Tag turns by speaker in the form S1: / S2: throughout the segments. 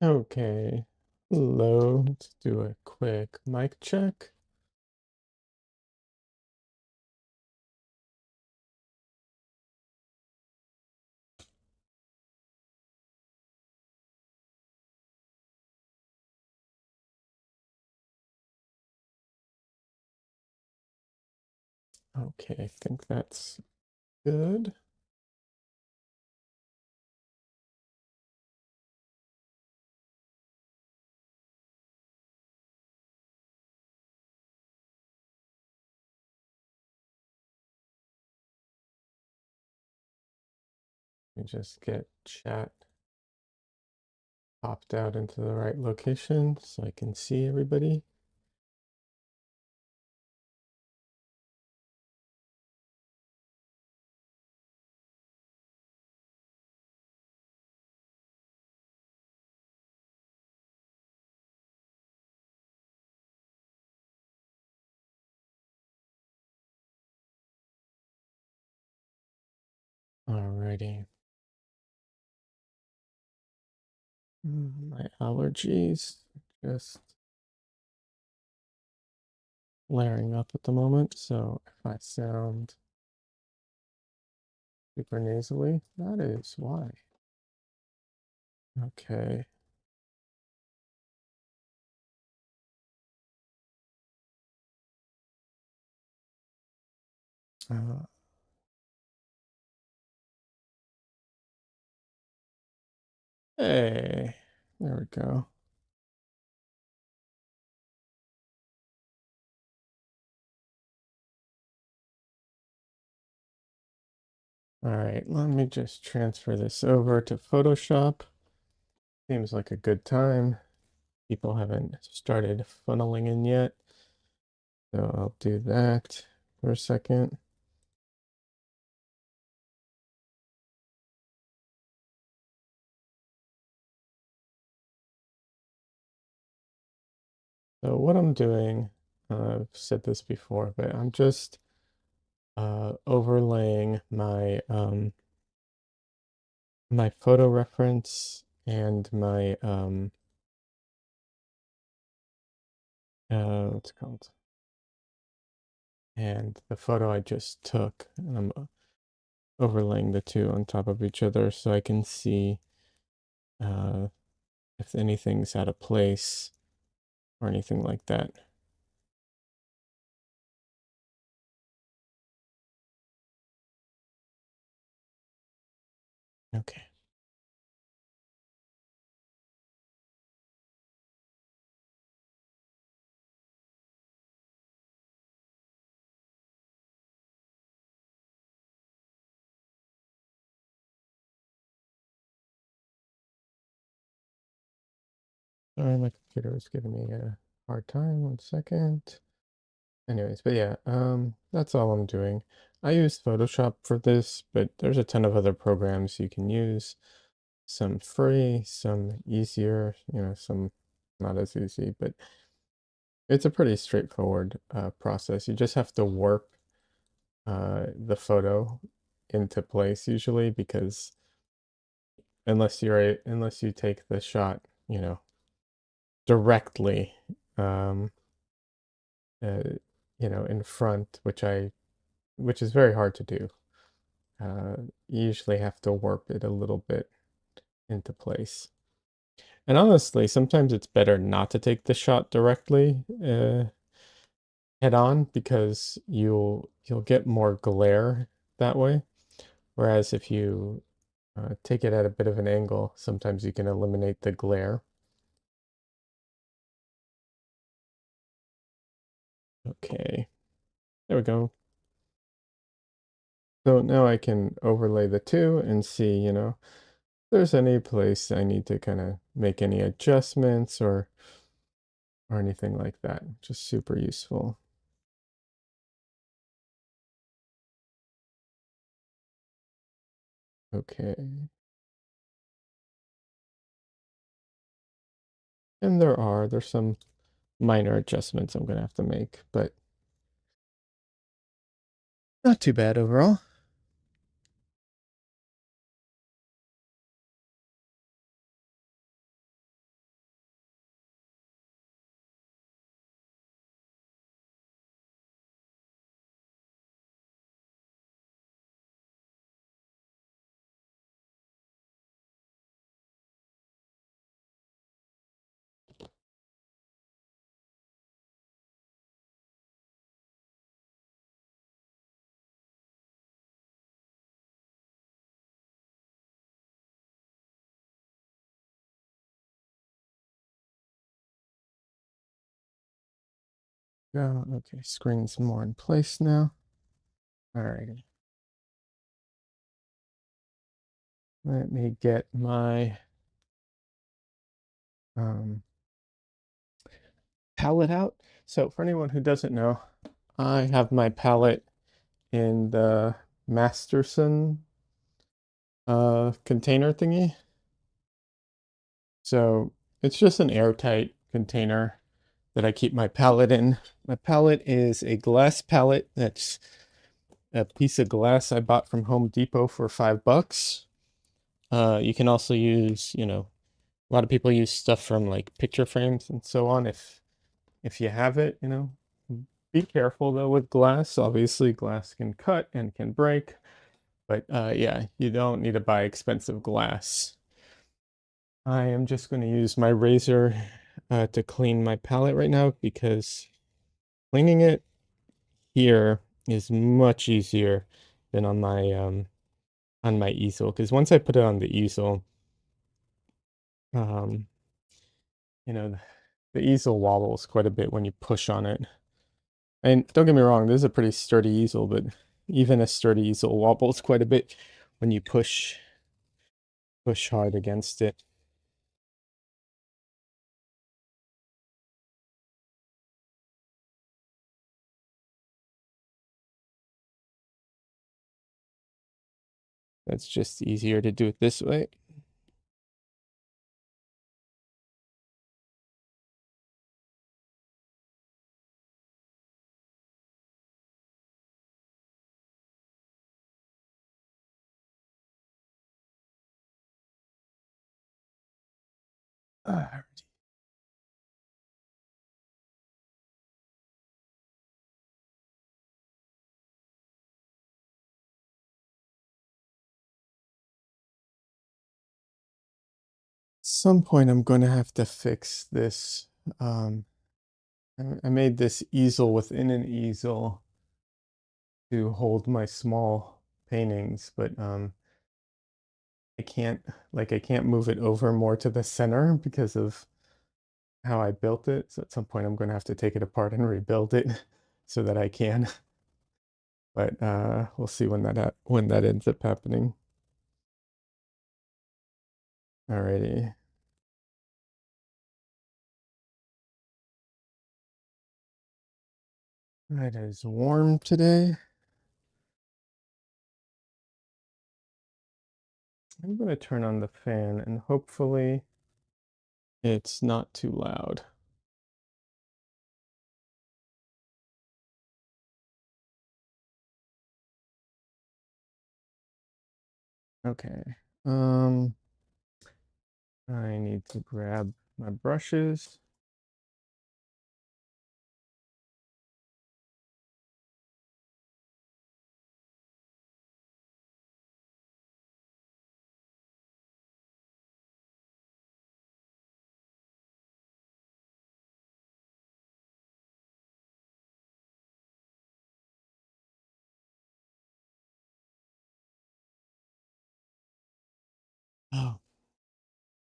S1: Okay. Hello. Let's do a quick mic check. Okay, I think that's good. Let me just get chat popped out into the right location so I can see everybody. Alrighty. My allergies just flaring up at the moment, so if I sound super nasally, that is why. Okay. Uh, hey, there we go. All right, let me just transfer this over to Photoshop. Seems like a good time. People haven't started funneling in yet, so I'll do that for a second. So what I'm doing, I've said this before, but I'm just overlaying my photo reference and my what's it called? And the photo I just took, and I'm overlaying the two on top of each other so I can see if anything's out of place or anything like that. Okay. Sorry, my computer is giving me a hard time. 1 second. Anyways, but yeah, that's all I'm doing. I use Photoshop for this, but there's a ton of other programs you can use. Some free, some easier, some not as easy, but it's a pretty straightforward process. You just have to warp the photo into place usually because unless you take the shot, directly, um, uh, in front, which is very hard to do. You usually have to warp it a little bit into place. And honestly, sometimes it's better not to take the shot directly head on because you'll get more glare that way. Whereas if you take it at a bit of an angle, sometimes you can eliminate the glare. Okay, there we go. So now I can overlay the two and see, if there's any place I need to kind of make any adjustments or anything like that. Just super useful. Okay. And there's some minor adjustments I'm gonna have to make, but not too bad overall. Go. Okay, screen's more in place now. Alrighty. Let me get my palette out. So for anyone who doesn't know, I have my palette in the Masterson container thingy. So it's just an airtight container that I keep my palette in. My palette is a glass palette that's a piece of glass I bought from Home Depot for $5. You can also use, a lot of people use stuff from like picture frames and so on if you have it, Be careful though with glass. Obviously, glass can cut and can break, but yeah, you don't need to buy expensive glass. I am just going to use my razor to clean my palette right now because cleaning it here is much easier than on my easel. Because once I put it on the easel, um, you know, the easel wobbles quite a bit when you push on it. And don't get me wrong, this is a pretty sturdy easel, but even a sturdy easel wobbles quite a bit when you push hard against it. That's just easier to do it this way. At some point, I'm going to have to fix this. I made this easel within an easel to hold my small paintings, but I can't I can't move it over more to the center because of how I built it. So at some point I'm going to have to take it apart and rebuild it so that I can. But we'll see when that ends up happening. Alrighty. It is warm today. I'm going to turn on the fan and hopefully it's not too loud. Okay. I need to grab my brushes. Oh,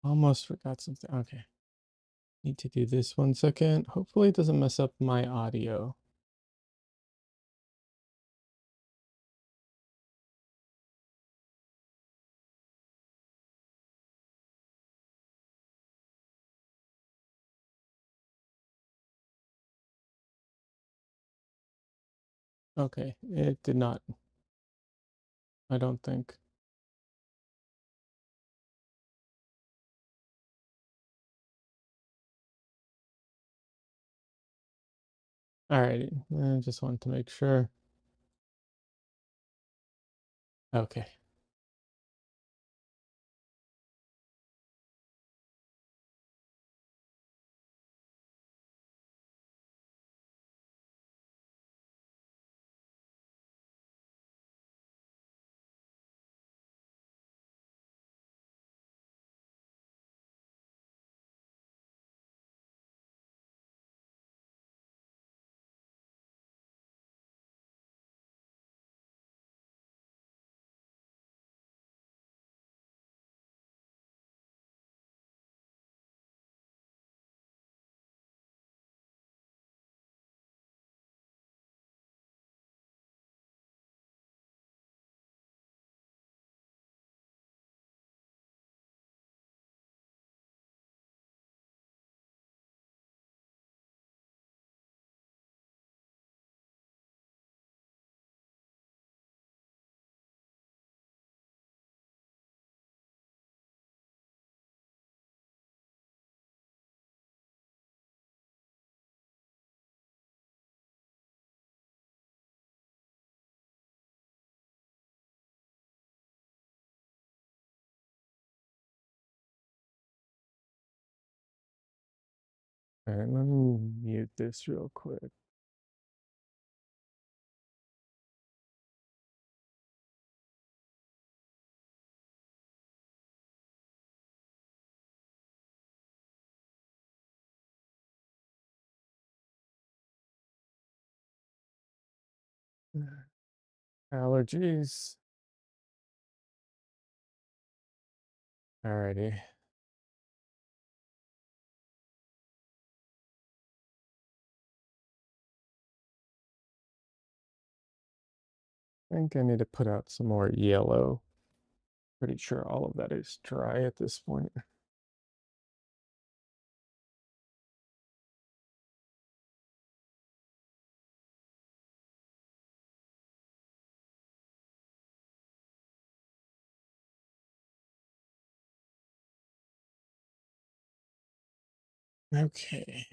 S1: almost forgot something. Okay. Need to do this 1 second. Hopefully it doesn't mess up my audio. Okay, it did not. I don't think. Alrighty, I just wanted to make sure. Okay. All right, let me mute this real quick. Allergies. Alrighty. I think I need to put out some more yellow. Pretty sure all of that is dry at this point. Okay.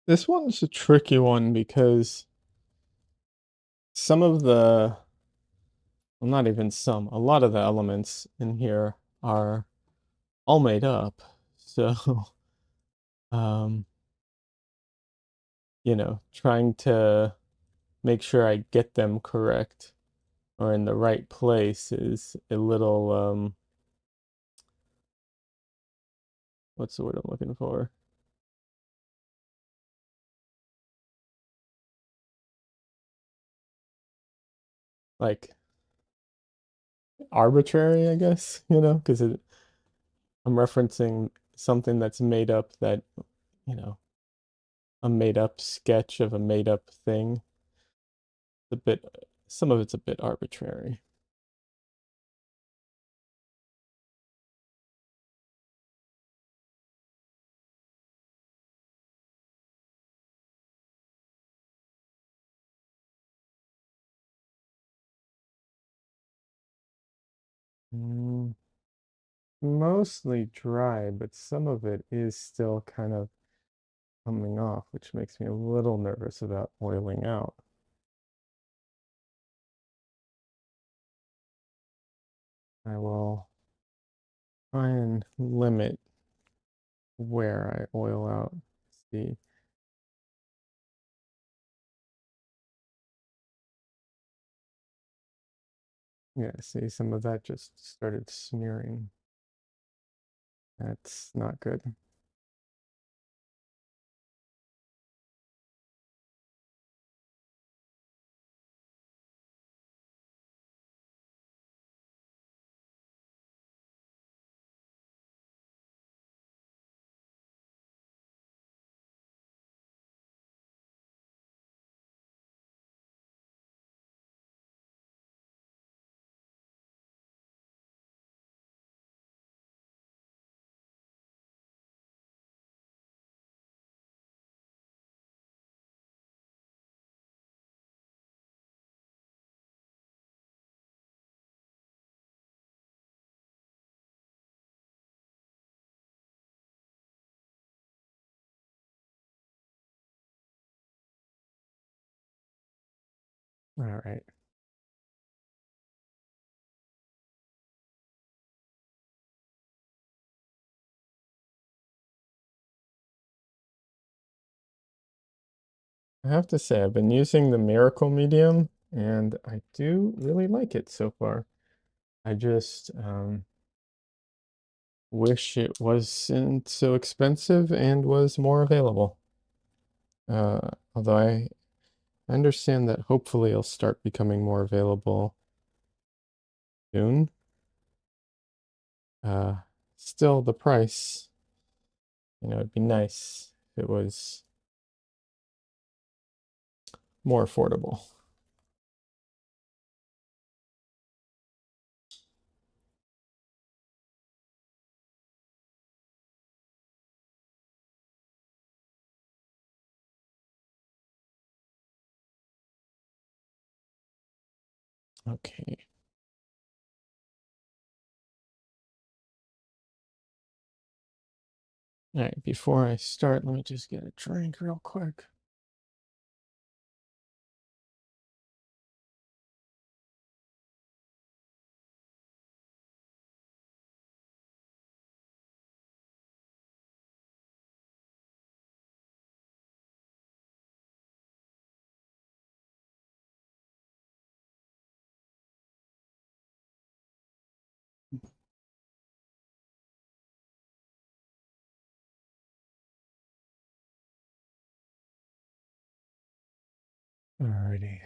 S1: This one's a tricky one because some of the, well, not even some, a lot of the elements in here are all made up. So, um, trying to make sure I get them correct or in the right place is a little, what's the word I'm looking for? Like arbitrary, I guess, because I'm referencing something that's made up that, you know, a made up sketch of a made up thing. A bit, some of it's a bit arbitrary. Mm, Mostly dry, but some of it is still kind of coming off, which makes me a little nervous about oiling out. I will try and limit where I oil out. See, yeah, see, some of that just started smearing. That's not good. All right. I have to say, I've been using the Miracle Medium, and I do really like it so far. I just wish it wasn't so expensive and was more available. Although I understand that hopefully it'll start becoming more available soon. Uh, Still, the price, it'd be nice if it was more affordable. Okay. All right, before I start, let me just get a drink real quick. Alrighty.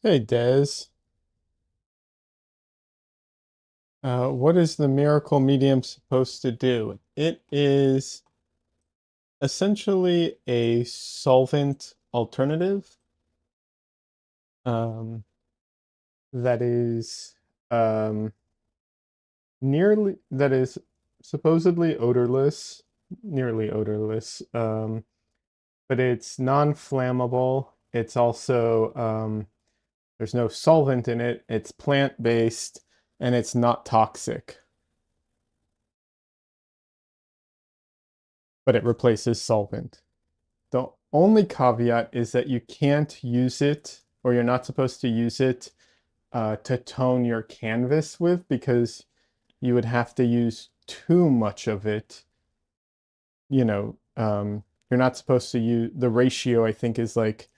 S1: Hey, Des. What is the miracle medium supposed to do? It is essentially a solvent alternative um, that is um, that is supposedly odorless, nearly odorless, but it's non-flammable. It's also there's no solvent in it. It's plant-based and it's not toxic, but it replaces solvent. The only caveat is that you can't use it, or you're not supposed to use it to tone your canvas with, because you would have to use too much of it. You're not supposed to use the ratio, I think, is like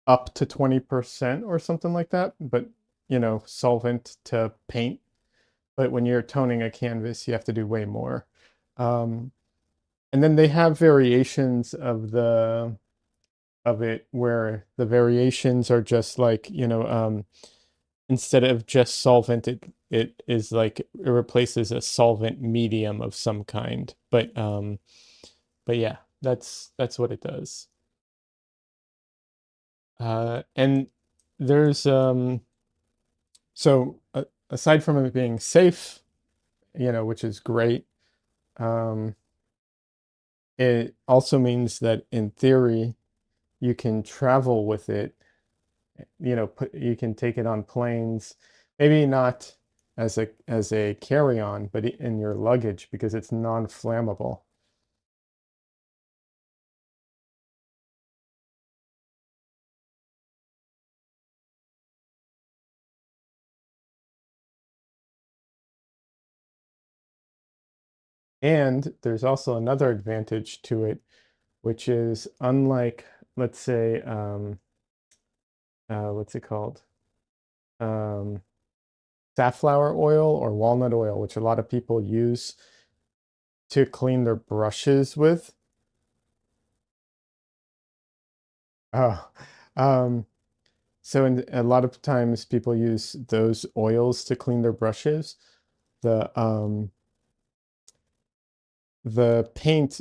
S1: up to 20% or something like that, but solvent to paint. But when you're toning a canvas, you have to do way more. Um, and then they have variations of it where the variations are just like, instead of just solvent, it is like it replaces a solvent medium of some kind. But yeah, that's what it does. And there's so aside from it being safe, which is great, um, it also means that in theory you can travel with it. You can take it on planes, maybe not as a carry-on, but in your luggage because it's non-flammable. And there's also another advantage to it, which is unlike, let's say, what's it called? Um, Safflower oil or walnut oil, which a lot of people use to clean their brushes with. Oh, um, so a lot of times people use those oils to clean their brushes. The the paint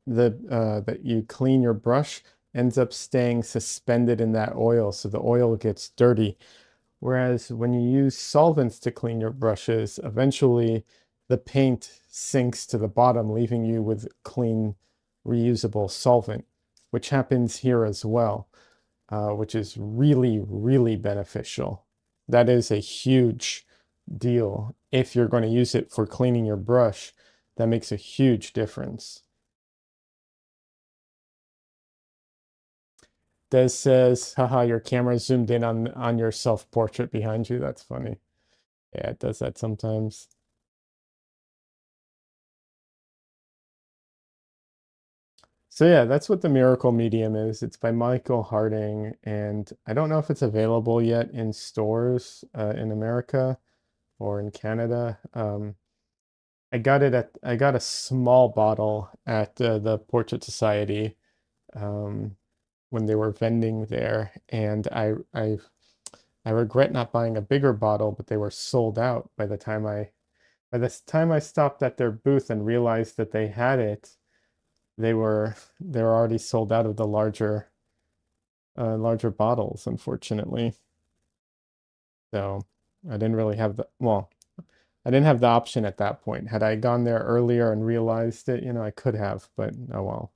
S1: that you clean your brush ends up staying suspended in that oil, so the oil gets dirty. Whereas when you use solvents to clean your brushes, eventually the paint sinks to the bottom, leaving you with clean, reusable solvent, which happens here as well, which is really, really beneficial. That is a huge deal. If you're going to use it for cleaning your brush, that makes a huge difference. Des says, haha, your camera zoomed in on your self-portrait behind you. That's funny. Yeah, it does that sometimes. So yeah, that's what the Miracle Medium is. It's by Michael Harding, and I don't know if it's available yet in stores in America or in Canada. I got a small bottle at the Portrait Society um, when they were vending there, and I regret not buying a bigger bottle, but they were sold out by the time I stopped at their booth and realized that they had it, they were already sold out of the larger bottles, unfortunately. So I didn't really have I didn't have the option at that point. Had I gone there earlier and realized it, I could have, but oh well.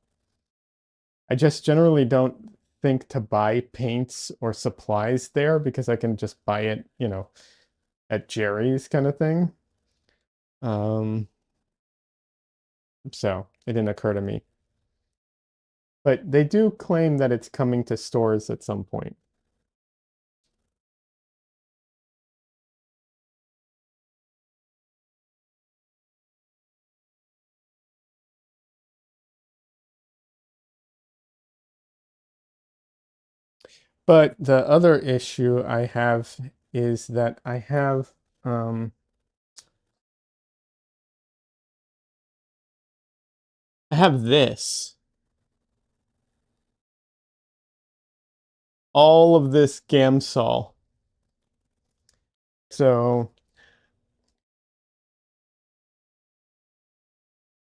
S1: I just generally don't think to buy paints or supplies there because I can just buy it, at Jerry's kind of thing. Um, so it didn't occur to me. But they do claim that it's coming to stores at some point. But the other issue I have is that um I have this. All of this Gamsol. So,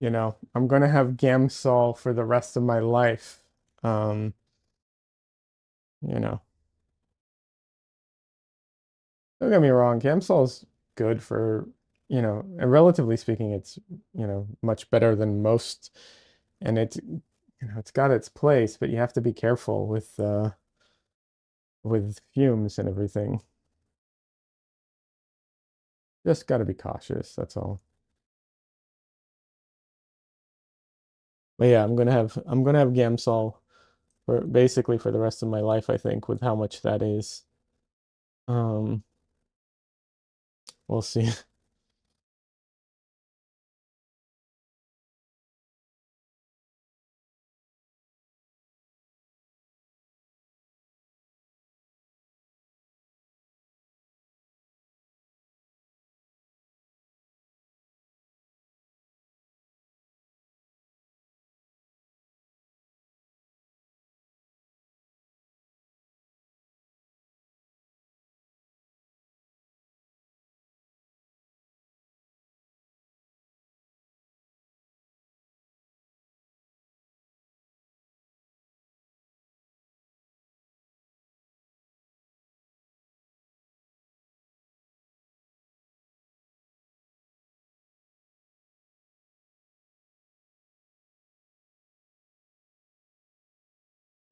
S1: I'm gonna have Gamsol for the rest of my life. Um, you know, don't get me wrong, Gamsol's good for, and relatively speaking, it's, much better than most, and it's got its place, but you have to be careful with fumes and everything. Just got to be cautious, that's all. But yeah, I'm gonna have Gamsol for basically for the rest of my life, I think, with how much that is. Um, we'll see.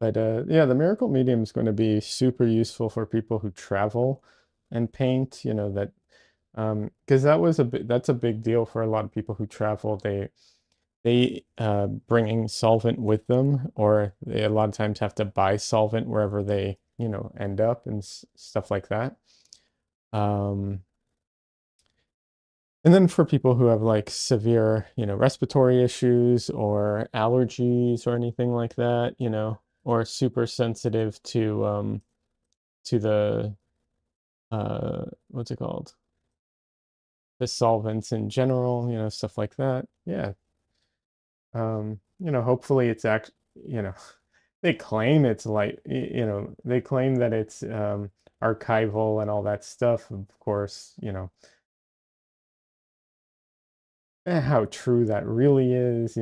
S1: But yeah, the Miracle Medium is going to be super useful for people who travel and paint, that because that's a big deal for a lot of people who travel. They bringing solvent with them, or they a lot of times have to buy solvent wherever they, end up and stuff like that. Um, and then for people who have like severe, respiratory issues or allergies or anything like that, or super sensitive to the what's it called? The solvents in general, stuff like that. Yeah. Hopefully it's you know, they claim it's like, they claim that it's archival and all that stuff. Of course, how true that really is,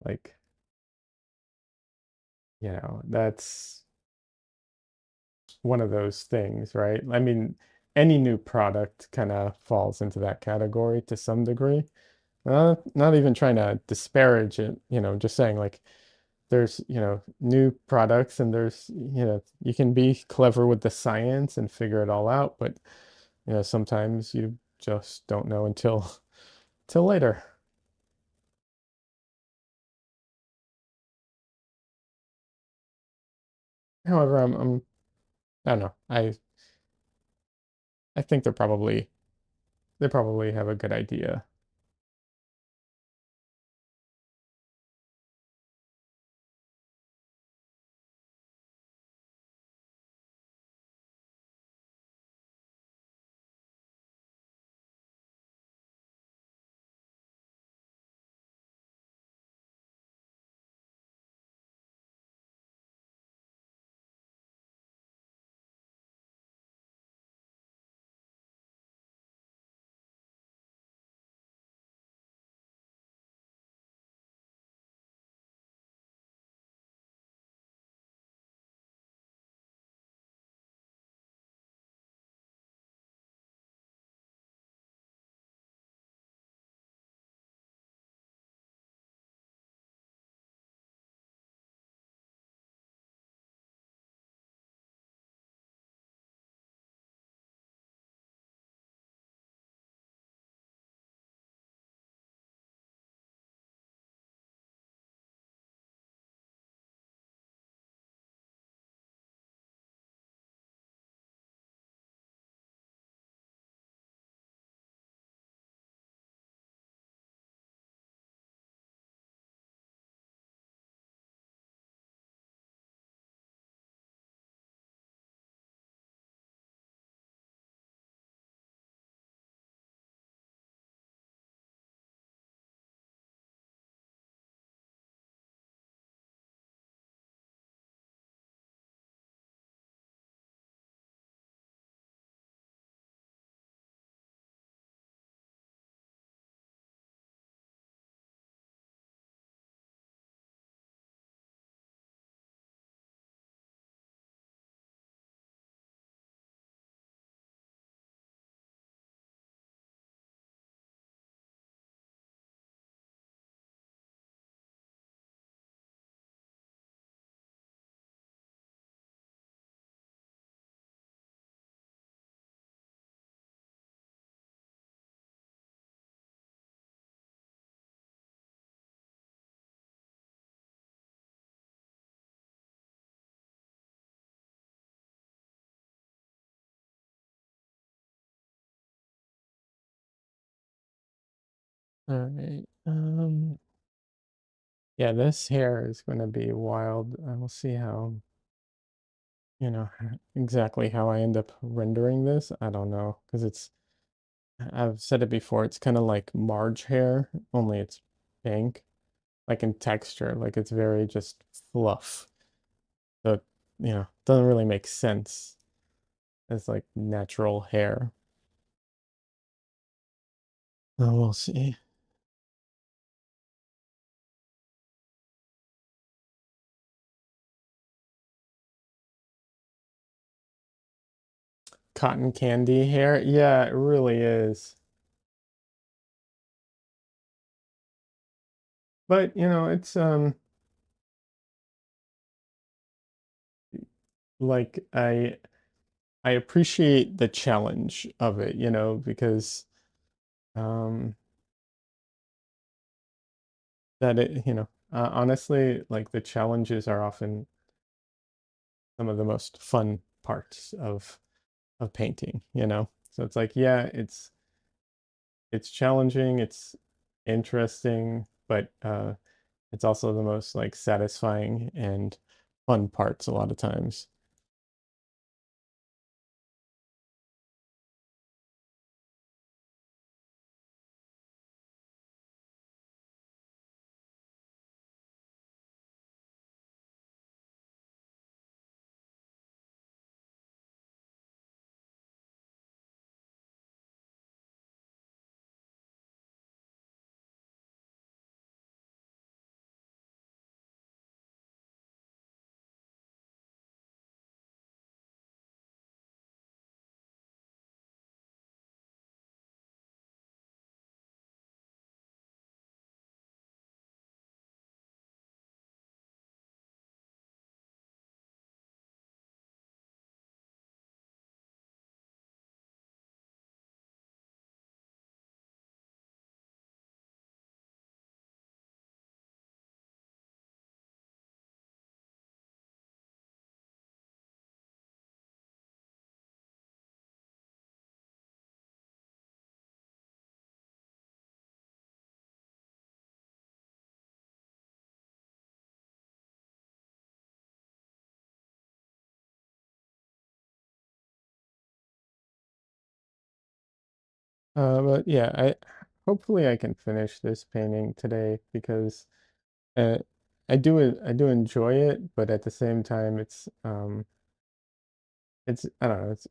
S1: like, that's one of those things, right? I mean, any new product kind of falls into that category to some degree. Not even trying to disparage it, just saying like there's, new products and there's, you can be clever with the science and figure it all out, but sometimes you just don't know until till later. However, I don't know. I think they probably have a good idea. All right. Yeah, this hair is going to be wild. I will see how, exactly how I end up rendering this. I don't know, because I've said it before, it's kind of like Marge hair, only it's pink, like in texture, like it's very just fluff. So, doesn't really make sense as like natural hair. Oh, we'll see. Cotton candy hair. Yeah, it really is. But, it's like I appreciate the challenge of it, because um that it, honestly, like the challenges are often some of the most fun parts of painting, So it's like, yeah, it's challenging, it's interesting, but it's also the most like satisfying and fun parts a lot of times. But yeah, I hopefully I can finish this painting today because uh, I do enjoy it, but at the same time, it's I don't know, it's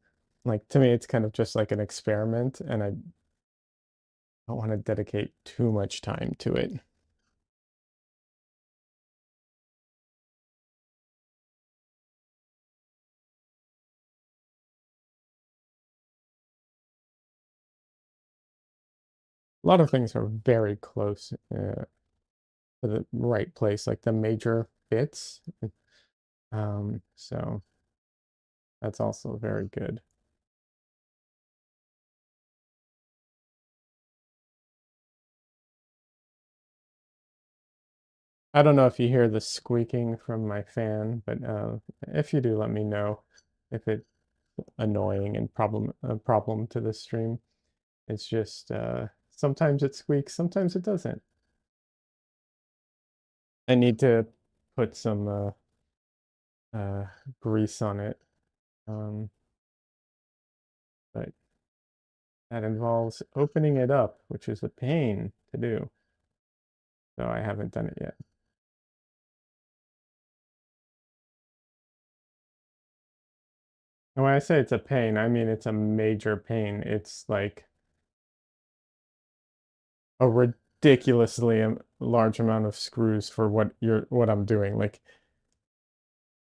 S1: like to me it's kind of just like an experiment, and I don't want to dedicate too much time to it. A lot of things are very close to the right place, like the major bits. So that's also very good. I don't know if you hear the squeaking from my fan, but if you do, let me know if it's annoying and a problem to the stream. It's just sometimes it squeaks, sometimes it doesn't. I need to put some uh, grease on it, um, but that involves opening it up, which is a pain to do. So I haven't done it yet. And when I say it's a pain, I mean it's a major pain. It's like a ridiculously large amount of screws for what I'm doing. Like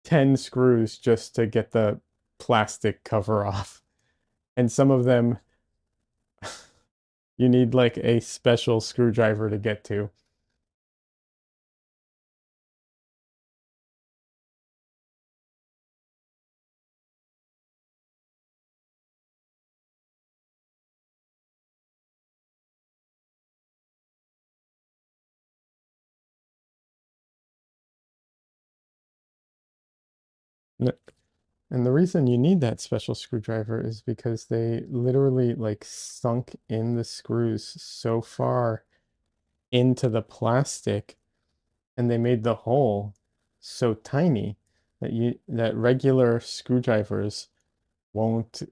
S1: 10 screws just to get the plastic cover off. And some of them you need like a special screwdriver to get to. And the reason you need that special screwdriver is because they literally like sunk in the screws so far into the plastic, and they made the hole so tiny that regular screwdrivers won't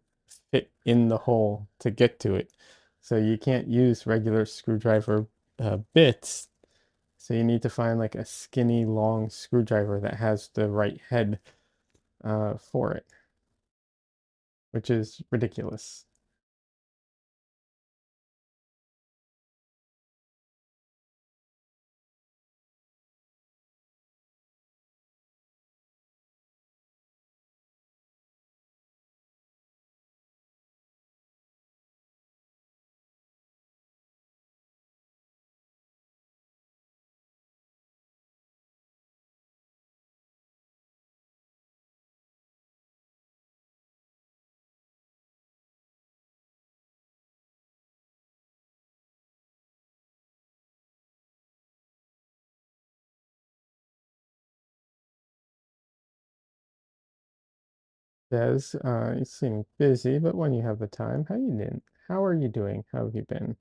S1: fit in the hole to get to it. So you can't use regular screwdriver bits. So you need to find like a skinny, long screwdriver that has the right head for it, which is ridiculous. Des, you seem busy, but when you have the time, how are you doing? How have you been?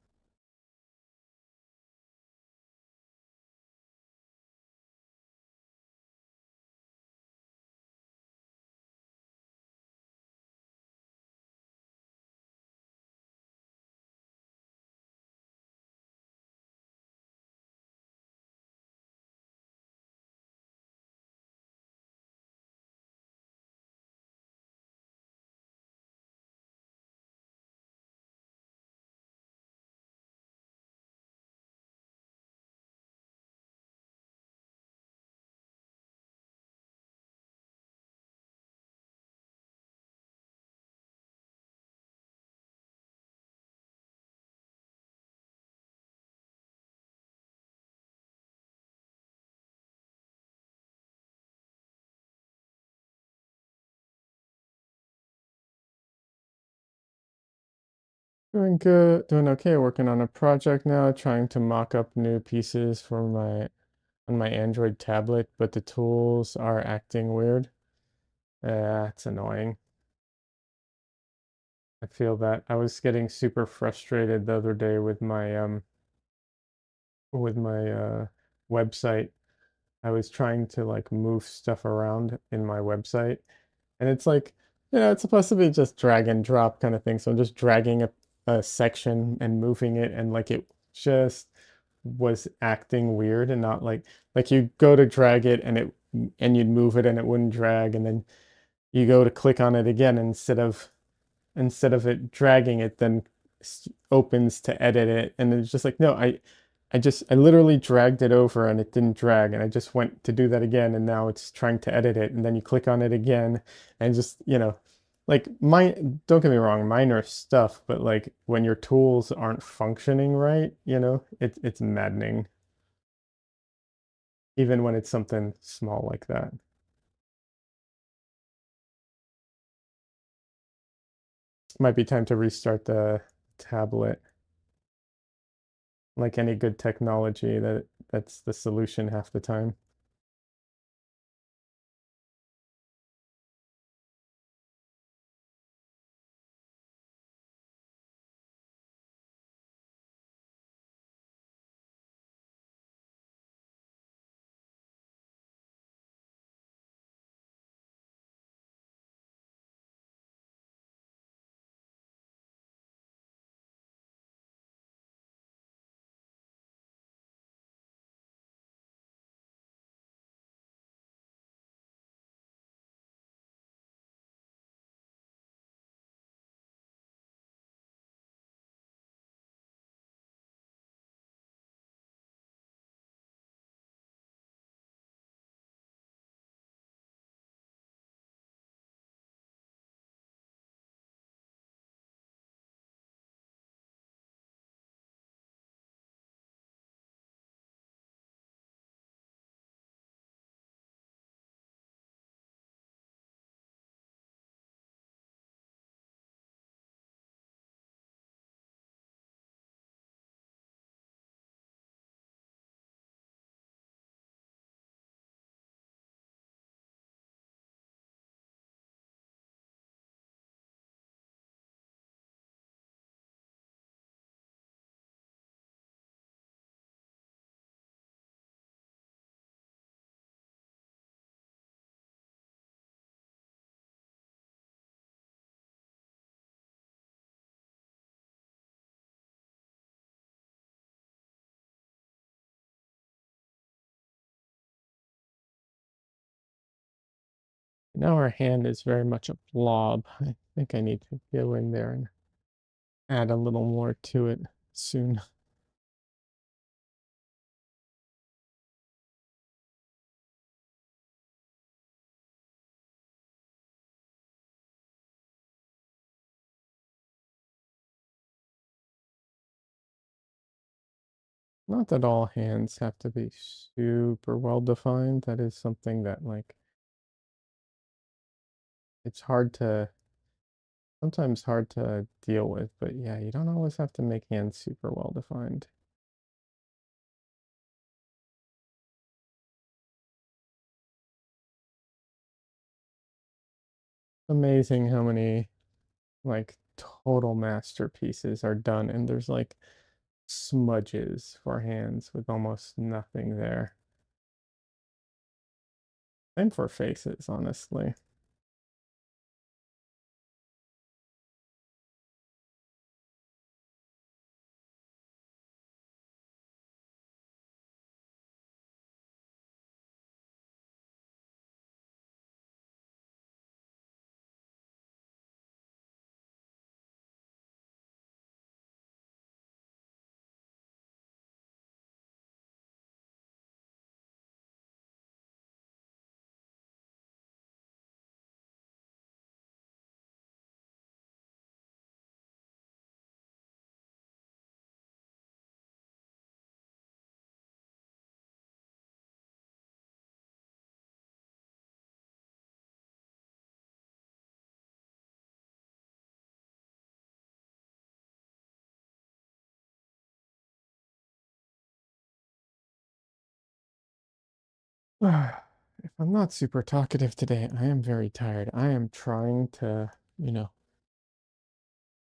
S1: Doing good, doing okay. Working on a project now, trying to mock up new pieces for my on my Android tablet, but the tools are acting weird. It's annoying. I feel that I was getting super frustrated the other day with my website. I was trying to like move stuff around in my website, and it's like, it's supposed to be just drag and drop kind of thing. So I'm just dragging a section and moving it, and like it just was acting weird and not like you go to drag it and you'd move it and it wouldn't drag, and then you go to click on it again, instead of it dragging it then opens to edit it, and it's just like, no, I literally dragged it over and it didn't drag, and I just went to do that again and now it's trying to edit it, and then you click on it again, and just, like, don't get me wrong, minor stuff, but like when your tools aren't functioning right, it's maddening, even when it's something small like that. Might be time to restart the tablet. Like any good technology, that's the solution half the time. Now our hand is very much a blob. I think I need to go in there and add a little more to it soon. Not that all hands have to be super well defined. That is something that like it's hard to sometimes hard to deal with, but yeah, you don't always have to make hands super well defined. Amazing how many like total masterpieces are done, and there's like smudges for hands with almost nothing there. Same for faces, honestly. If I'm not super talkative today, I am very tired. I am trying to,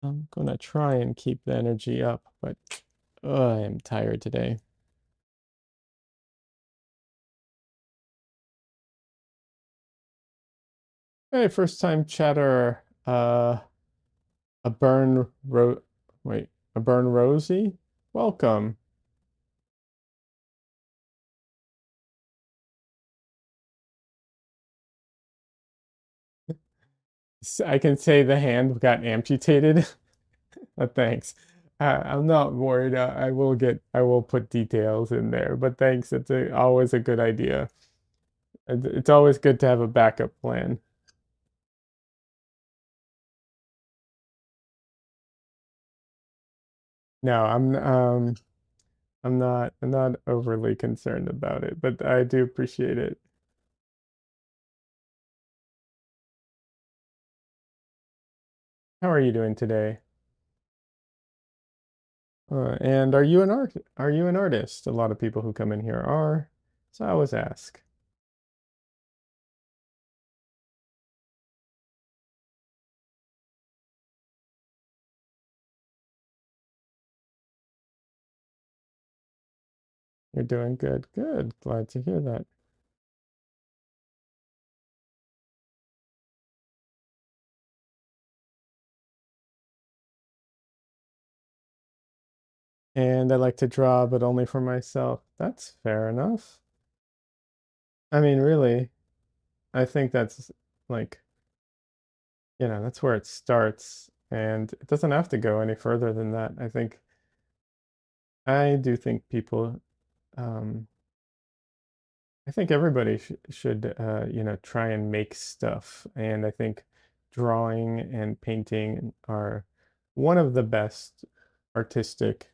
S1: I'm gonna try and keep the energy up, but I am tired today. Hey, first time chatter, a burn ro wait, a burn Rosie? Welcome. I can say the hand got amputated. Thanks. I'm not worried. I will put details in there, but thanks. Always a good idea. It's always good to have a backup plan. No, I'm not overly concerned about it, but I do appreciate it. How are you doing today? And are you an Are you an artist? A lot of people who come in here are, so I always ask. You're doing good. Good. Glad to hear that. And I like to draw, but only for myself. That's fair enough. I mean, really, I think that's like, that's where it starts, and it doesn't have to go any further than that. I do think people, um, I think everybody should, try and make stuff. And I think drawing and painting are one of the best artistic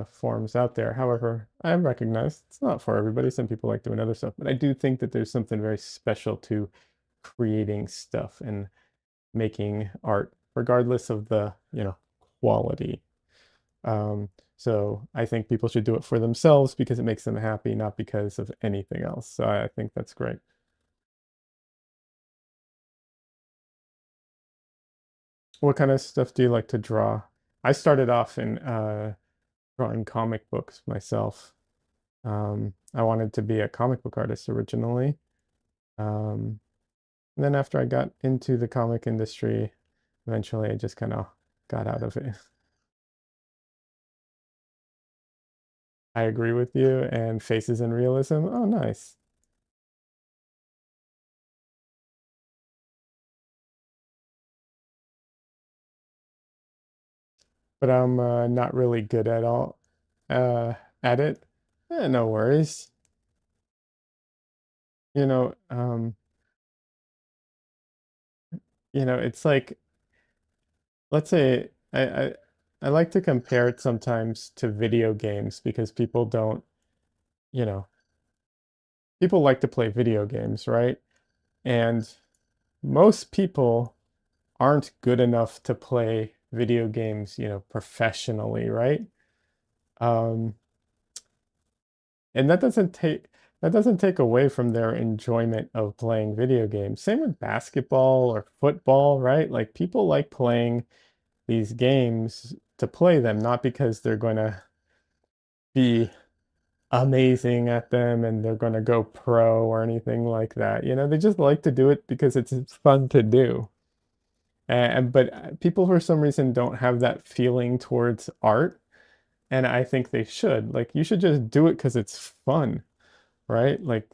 S1: forms out there. However, I recognize it's not for everybody. Some people like doing other stuff, but I do think that there's something very special to creating stuff and making art, regardless of the, quality. Um, so I think people should do it for themselves because it makes them happy, not because of anything else. So I think that's great. What kind of stuff do you like to draw? I started off in drawing comic books myself. I wanted to be a comic book artist originally. Um, and then after I got into the comic industry, eventually I just kind of got out of it. I agree with you. And faces and realism. Oh, nice. but I'm not really good at all uh, at it. No worries. You know, um, it's like, let's say I like to compare it sometimes to video games because you know, people like to play video games, right? And most people aren't good enough to play video games, professionally, right? Um, and that doesn't take away from their enjoyment of playing video games. Same with basketball or football, right? Like people like playing these games to play them, not because they're going to be amazing at them and they're going to go pro or anything like that. They just like to do it because it's fun to do. And but people for some reason don't have that feeling towards art, and I think they should. Like you should just do it because it's fun, right? Like,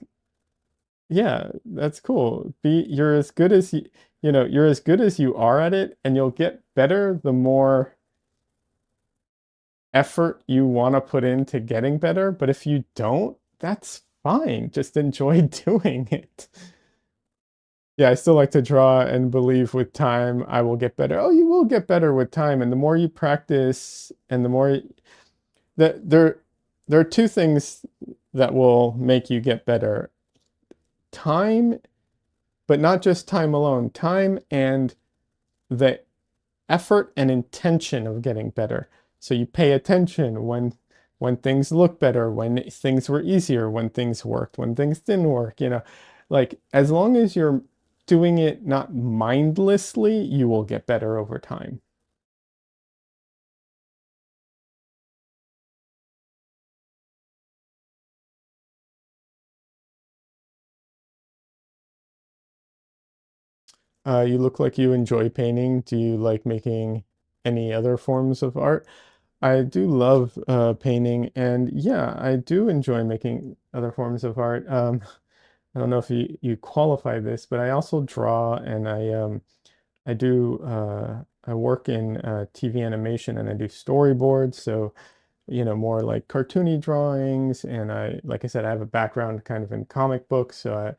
S1: yeah, that's cool. You're as good as you're as good as you are at it, and you'll get better the more effort you want to put into getting better. But if you don't, that's fine. Just enjoy doing it. Yeah, I still like to draw and believe with time I will get better. Oh, you will get better with time, and the more you practice, and the more that there are two things that will make you get better. Time, but not just time alone. Time and the effort and intention of getting better. So you pay attention when things look better, when things were easier, when things worked, when things didn't work, like as long as you're doing it not mindlessly, you will get better over time. You look like you enjoy painting. Do you like making any other forms of art? I do love painting, and yeah, I do enjoy making other forms of art. I don't know if you qualify this, but I also draw, and I work in TV animation, and I do storyboards, so more like cartoony drawings. And like I said, I have a background kind of in comic books, so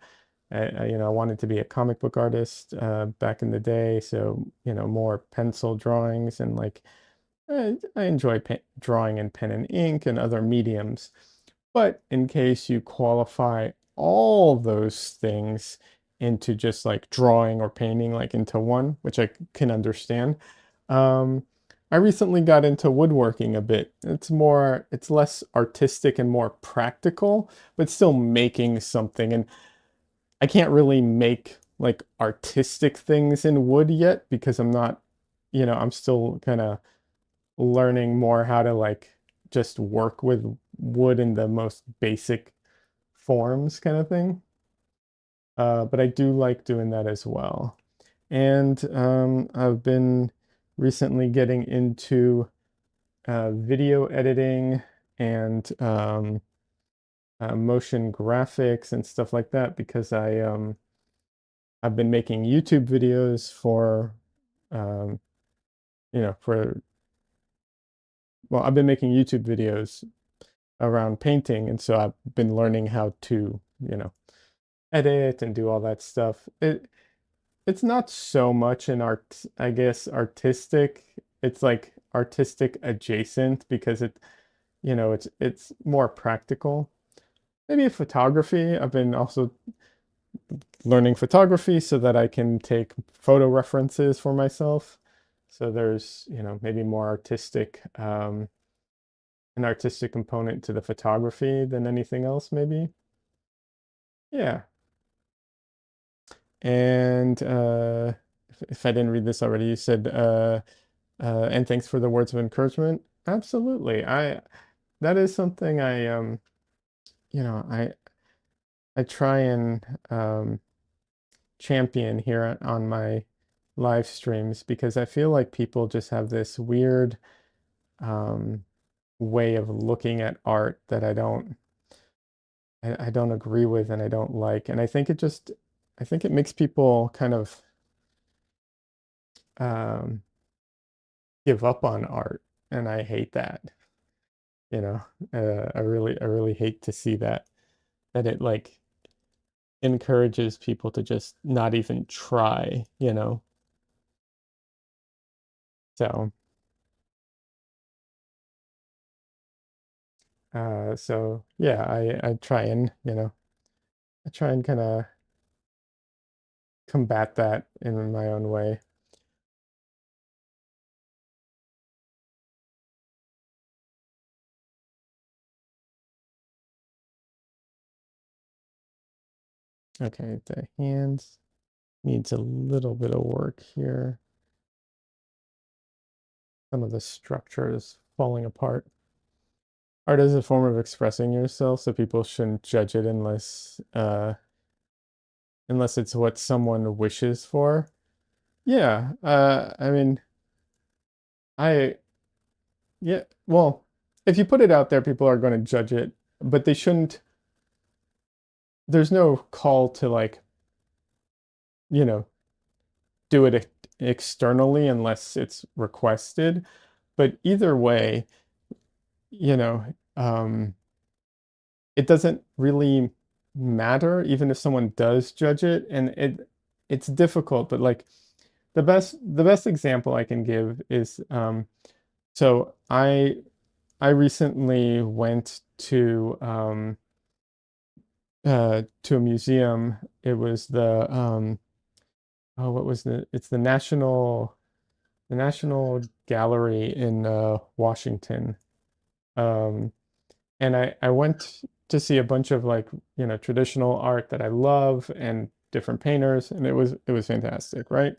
S1: I wanted to be a comic book artist back in the day, so more pencil drawings, and like I enjoy drawing in pen and ink and other mediums. But in case you qualify all those things into just like drawing or painting, like into one, which I can understand, um, I recently got into woodworking a bit. It's less artistic and more practical, but still making something. And I can't really make like artistic things in wood yet because I'm still kind of learning more how to like just work with wood in the most basic forms kind of thing. But I do like doing that as well. And I've been recently getting into video editing and motion graphics and stuff like that because I've been making YouTube videos um, for well, I've been making YouTube videos around painting, and so I've been learning how to, edit and do all that stuff. It's not so much an art, I guess, artistic. It's like artistic adjacent because it's more practical. Maybe photography. I've been also learning photography so that I can take photo references for myself. So there's, maybe more an artistic component to the photography than anything else, maybe. Yeah. And if I didn't read this already, you said, and thanks for the words of encouragement. Absolutely. That is something you know, I try and champion here on my live streams because I feel like people just have this weird um, way of looking at art that I don't agree with and I don't like. And I think it makes people kind of um, give up on art. and I hate that. You know, I really hate to see that it like encourages people to just not even try, you know. So, so yeah, I try and, you know, I try and kind of combat that in my own way. Okay, the hands needs a little bit of work here. Some of the structure is falling apart. Art is a form of expressing yourself, so people shouldn't judge it unless it's what someone wishes for. Yeah, I mean, I yeah, well, if you put it out there, people are going to judge it, but they shouldn't. There's no call to like, you know, do it externally unless it's requested. But either way, you know, it doesn't really matter even if someone does judge it, and it's difficult, but like the best example I can give is so I recently went to a museum. It was the oh, what was it's the National Gallery in Washington. Um, and I went to see a bunch of like, you know, traditional art that I love and different painters, and it was fantastic, right?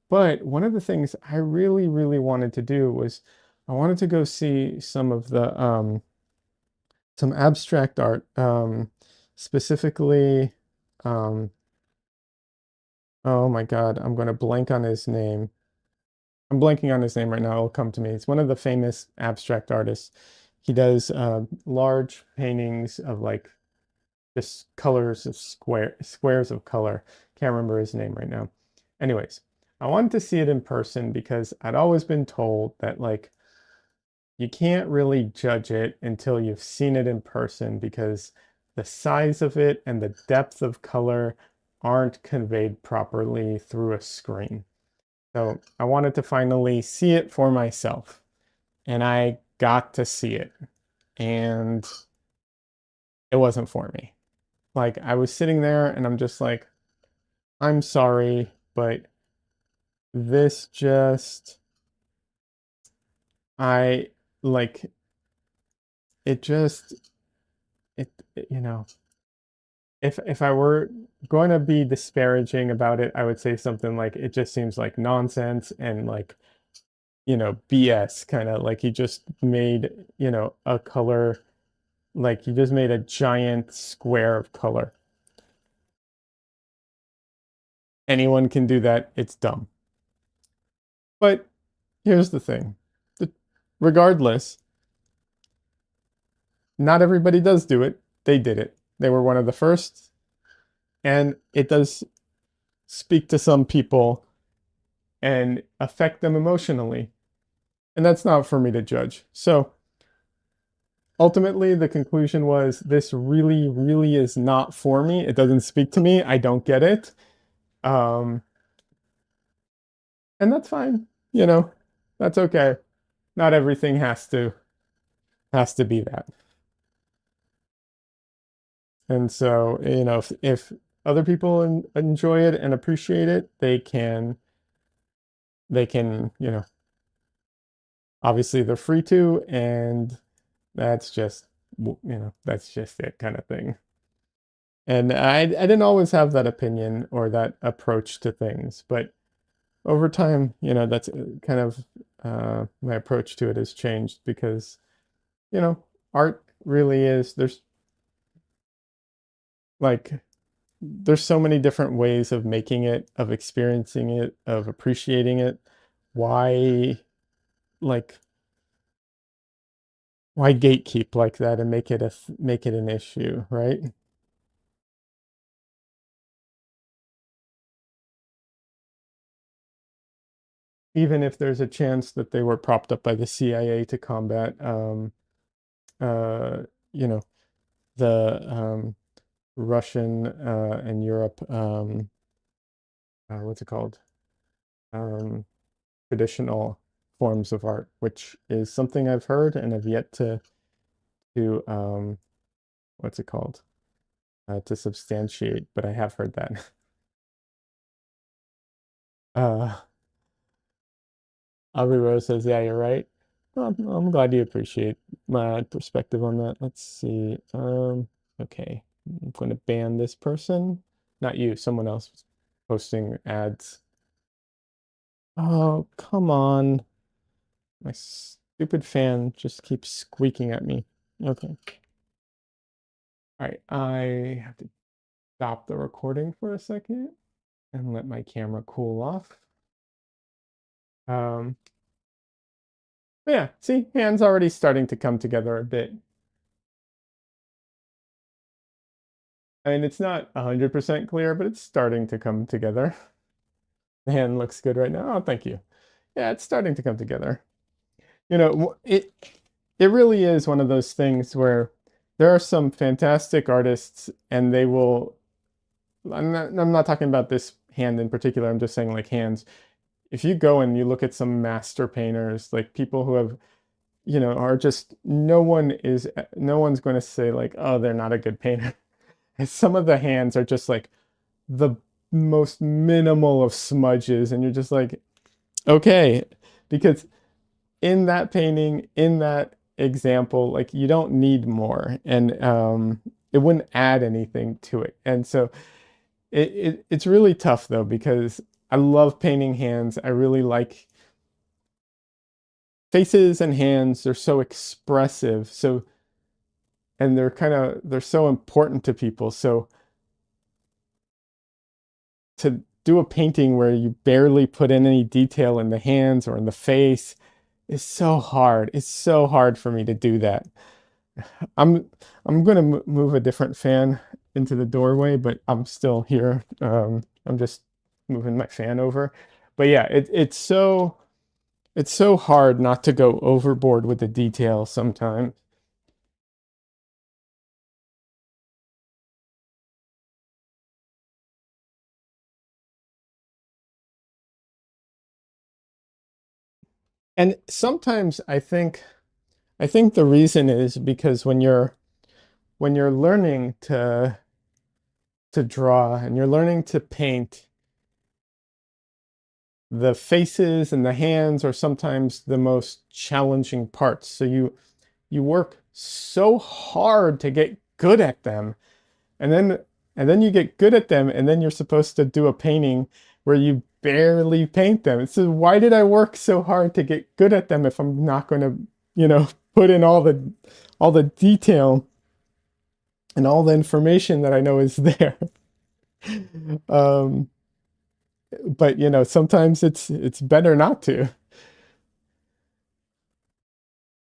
S1: But one of the things I really, really wanted to do was I wanted to go see some abstract art, specifically, um, oh my God, I'm going to blank on his name. I'm blanking on his name right now. It'll come to me. It's one of the famous abstract artists. He does large paintings of like just colors of squares of color. Can't remember his name right now. Anyways, I wanted to see it in person because I'd always been told that like you can't really judge it until you've seen it in person because the size of it and the depth of color aren't conveyed properly through a screen. So I wanted to finally see it for myself, and I got to see it, and it wasn't for me. Like I was sitting there and I'm just like, I'm sorry, but this just, I like it just, you know, if I were going to be disparaging about it, I would say something like it just seems like nonsense and like, you know, BS kind of like he just made, you know, a color, like he just made a giant square of color. Anyone can do that. It's dumb. But here's the thing. The, regardless, not everybody does do it. They did it. They were one of the first, and it does speak to some people and affect them emotionally. And that's not for me to judge. So ultimately, the conclusion was this really, really is not for me. It doesn't speak to me. I don't get it. Um, and that's fine. You know, that's okay. Not everything has to be that. And so, you know, if other people enjoy it and appreciate it, they can, you know, obviously they're free to, and that's just, you know, that's just it kind of thing. And I didn't always have that opinion or that approach to things, but over time, you know, that's kind of my approach to it has changed because, you know, art really is, like, there's so many different ways of making it, of experiencing it, of appreciating it. Why, like, why gatekeep like that and make it an issue, right? even if there's a chance that they were propped up by the CIA to combat, uh, you know, the Russian and Europe, what's it called? Um, Traditional forms of art, which is something I've heard and have yet to what's it called? To substantiate, but I have heard that. Uh, Aubrey Rose says, "Yeah, you're right." Well, I'm glad you appreciate my perspective on that. Let's see. Okay, I'm going to ban this person. Not you, someone else posting ads. Oh, come on. My stupid fan just keeps squeaking at me. Okay. All right, I have to stop the recording for a second and let my camera cool off. Um, yeah, see, hands already starting to come together a bit. I mean, it's not 100% clear, but it's starting to come together. The hand looks good right now. Oh, thank you. Yeah, it's starting to come together. It really is one of those things where there are some fantastic artists and they will I'm not talking about this hand in particular. I'm just saying like hands. If you go and you look at some master painters, like people who have, are just no one's going to say like, oh, they're not a good painter. And some of the hands are just like the most minimal of smudges, and you're just like, okay, because in that painting, in that example, like you don't need more, and it wouldn't add anything to it. And so it's really tough though, because I love painting hands. I really like faces and hands. They're so expressive. So, and they're so important to people. So to do a painting where you barely put in any detail in the hands or in the face is so hard. It's so hard for me to do that. I'm I'm gonna move a different fan into the doorway, but I'm still here. I'm just moving my fan over. But yeah, it's so hard not to go overboard with the detail sometimes. And sometimes I think the reason is because when you're learning to draw and you're learning to paint, the faces and the hands are sometimes the most challenging parts. So you work so hard to get good at them, and then you get good at them, and then you're supposed to do a painting where you barely paint them. So why did I work so hard to get good at them if I'm not going to, put in all the detail and all the information that I know is there? um, but sometimes it's better not to.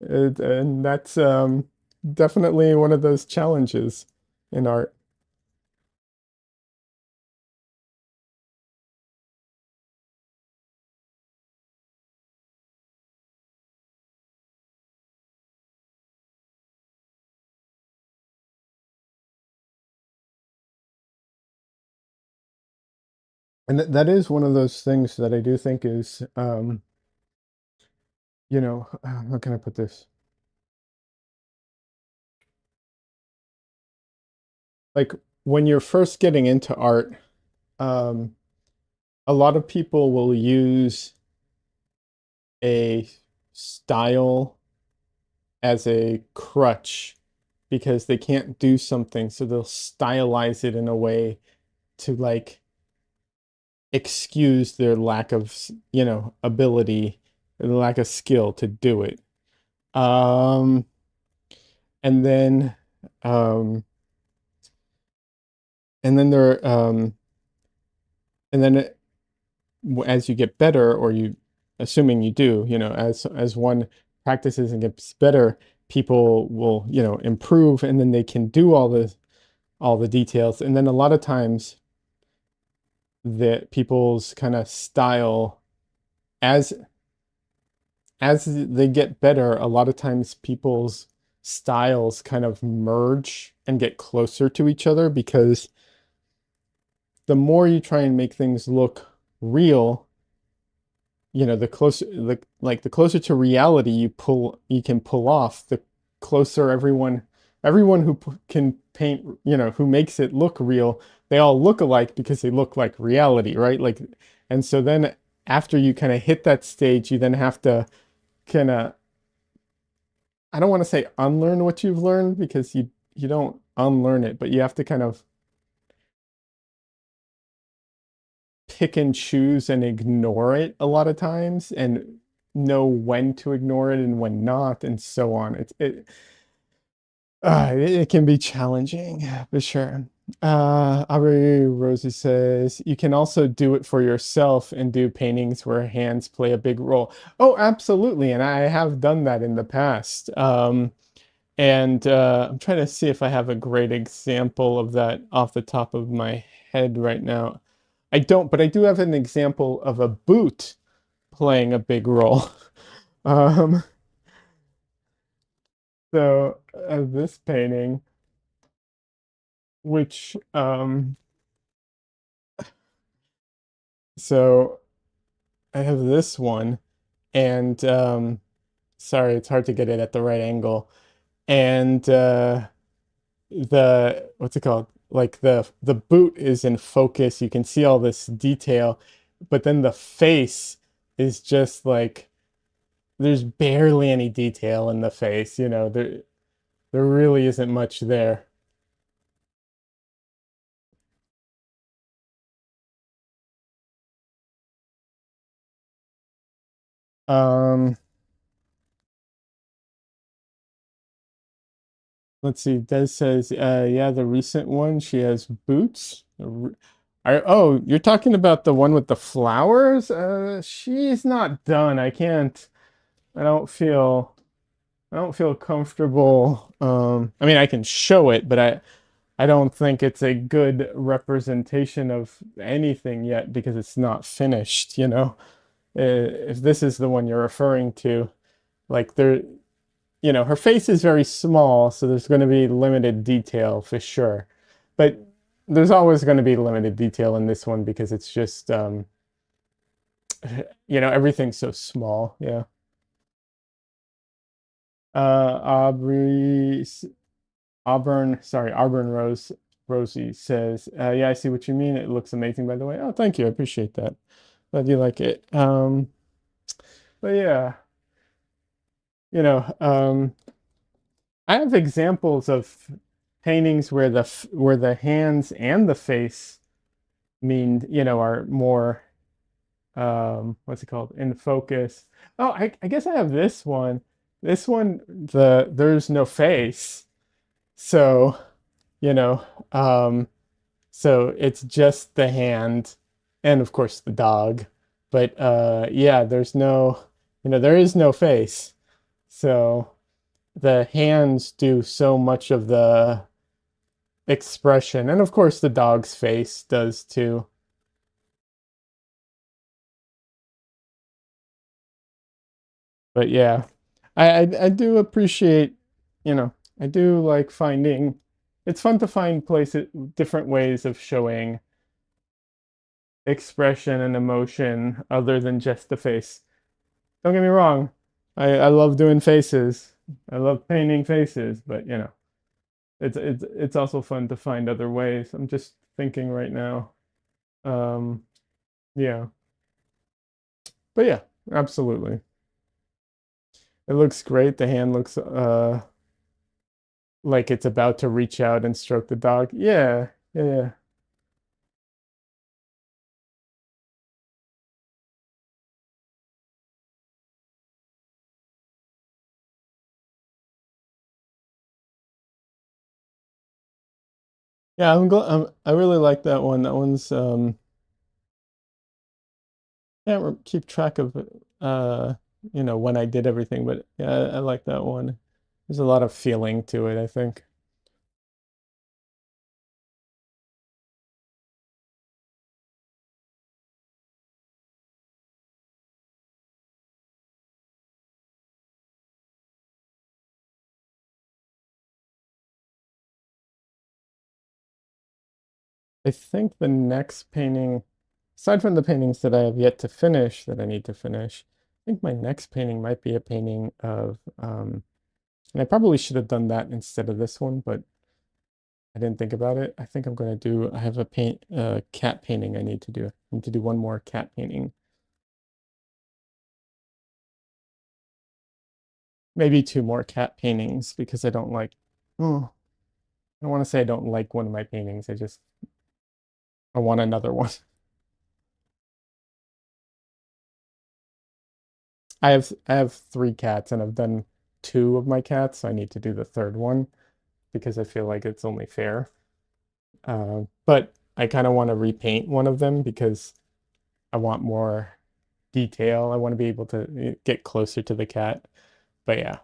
S1: And that's definitely one of those challenges in art. And that is one of those things that I do think is, how can I put this? Like when you're first getting into art, um, a lot of people will use a style as a crutch because they can't do something, so they'll stylize it in a way to like excuse their lack of, ability, and lack of skill to do it. Um, and then, um, and then there, and then as you get better, or assuming you do, as one practices and gets better, people will, improve, and then they can do all the details. And then a lot of times that people's kind of style as as they get better, a lot of times people's styles kind of merge and get closer to each other because the more you try and make things look real, the closer the closer to reality you can pull off, the closer everyone who can paint, who makes it look real, they all look alike because they look like reality, right? Like, and so then after you kind of hit that stage, you then have to kind of, I don't want to say unlearn what you've learned because you don't unlearn it, but you have to kind of pick and choose and ignore it a lot of times and know when to ignore it and when not and so on. It can be challenging for sure. Aubrey Rosie says you can also do it for yourself and do paintings where hands play a big role. Oh, absolutely. And I have done that in the past. And I'm trying to see if I have a great example of that off the top of my head right now. I don't, but I do have an example of a boot playing a big role. Um, so this painting, which so I have this one, and sorry, it's hard to get it at the right angle. And the what's it called? Like the boot is in focus. You can see all this detail, but then the face is just like there's barely any detail in the face, there really isn't much there. Um, let's see. Des says, yeah, the recent one, she has boots. Oh, you're talking about the one with the flowers? She's not done. I don't feel, I don't feel comfortable. I mean, I can show it, but I don't think it's a good representation of anything yet because it's not finished, If this is the one you're referring to, like her face is very small, so there's going to be limited detail for sure. But there's always going to be limited detail in this one because it's just, everything's so small. Yeah. Aubrey, Auburn Rosie says, yeah, I see what you mean. It looks amazing, by the way. Oh, thank you. I appreciate that. Glad you like it. But yeah, you know, um, I have examples of paintings where where the hands and the face mean, are more what's it called? In focus. Oh, I guess I have this one. This one, there's no face. So, you know, um so it's just the hand and of course the dog. But yeah, there is no face. So the hands do so much of the expression, and of course the dog's face does too. But yeah, I do appreciate, you know, I do like finding. It's fun to find places, different ways of showing expression and emotion other than just the face. Don't get me wrong, I love doing faces. I love painting faces, but it's also fun to find other ways. I'm just thinking right now. Um, yeah. But yeah, absolutely. It looks great. The hand looks like it's about to reach out and stroke the dog. Yeah, yeah, yeah. Yeah, I really like that one. That one's can't keep track of when I did everything, but yeah, I like that one. There's a lot of feeling to it, I think. I think the next painting, aside from the paintings that I have yet to finish that I need to finish, I think my next painting might be a painting of, and I probably should have done that instead of this one, but I didn't think about it. I think I'm going to do, I have a cat painting I need to do. I need to do one more cat painting. Maybe two more cat paintings because I don't like, oh, I don't want to say I don't like one of my paintings. I want another one. I have three cats and I've done two of my cats, so I need to do the third one because I feel like it's only fair. But I kind of want to repaint one of them because I want more detail. I want to be able to get closer to the cat. But yeah.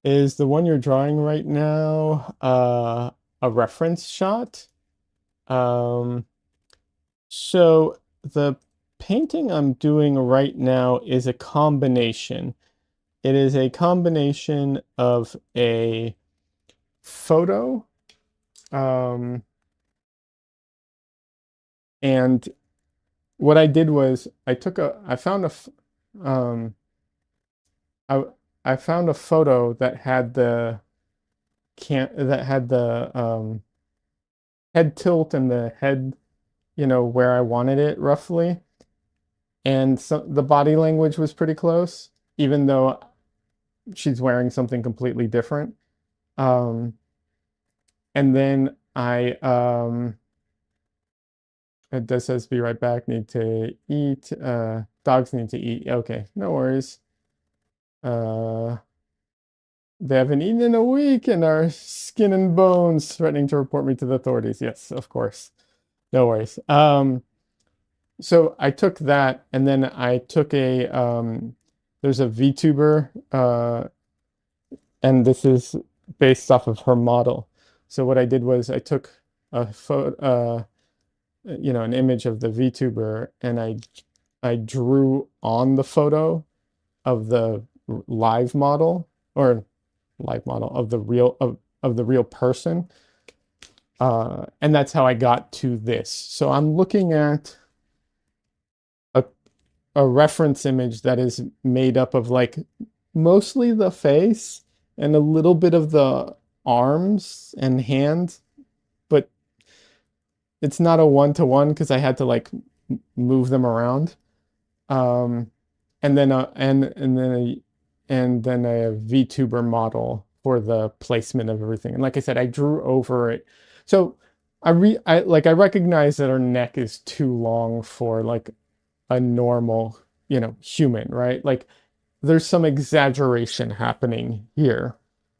S1: Is the one you're drawing right now a reference shot? Um, so the painting I'm doing right now is a combination. It is a combination of a photo, um, and what I did was I found um, I, I found a photo that had the head tilt and the head, where I wanted it roughly. And so the body language was pretty close, even though she's wearing something completely different. Um, and then it does says be right back, need to eat. Dogs need to eat. Okay, no worries. Uh, they haven't eaten in a week and are skin and bones, threatening to report me to the authorities. Yes, of course. No worries. So I took that and then I took there's a VTuber, and this is based off of her model. So what I did was I took a photo, an image of the VTuber, and I drew on the photo of the live model or live model of the real person. And that's how I got to this. So I'm looking at a, a reference image that is made up of like mostly the face and a little bit of the arms and hands, but it's not a one-to-one because I had to like move them around. Um, and then a VTuber model for the placement of everything. And like I said, I drew over it. So I recognize that her neck is too long for like a normal, human, right? Like there's some exaggeration happening here,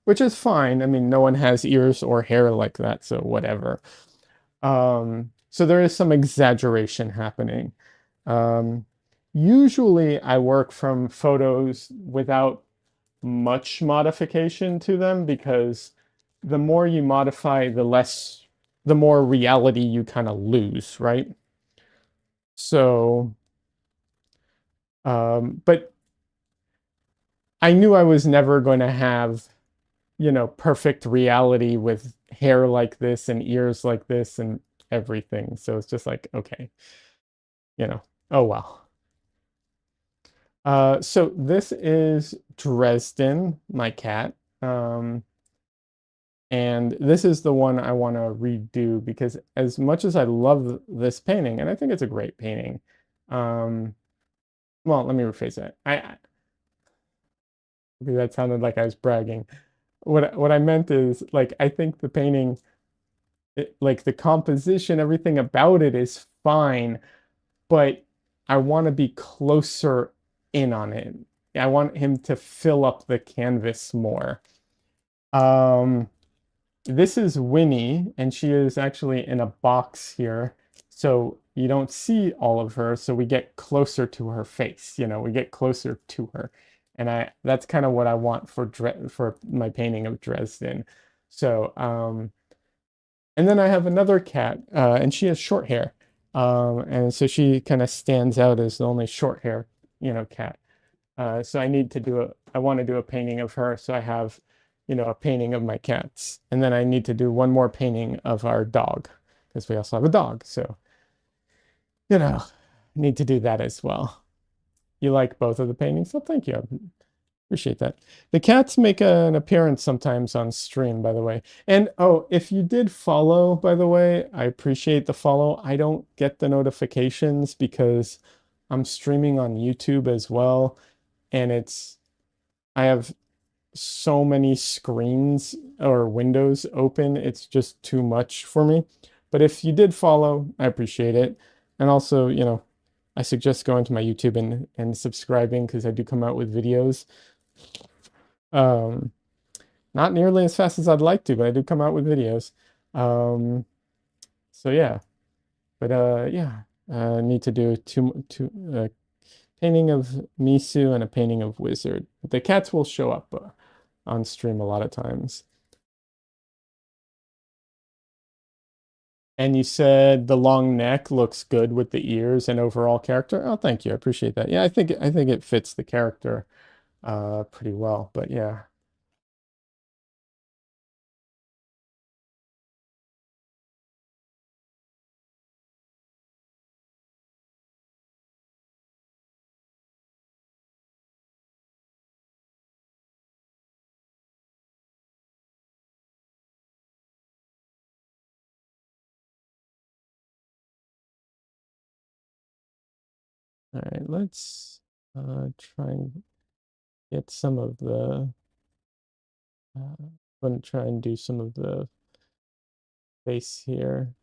S1: which is fine. I mean, no one has ears or hair like that, so whatever. So there is some exaggeration happening. Um, Usually I work from photos without much modification to them because the more you modify, the more reality you kind of lose, right? So, but I knew I was never going to have, perfect reality with hair like this and ears like this and everything. So it's just like, okay, oh well. So this is Dresden, my cat. Um, and this is the one I want to redo because as much as I love this painting, and I think it's a great painting, um, well, let me rephrase that. That sounded like I was bragging. What I meant is like I think the painting, like the composition, everything about it is fine, but I want to be closer in on it. I want him to fill up the canvas more. Um, this is Winnie, and she is actually in a box here. So you don't see all of her, so we get closer to her face, we get closer to her. And that's kind of what I want for my painting of Dresden. So, and then I have another cat, and she has short hair. And so she kind of stands out as the only short hair, cat. So I want to do a painting of her. So I have, a painting of my cats. And then I need to do one more painting of our dog because we also have a dog. So, need to do that as well. You like both of the paintings? Oh, thank you. I appreciate that. The cats make an appearance sometimes on stream, by the way. And oh, if you did follow, by the way, I appreciate the follow. I don't get the notifications because I'm streaming on YouTube as well. And I have so many screens or windows open. It's just too much for me. But if you did follow, I appreciate it. And also, I suggest going to my YouTube and subscribing because I do come out with videos. Um, Not nearly as fast as I'd like to, but I do come out with videos. Um, so yeah, but yeah, need to do two painting of Misu and a painting of Wizard. The cats will show up on stream a lot of times. And you said the long neck looks good with the ears and overall character. Oh, thank you. I appreciate that. Yeah, I think it fits the character pretty well. But yeah. All right, let's try and get some of the I'm going to try and do some of the face here.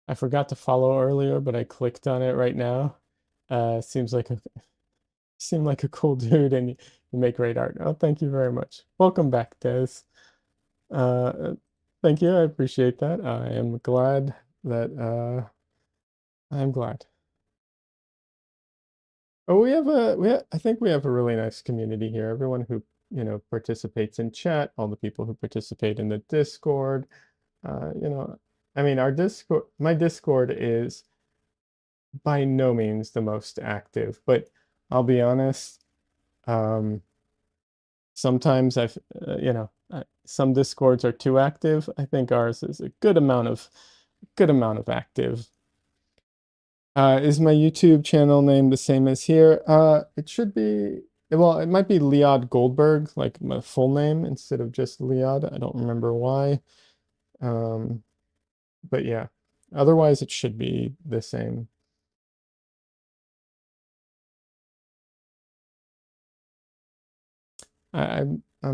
S1: I forgot to follow earlier, but I clicked on it right now. Seemed like a cool dude, and you make great art. Oh, thank you very much. Welcome back, Des. Thank you. I appreciate that. I am glad that I'm glad. Oh, I think we have a really nice community here. Everyone who, participates in chat, all the people who participate in the Discord. Uh, you know, I mean, my Discord is by no means the most active, but I'll be honest, um, sometimes some Discords are too active. I think ours is a good amount of active. Is my YouTube channel name the same as here? It should be, well, it might be Liad Goldberg, like my full name instead of just Liad. I don't remember why. Um, but yeah, otherwise it should be the same. I, I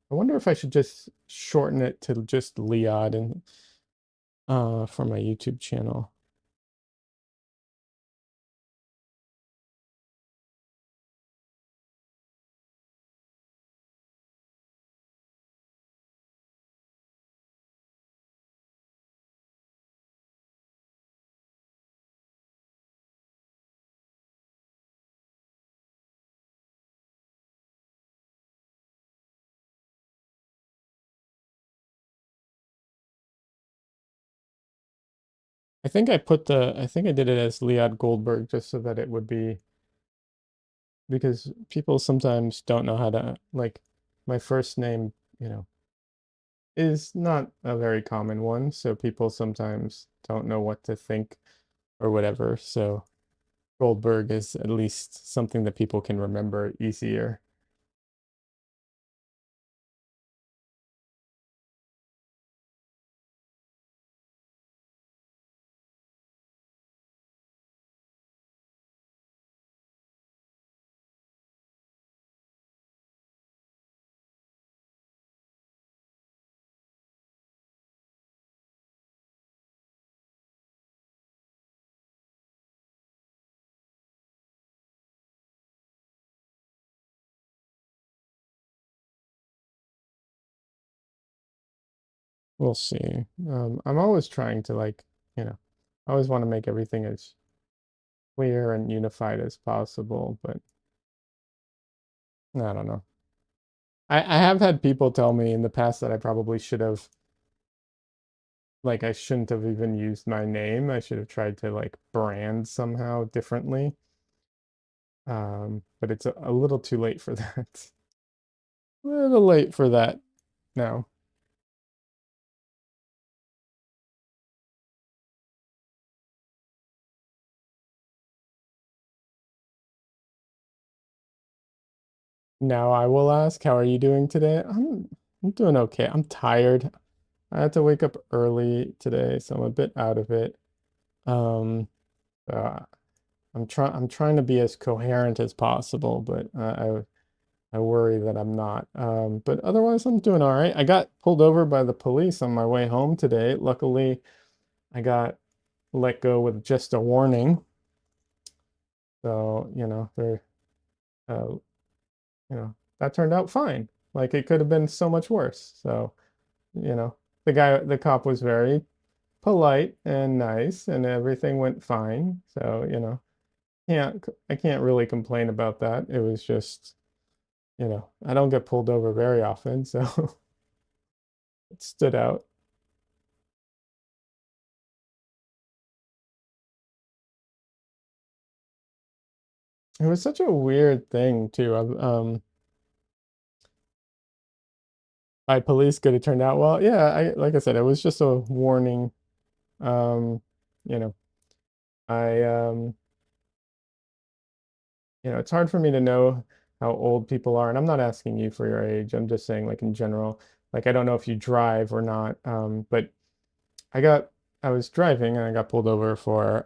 S1: wonder if I should just shorten it to just Liad and for my YouTube channel. I think I did it as Liad Goldberg just so that it would be, because people sometimes don't know how to, like, my first name, is not a very common one, so people sometimes don't know what to think or whatever. So Goldberg is at least something that people can remember easier. We'll see. I'm always trying to, like, I always want to make everything as clear and unified as possible, but I don't know. I have had people tell me in the past that I probably should have like I shouldn't have even used my name. I should have tried to like brand somehow differently. But it's a little too late for that. A little late for that now. Now I will ask, how are you doing today? I'm doing okay. I'm tired. I had to wake up early today, so I'm a bit out of it. Um, uh, I'm trying to be as coherent as possible, but I worry that I'm not. But otherwise I'm doing all right. I got pulled over by the police on my way home today. Luckily, I got let go with just a warning. So, they're uh, that turned out fine. Like it could have been so much worse. So, the cop was very polite and nice and everything went fine. So, I can't really complain about that. It was just, I don't get pulled over very often, so it stood out. It was such a weird thing too. By police could have turned out well. Yeah, I like I said, it was just a warning. Um, you know, I it's hard for me to know how old people are, and I'm not asking you for your age. I'm just saying like in general. Like I don't know if you drive or not. But I got I was driving and I got pulled over for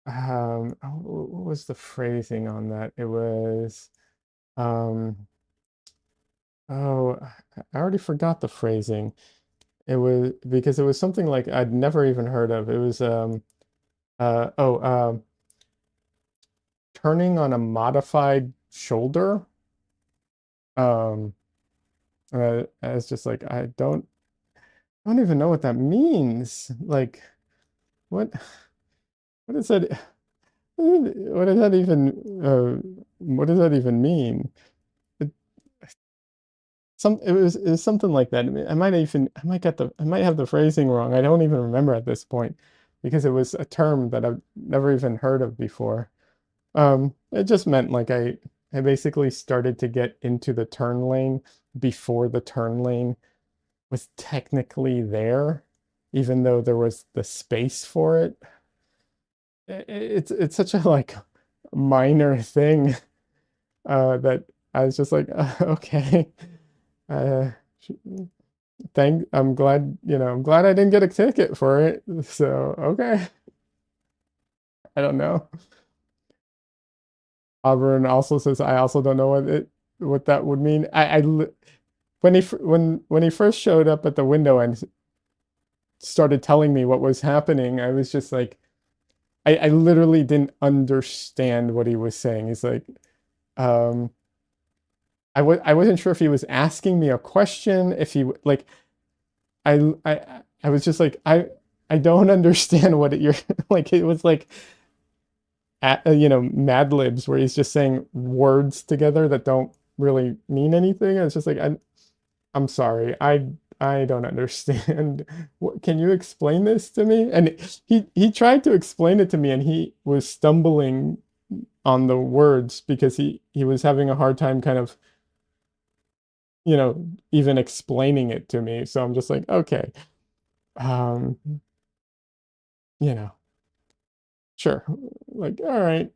S1: what was the phrasing on that? It was um oh I already forgot the phrasing. It was because it was something like I'd never even heard of. It was uh oh um turning on a modified shoulder. Um I was just like I don't even know what that means. Like what what is that what does that even what does that even mean? It, it was something like that. I might have the phrasing wrong. I don't even remember at this point because it was a term that I've never even heard of before. It just meant like I basically started to get into the turn lane before the turn lane was technically there, even though there was the space for it. It's such a like minor thing that I was just like, okay. Uh, I'm glad I didn't get a ticket for it. So, okay. I don't know. Auburn also says, I also don't know what that would mean. When he first showed up at the window and started telling me what was happening, I was just like, I literally didn't understand what he was saying. He's like, um, I wasn't sure if he was asking me a question, if he like I was just like I don't understand what you're like. It was like Mad Libs where he's just saying words together that don't really mean anything. It's just like I'm sorry, I don't understand. What, can you explain this to me? And he tried to explain it to me, and he was stumbling on the words because he was having a hard time kind of even explaining it to me. So I'm just like, okay, um, you know, sure. Like, all right.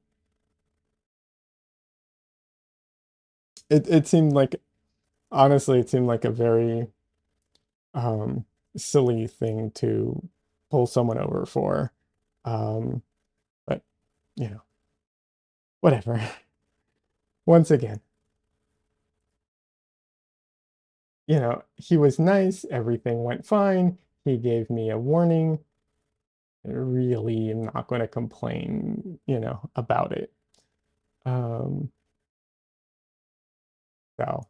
S1: It seemed like honestly, it seemed like a very um silly thing to pull someone over for. Um, but you know, whatever. Once again, he was nice, everything went fine. He gave me a warning. I really am not going to complain, about it. Um, so,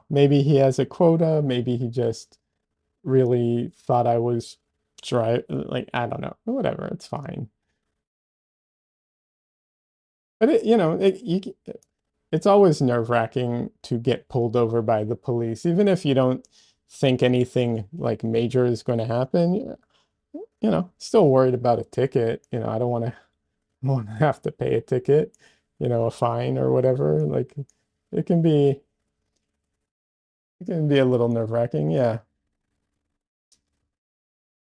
S1: maybe he has a quota, maybe he just really thought I was dry. Like, I don't know, whatever, it's fine. But it's always nerve-wracking to get pulled over by the police, even if you don't think anything like major is going to happen, still worried about a ticket. I don't want to want to have to pay a ticket, a fine or whatever. Like it can be it can be a little nerve-wracking. Yeah.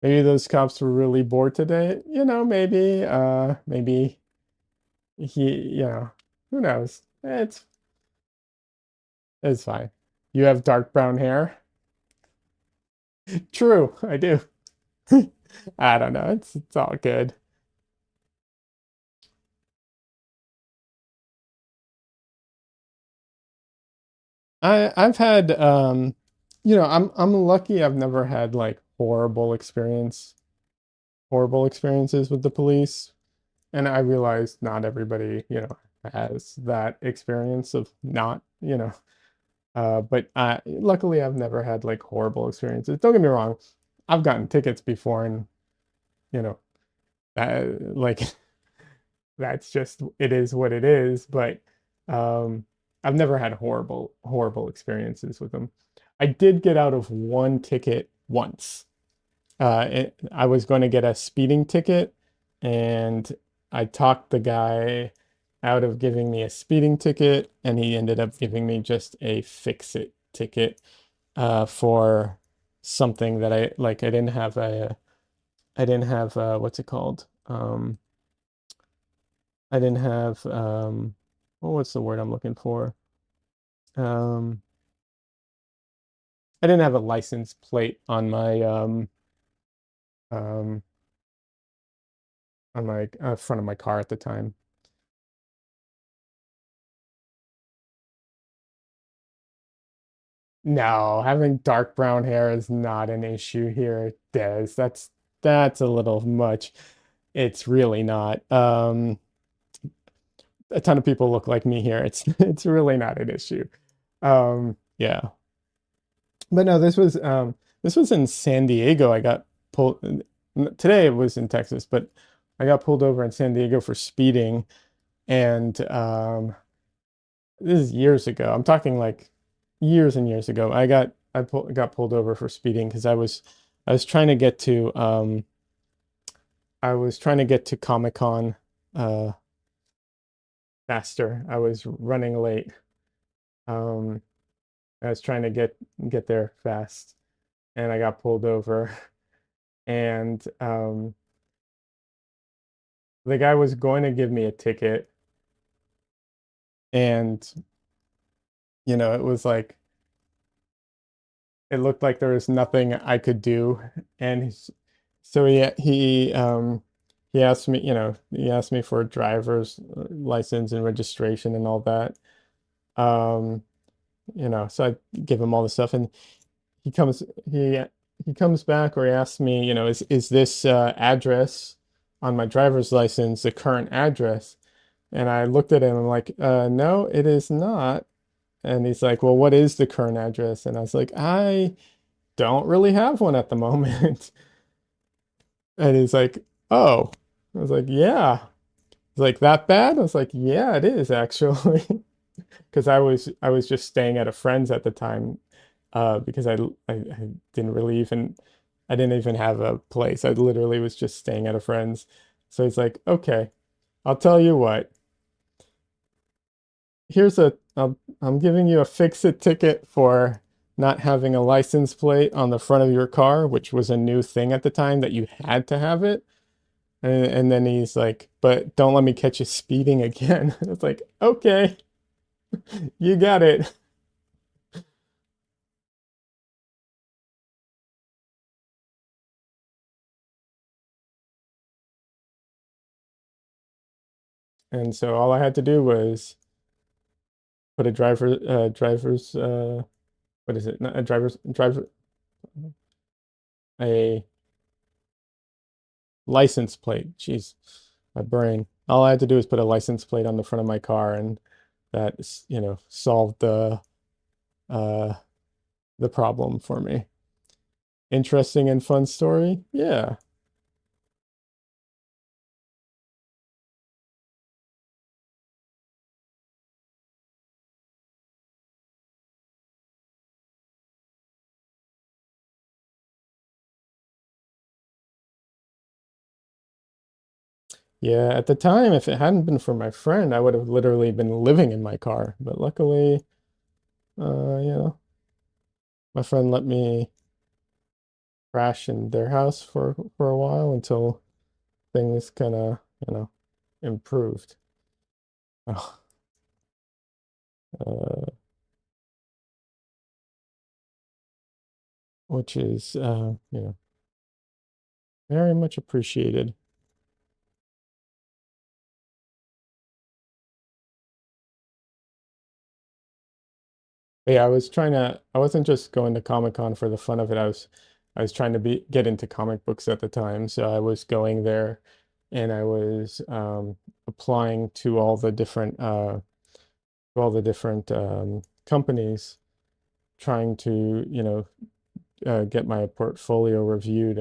S1: Maybe those cops were really bored today. Maybe he, who knows? It's fine. You have dark brown hair? True, I do. I don't know. It's all good. I've had I'm lucky I've never had like horrible experiences with the police. And I realize not everybody, has that experience of not, but luckily I've never had like horrible experiences. Don't get me wrong, I've gotten tickets before and, you know, like that's just it is what it is, but um I've never had horrible experiences with them. I did get out of one ticket once. I was going to get a speeding ticket, and I talked the guy out of giving me a speeding ticket, and he ended up giving me just a fix-it ticket for something that I like. I didn't have what's it called? I didn't have what's the word I'm looking for? Um, I didn't have a license plate um on my front of my car at the time. No, having dark brown hair is not an issue here, Des. That's a little much. It's really not. A ton of people look like me here. It's it's really not an issue. Yeah. But no, this was in San Diego. I got pulled today it was in Texas, but I got pulled over in San Diego for speeding, and this is years ago. I'm talking like years and years ago. Got pulled over for speeding because I was trying to get to Comic-Con uh faster. I was running late. Um I was trying to get there fast, and I got pulled over, and the guy was going to give me a ticket, and it was like it looked like there was nothing I could do. And so he asked me, he asked me for a driver's license and registration and all that. Um, so I give him all the stuff, and he comes he he comes back, or he asks me, is this address on my driver's license the current address? And I looked at him, I'm like, no, it is not. And he's like, well, what is the current address? And I was like, I don't really have one at the moment. And he's like, oh. I was like, yeah. He's like, that bad? I was like, yeah, it is actually. Because I was just staying at a friend's at the time, because I didn't really even I didn't even have a place. I literally was just staying at a friend's. So he's like, okay, I'll tell you what. I'm giving you a fix-it ticket for not having a license plate on the front of your car, which was a new thing at the time that you had to have it. And then he's like, but don't let me catch you speeding again. It's like, okay, you got it. And so all I had to do was put a driver's what is it? Not a a license plate. Jeez, my brain. All I had to do was put a license plate on the front of my car, and that, solved uh the problem for me. Interesting and fun story. Yeah. Yeah, at the time, if it hadn't been for my friend, I would have literally been living in my car. But luckily, you know, my friend let me crash in their house for a while until things kind of, improved. Oh, uh, which is, very much appreciated. But yeah, I wasn't just going to Comic-Con for the fun of it. I was trying to get into comic books at the time. So I was going there and I was applying to all the different companies trying to, get my portfolio reviewed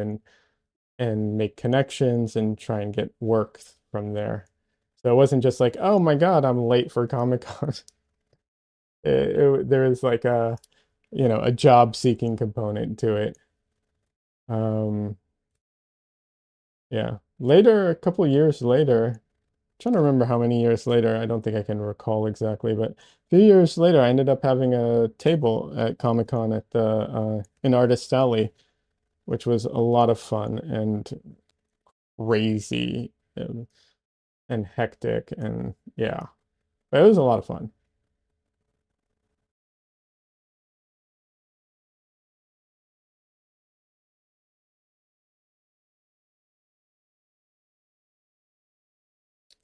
S1: and make connections and try and get work from there. So it wasn't just like, oh my God, I'm late for Comic-Con. There was like a job seeking component to it. Um, yeah. Later, a couple years later, trying to remember how many years later, I don't think I can recall exactly, but a few years later, I ended up having a table at Comic-Con at the in Artist Alley, which was a lot of fun and crazy and hectic and yeah, but it was a lot of fun.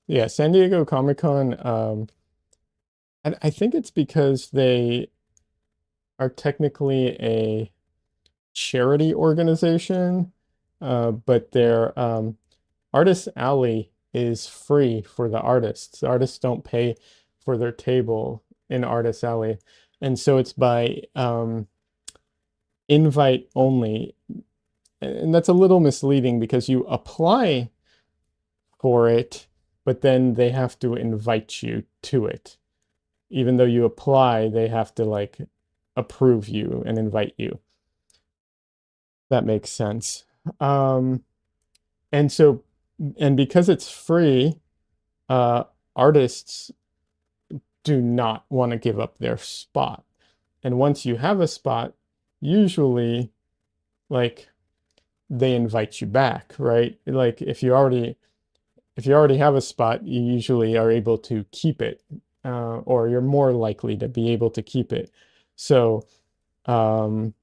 S1: Yeah, San Diego Comic-Con, I think it's because they are technically a charity organization, but their Artist Alley is free for the artists. The artists don't pay for their table in Artist Alley. And so it's by invite only. And that's a little misleading because you apply for it, but then they have to invite you to it. Even though you apply, they have to like approve you and invite you. That makes sense. Um, and so, and because it's free, uh, artists do not want to give up their spot. And once you have a spot, usually like they invite you back, right? Like if you already have a spot, you usually are able to keep it, or you're more likely to be able to keep it. So, um,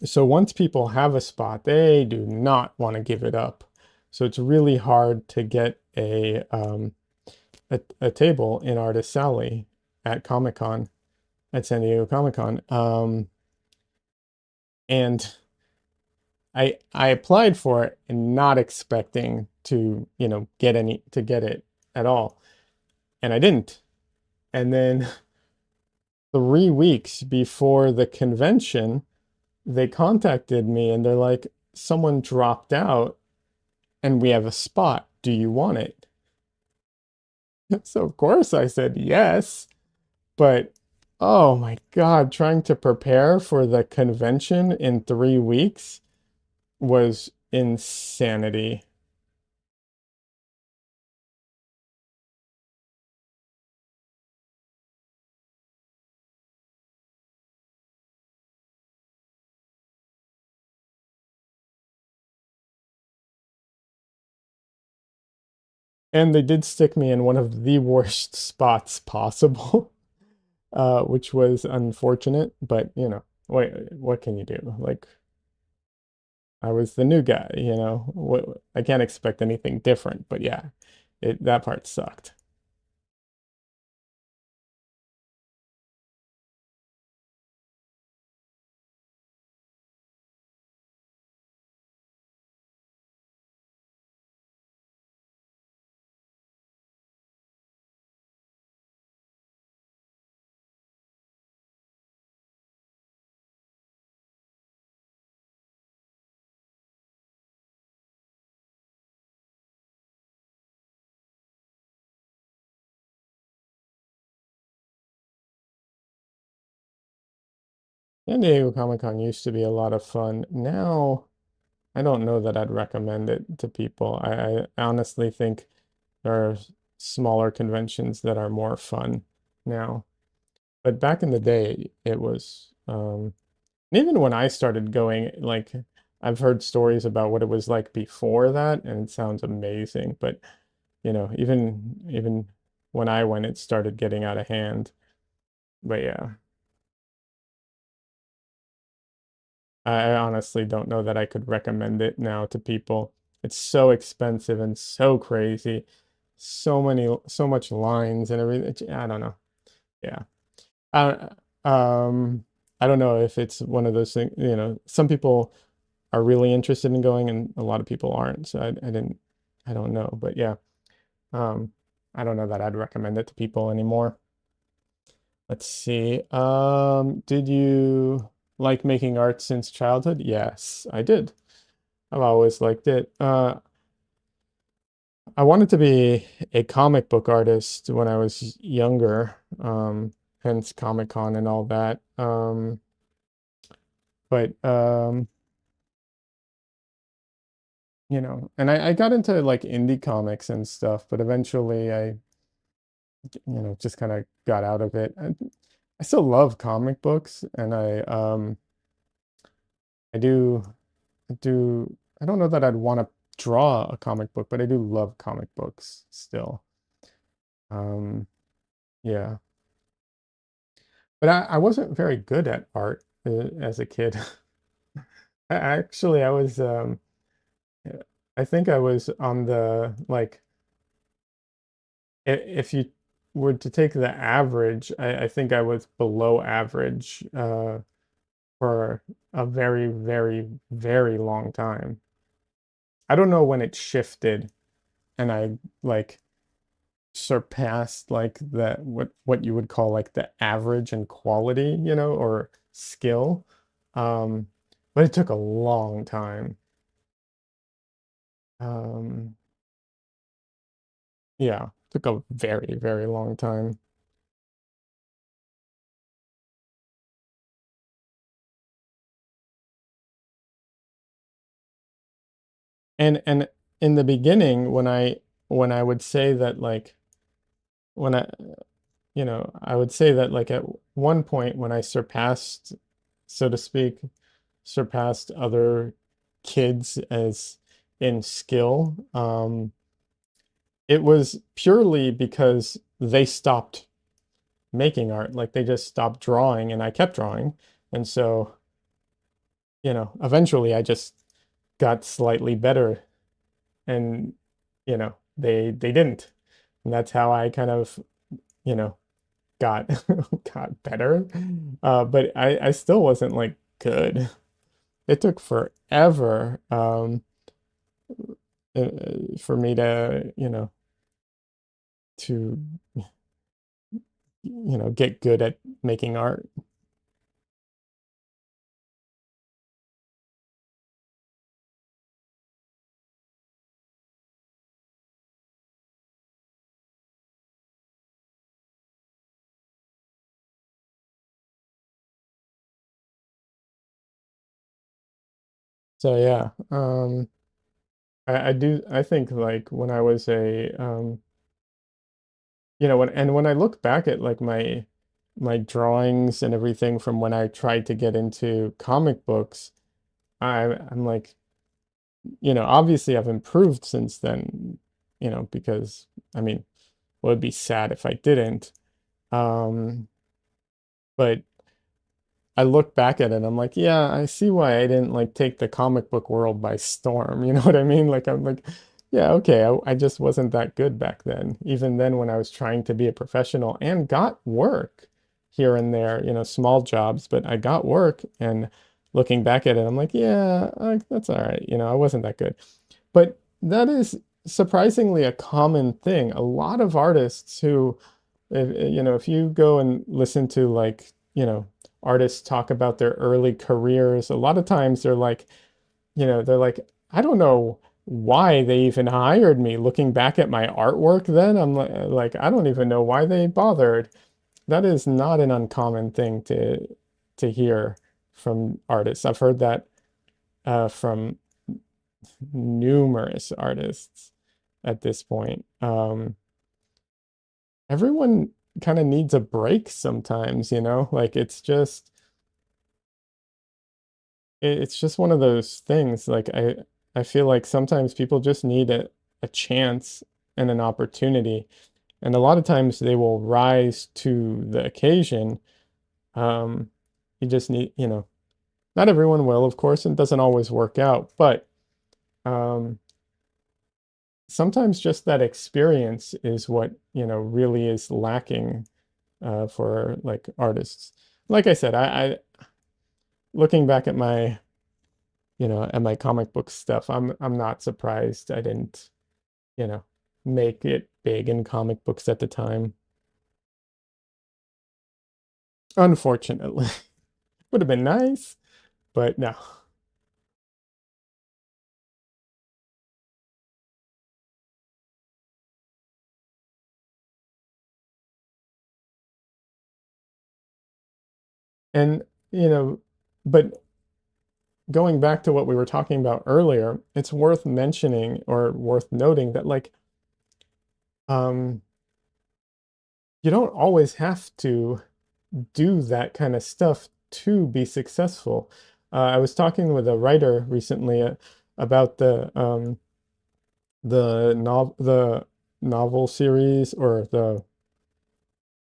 S1: so once people have a spot, they do not want to give it up. So it's really hard to get a table in Artist Alley at Comic Con, at San Diego Comic Con. And I applied for it and not expecting to, get it at all. And I didn't. And then 3 weeks before the convention, they contacted me and they're like, someone dropped out and we have a spot. Do you want it? So of course I said yes. But oh my God, trying to prepare for the convention in 3 weeks was insanity. And they did stick me in one of the worst spots possible, which was unfortunate, but what can you do? Like, I was the new guy, I can't expect anything different, but yeah, that part sucked. San Diego Comic-Con used to be a lot of fun. Now, I don't know that I'd recommend it to people. I honestly think there are smaller conventions that are more fun now. But back in the day, it was, and even when I started going, like, I've heard stories about what it was like before that, and it sounds amazing. But, even when I went, it started getting out of hand. But yeah, I honestly don't know that I could recommend it now to people. It's so expensive and so crazy. So much lines and everything. I don't know. Yeah. I, I don't know if it's one of those things, some people are really interested in going and a lot of people aren't. So I don't know. But yeah, um, I don't know that I'd recommend it to people anymore. Let's see. Did you like making art since childhood? Yes, I did. I've always liked it. I wanted to be a comic book artist when I was younger, hence Comic Con and all that. But and I got into like indie comics and stuff, but eventually just kind of got out of it. I still love comic books, and I do, I don't know that I'd want to draw a comic book, but I do love comic books still. Um, yeah, but I wasn't very good at art as a kid. Actually, I was, I think I was on the like if you were to take the average, I think I was below average for a very, very, very long time. I don't know when it shifted and I like surpassed like the what you would call like the average in quality, or skill. Um, but it took a long time. Um, yeah, took a very, very long time. And in the beginning, when I would say that like when I would say that like at one point when I surpassed, so to speak, surpassed other kids as in skill, it was purely because they stopped making art. Like they just stopped drawing and I kept drawing. And so, eventually I just got slightly better and, they didn't. And that's how I kind of, you know, got got better. But I still wasn't like good. It took forever for me to, to get good at making art. So yeah, I think like when I was a when I look back at like my drawings and everything from when I tried to get into comic books, I'm like, obviously I've improved since then, because I mean, well, it'd be sad if I didn't. Um, but I look back at it and I'm like, yeah, I see why I didn't like take the comic book world by storm. You know what I mean? Like I'm like, yeah, okay, I just wasn't that good back then. Even then when I was trying to be a professional and got work here and there, small jobs, but I got work and looking back at it, I'm like, yeah, that's all right. I wasn't that good. But that is surprisingly a common thing. A lot of artists who if you go and listen to like, artists talk about their early careers, a lot of times they're like, I don't know why they even hired me. Looking back at my artwork then, I'm like, I don't even know why they bothered. That is not an uncommon thing to hear from artists. I've heard that from numerous artists. at this point. Everyone kind of needs a break sometimes, you know? Like it's just one of those things. Like I feel like sometimes people just need a chance and an opportunity. And a lot of times they will rise to the occasion. Um, you just need, you know, not everyone will, of course, and it doesn't always work out, but um, sometimes just that experience is what, you know, really is lacking for like artists. Like I said, I looking back at my, you know, at my comic book stuff, I'm not surprised I didn't, you know, make it big in comic books at the time. Unfortunately, would have been nice, but no. And, you know, but going back to what we were talking about earlier, it's worth mentioning or worth noting that like um you don't always have to do that kind of stuff to be successful. I was talking with a writer recently about the novel series or the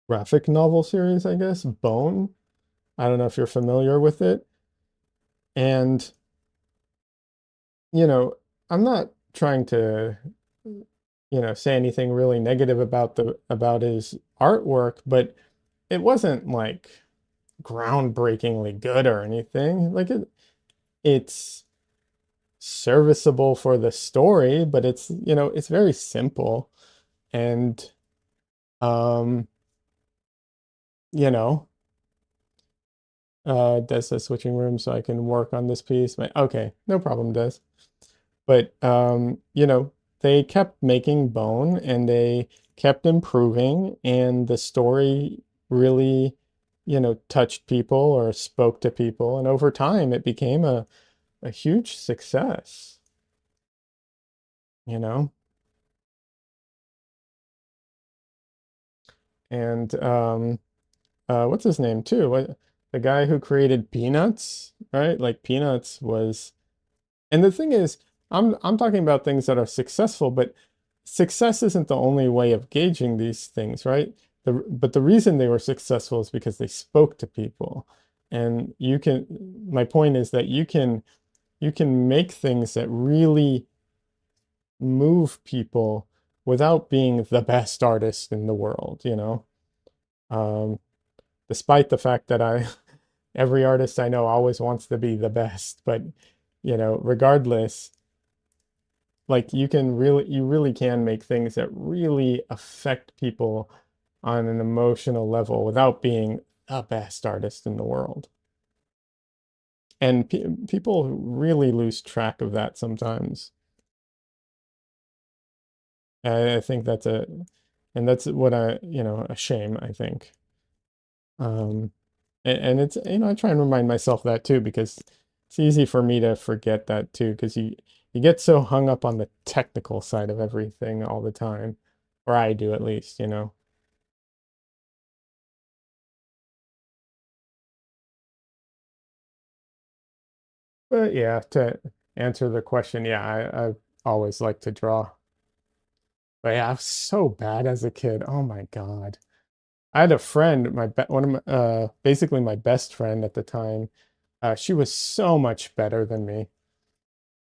S1: graphic novel series, I guess, Bone. I don't know if you're familiar with it. And, you know, I'm not trying to, you know, say anything really negative about the about his artwork, but it wasn't like groundbreakingly good or anything. Like it's serviceable for the story, but it's, you know, it's very simple and um, you know, Des says switching rooms so I can work on this piece. But okay, no problem, Des. But you know, they kept making Bone and they kept improving, and the story really, you know, touched people or spoke to people, and over time it became a huge success, you know. And what's his name too? What the guy who created Peanuts, right? Like Peanuts was, and the thing is, I'm talking about things that are successful, but success isn't the only way of gauging these things, right? But the reason they were successful is because they spoke to people. And you can, my point is that you can make things that really move people without being the best artist in the world, you know? Um, Despite the fact that every artist I know always wants to be the best, but you know, regardless, like you really can make things that really affect people on an emotional level without being the best artist in the world. And people really lose track of that sometimes. I think that's and that's what you know, a shame, I think. Um, and it's, you know, I try and remind myself that too, because it's easy for me to forget that too, because you get so hung up on the technical side of everything all the time, or I do at least, you know. But yeah, to answer the question, yeah, I always like to draw. But yeah, I was so bad as a kid. Oh my God. I had a friend, one of my, basically my best friend at the time. She was so much better than me.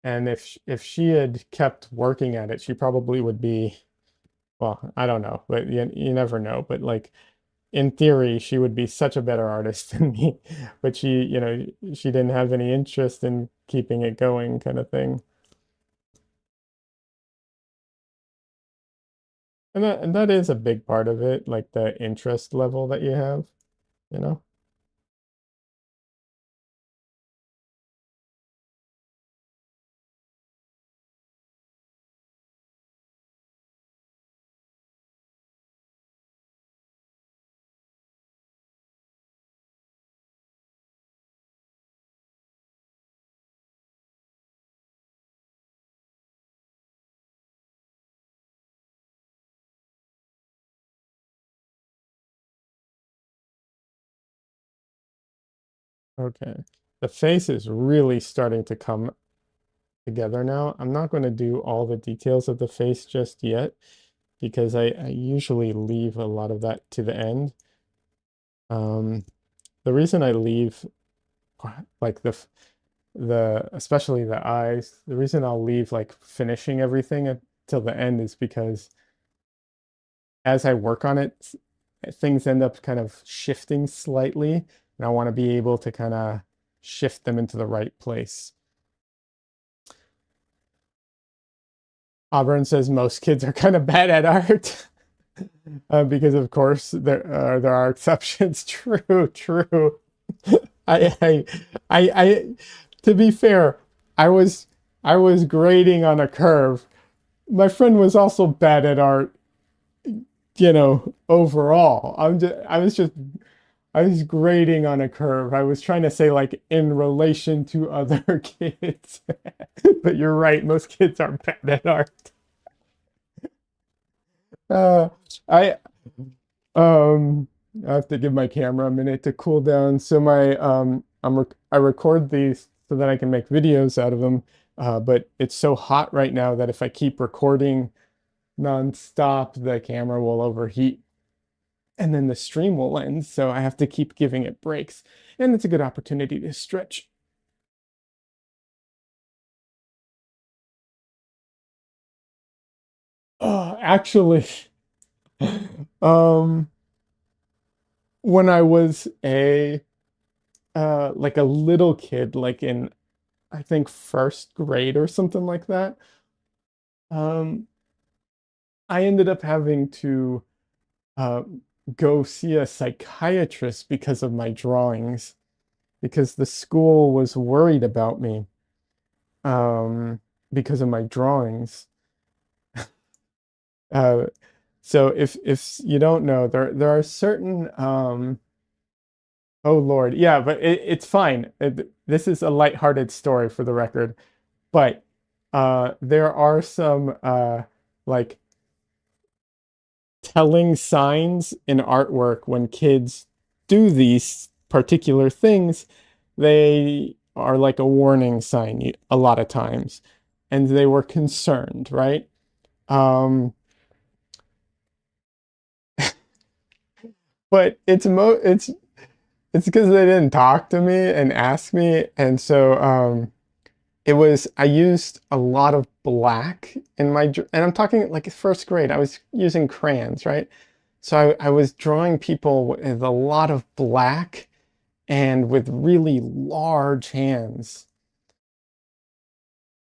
S1: And if she had kept working at it, she probably would be, well, I don't know, but you never know. But like in theory, she would be such a better artist than me. But she, you know, she didn't have any interest in keeping it going, kind of thing. And that is a big part of it, like the interest level that you have, you know? Okay. The face is really starting to come together now. I'm not going to do all the details of the face just yet because I usually leave a lot of that to the end. Um, the reason I leave like the especially the eyes, the reason I'll leave like finishing everything till the end is because as I work on it, things end up kind of shifting slightly, and I want to be able to kind of shift them into the right place. Auburn says most kids are kind of bad at art. Because of course there are exceptions. True, true. I, I, I, to be fair, I was I was grading on a curve. My friend was also bad at art, overall. I was grading on a curve. I was trying to say like in relation to other kids. But you're right, most kids are bad at art. Uh, I Um, I have to give my camera a minute to cool down. So I record these so that I can make videos out of them. But it's so hot right now that if I keep recording nonstop, the camera will overheat and then the stream will end. So I have to keep giving it breaks. And it's a good opportunity to stretch. Actually, um, when I was a like a little kid, like in I think first grade or something like that. Um, I ended up having to uh, go see a psychiatrist because of my drawings, because the school was worried about me because of my drawings. Uh, so if you don't know, there are certain oh Lord, yeah, but it's fine. This is a lighthearted story for the record, but there are some like telling signs in artwork when kids do these particular things. They are like a warning sign a lot of times, and they were concerned, right? Um, but it's because they didn't talk to me and ask me, and so it was I used a lot of black in and I'm talking like first grade. I was using crayons, right? So I was drawing people with a lot of black and with really large hands.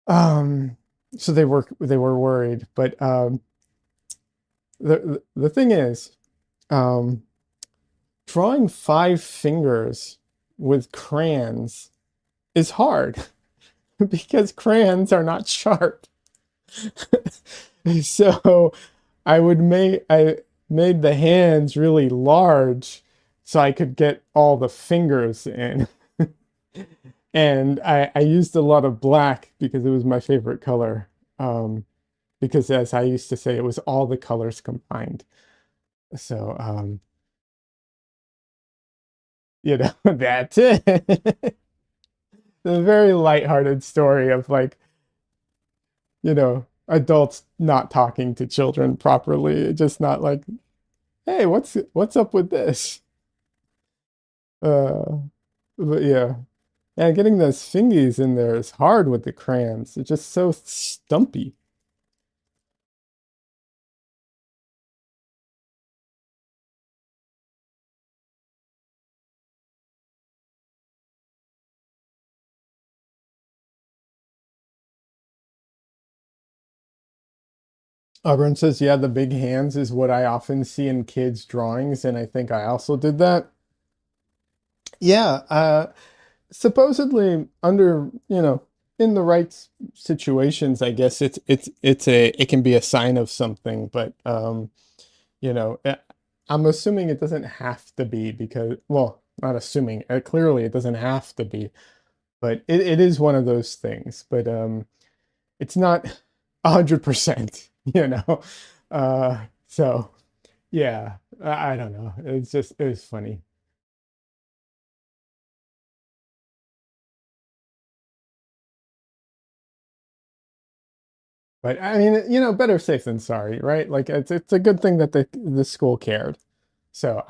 S1: Um, so they were worried, but the thing is, um, drawing five fingers with crayons is hard because crayons are not sharp. So I made the hands really large so I could get all the fingers in. And I used a lot of black because it was my favorite color. Um, because as I used to say, it was all the colors combined. So that's it. It's a very lighthearted story of like, adults not talking to children properly. Just not like, hey, what's up with this? Uh, but yeah. And getting those fingies in there is hard with the crayons. It's just so stumpy. Auburn says, yeah, the big hands is what I often see in kids' drawings, and I think I also did that. Yeah, supposedly under, in the right situations, I guess it can be a sign of something, but you know, eh, I'm assuming it doesn't have to be because, well, not assuming, clearly it doesn't have to be, but it is one of those things, but it's not 100%, you know. So yeah, I don't know. It was funny. But I mean, better safe than sorry, right? Like it's a good thing that the school cared. So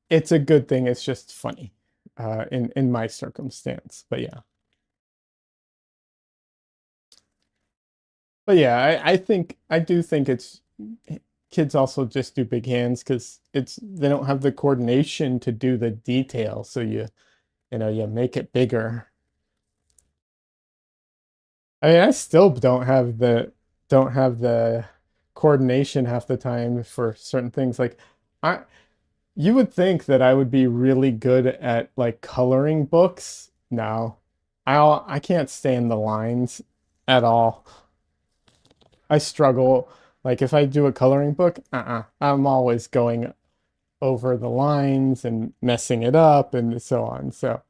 S1: it's a good thing. It's just funny, in my circumstance. But yeah, I do think it's kids also just do big hands because they don't have the coordination to do the detail. So you make it bigger. I mean, I still don't have the coordination half the time for certain things. Like I you would think that I would be really good at like coloring books. No. I can't stand the lines at all. I struggle. Like if I do a coloring book, I'm always going over the lines and messing it up and so on. So,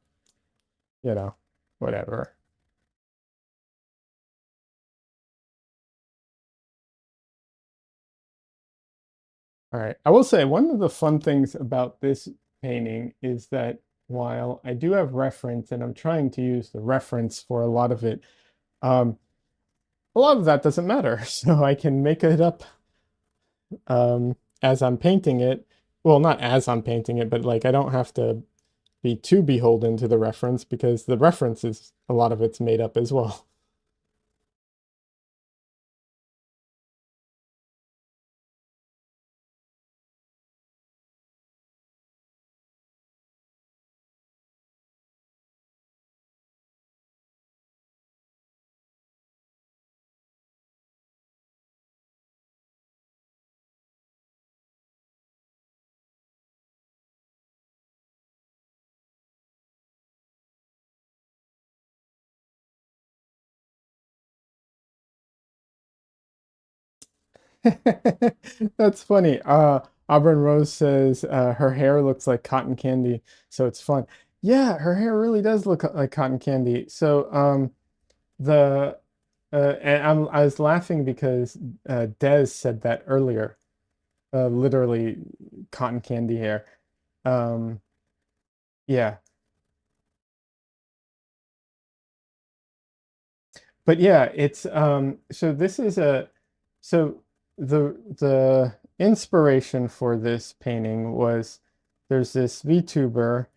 S1: you know, whatever. All right. I will say one of the fun things about this painting is that while I do have reference and I'm trying to use the reference for a lot of it, um, a lot of that doesn't matter. So I can make it up as I'm painting it. Well, not as I'm painting it, but like I don't have to be too beholden to the reference because the reference is a lot of it's made up as well. That's funny. Auburn Rose says her hair looks like cotton candy, so it's fun. Yeah, her hair really does look like cotton candy. So the and I was laughing because Des said that earlier. Literally cotton candy hair. Um, yeah, but yeah, it's so this is a so the inspiration for this painting was there's this VTuber.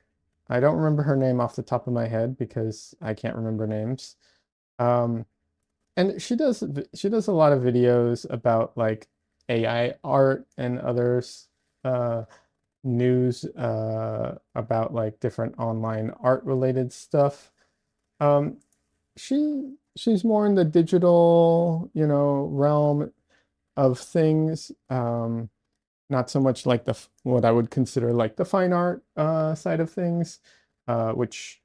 S1: I don't remember her name off the top of my head because I can't remember names. Um, and she does a lot of videos about like AI art and others news about like different online art related stuff. Um, she's more in the digital, realm of things. Not so much like what I would consider like the fine art side of things, which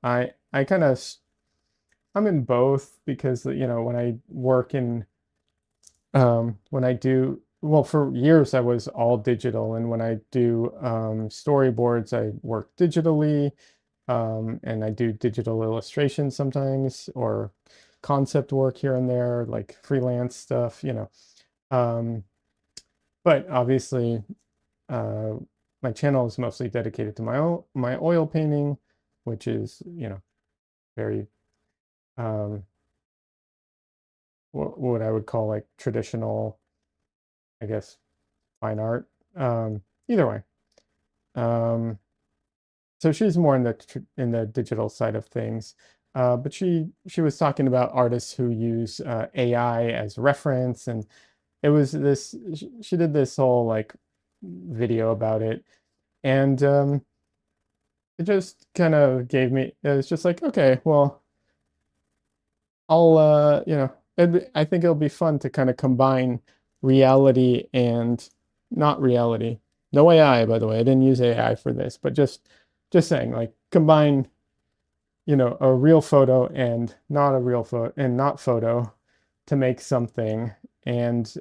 S1: I kind of I'm in both because when I work in when I do well for years I was all digital, and when I do storyboards I work digitally, and I do digital illustration sometimes or concept work here and there, like freelance stuff. Um, but obviously, uh, my channel is mostly dedicated to my oil painting, which is, very um, what I would call like traditional, I guess, fine art. Either way. Um, so she's more in the digital side of things. But she was talking about artists who use AI as reference, and it was this she did this whole like video about it, and it just kind of gave me it was just like, okay, well, I'll I think it'll be fun to kind of combine reality and not reality. No AI, by the way. I didn't use AI for this, but just saying, like, combine a real photo and not a real photo and not photo to make something, and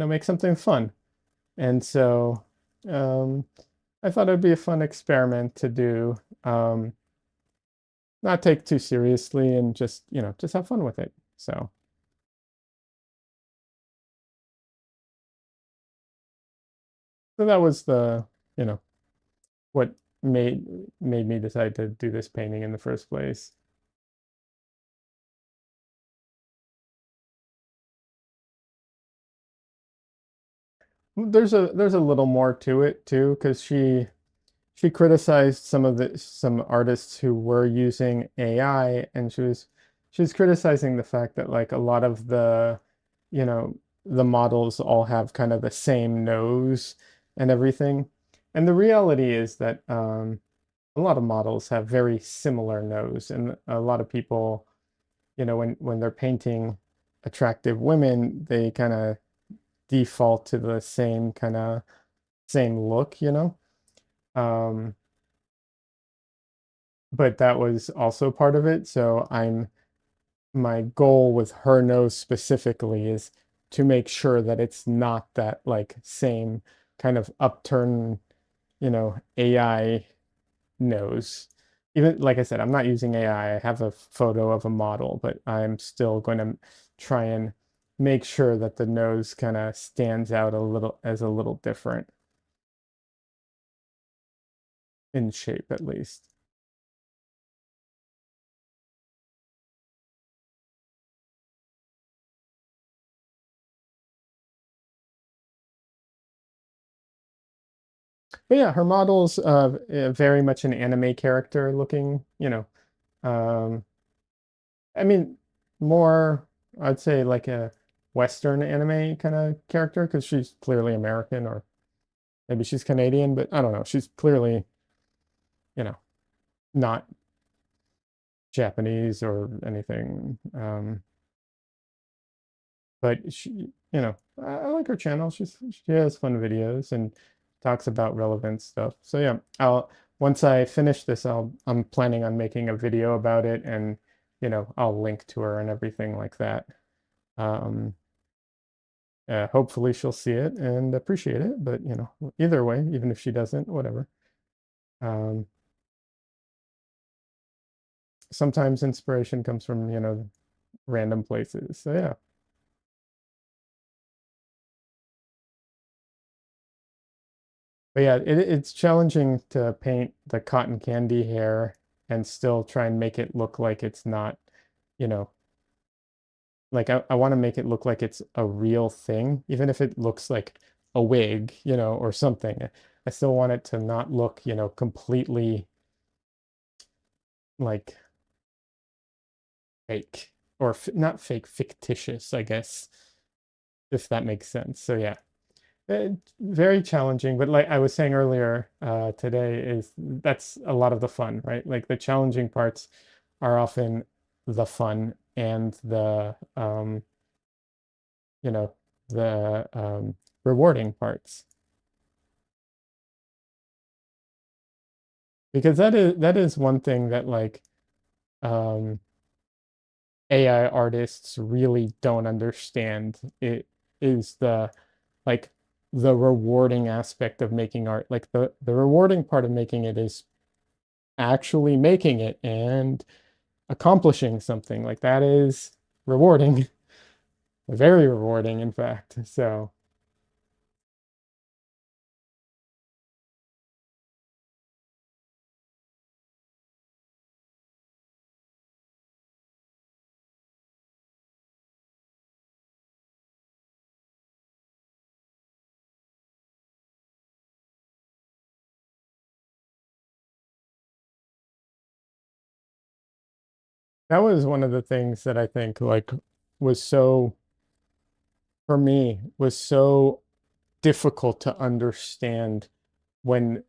S1: make something fun. And so um, I thought it'd be a fun experiment to do, not take too seriously and just have fun with it. So that was you know what made me decide to do this painting in the first place. there's a little more to it too, because she criticized some artists who were using AI, and she was criticizing the fact that like a lot of you know, the models all have kind of the same nose and everything. And the reality is that a lot of models have very similar nose, and a lot of people, when they're painting attractive women, they kind of default to the same kind of same look. Um, but that was also part of it. So my goal with her nose specifically is to make sure that it's not that like same kind of upturn, AI nose. Even like I said, I'm not using AI. I have a photo of a model, but I'm still going to try and make sure that the nose kind of stands out a little different in shape at least. But yeah, her model's very much an anime character looking, Um, I mean, more, I'd say like a Western anime kind of character because she's clearly American, or maybe she's Canadian, but I don't know. She's clearly, you know, not Japanese or anything. But I like her channel. She has fun videos and talks about relevant stuff. So yeah, I'll once I finish this, I'm planning on making a video about it, and I'll link to her and everything like that. Um, Hopefully she'll see it and appreciate it, but either way, even if she doesn't, whatever. Um, Sometimes inspiration comes from, random places. So yeah. But yeah, it's challenging to paint the cotton candy hair and still try and make it look like it's not, you know, like I want to make it look like it's a real thing, even if it looks like a wig, or something. I still want it to not look, completely like fake or not fake, fictitious, I guess, if that makes sense. So yeah. Very challenging, but like I was saying earlier today, is that's a lot of the fun, right? Like the challenging parts are often the fun and you know, the rewarding parts, because that is one thing that like um, AI artists really don't understand. It is like the rewarding aspect of making art. Like the rewarding part of making it is actually making it and accomplishing something. Like that is rewarding, very rewarding, in fact. So that was one of the things that I think like was so, for me, was so difficult to understand when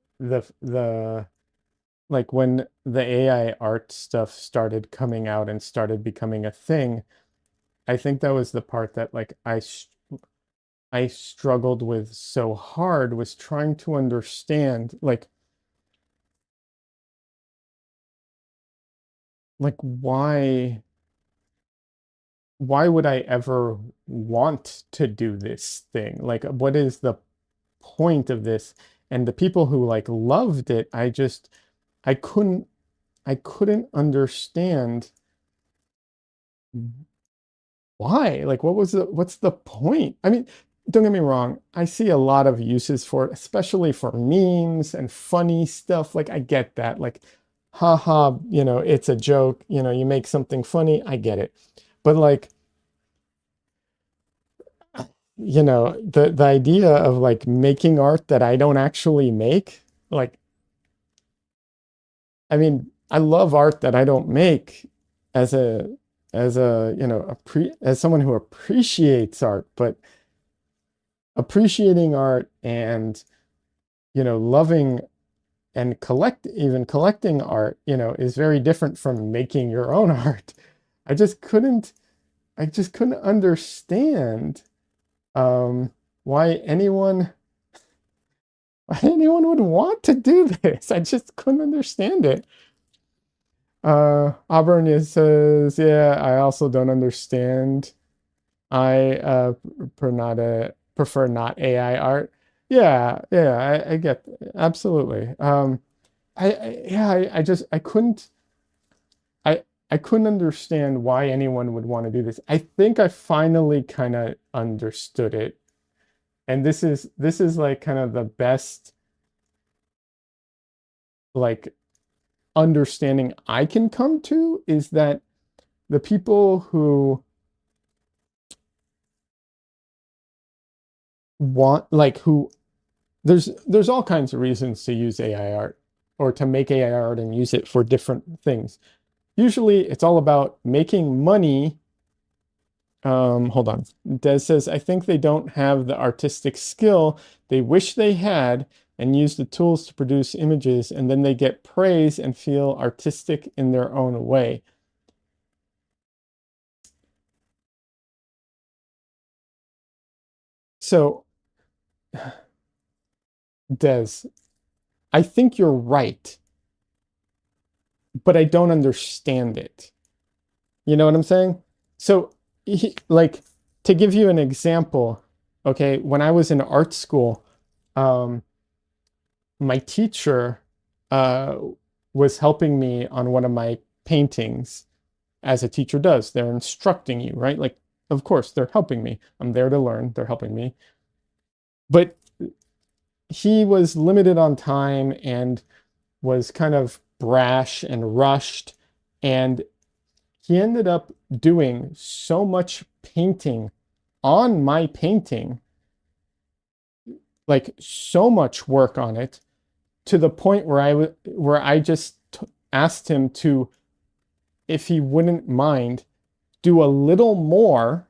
S1: when the AI art stuff started coming out and started becoming a thing. I think that was the part that like I struggled with so hard, was trying to understand like why would I ever want to do this thing? Like, what is the point of this? And the people who like loved it, I couldn't, I couldn't understand why. Like, what's the point? I mean, don't get me wrong. I see a lot of uses for it, especially for memes and funny stuff. Like, I get that. Like, haha, it's a joke. You make something funny. I get it. But like, the idea of like making art that I don't actually make, like, I mean, I love art that I don't make as as someone who appreciates art, but appreciating art and, loving and even collecting art, is very different from making your own art. I just couldn't, I just couldn't understand um, why anyone would want to do this. I just couldn't understand it. Auburn says, yeah, I also don't understand. I prefer not AI art. Yeah, yeah, I get absolutely. Yeah, I couldn't I I couldn't understand why anyone would want to do this. I think I finally kind of understood it. And this is like kind of the best like understanding I can come to is that the people who want like who there's all kinds of reasons to use AI art or to make AI art and use it for different things. Usually it's all about making money. Hold on. Des says, I think they don't have the artistic skill they wish they had and use the tools to produce images, and then they get praise and feel artistic in their own way. So, Des, I think you're right, but I don't understand it. You know what I'm saying? So, like, to give you an example, okay, when I was in art school, um, my teacher uh, was helping me on one of my paintings, as a teacher does. They're instructing you, right? Like, of course, they're helping me. I'm there to learn. They're helping me. But he was limited on time and was kind of brash and rushed. And he ended up doing so much painting on my painting, like so much work on it, to the point where I just asked him to, if he wouldn't mind, do a little more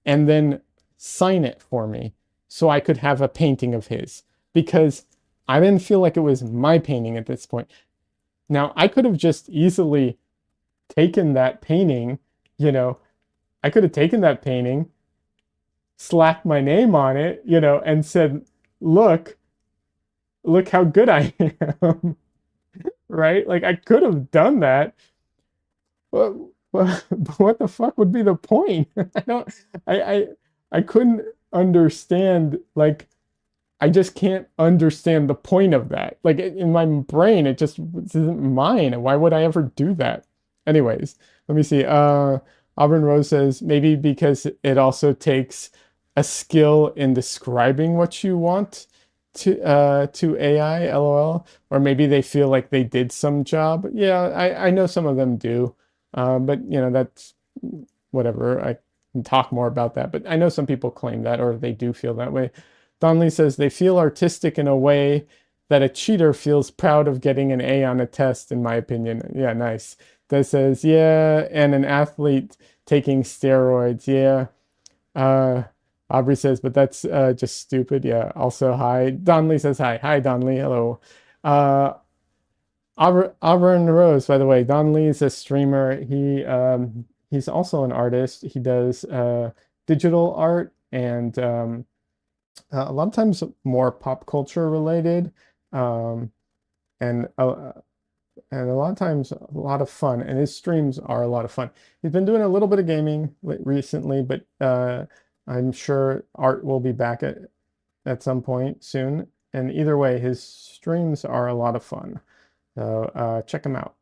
S1: and then sign it for me so I could have a painting of his, because I didn't feel like it was my painting at this point. Now, I could have just easily taken that painting, you know, I could have taken that painting, slapped my name on it, and said, look, look how good I am, right? Like I could have done that. Well, what the fuck would be the point? I don't, I couldn't understand. Like, I just can't understand the point of that. Like in my brain, it just isn't mine. Why would I ever do that? Anyways, let me see. Auburn Rose says maybe because it also takes a skill in describing what you want to AI, LOL, or maybe they feel like they did some job. Yeah, I know some of them do. But that's whatever. I can talk more about that, but I know some people claim that, or they do feel that way. Donley says they feel artistic in a way that a cheater feels proud of getting an A on a test, in my opinion. Yeah, nice. That says, yeah, and an athlete taking steroids. Yeah. Uh, Aubrey says, but that's just stupid. Yeah. Also, hi. Donley says, hi. Hi, Donley. Hello. Uh, Auburn Rose, by the way, Don Lee is a streamer. He's also an artist. He does digital art and a lot of times more pop culture related, um, and and a lot of times a lot of fun. And his streams are a lot of fun. He's been doing a little bit of gaming recently, but I'm sure art will be back at some point soon. And either way, his streams are a lot of fun. So check him out.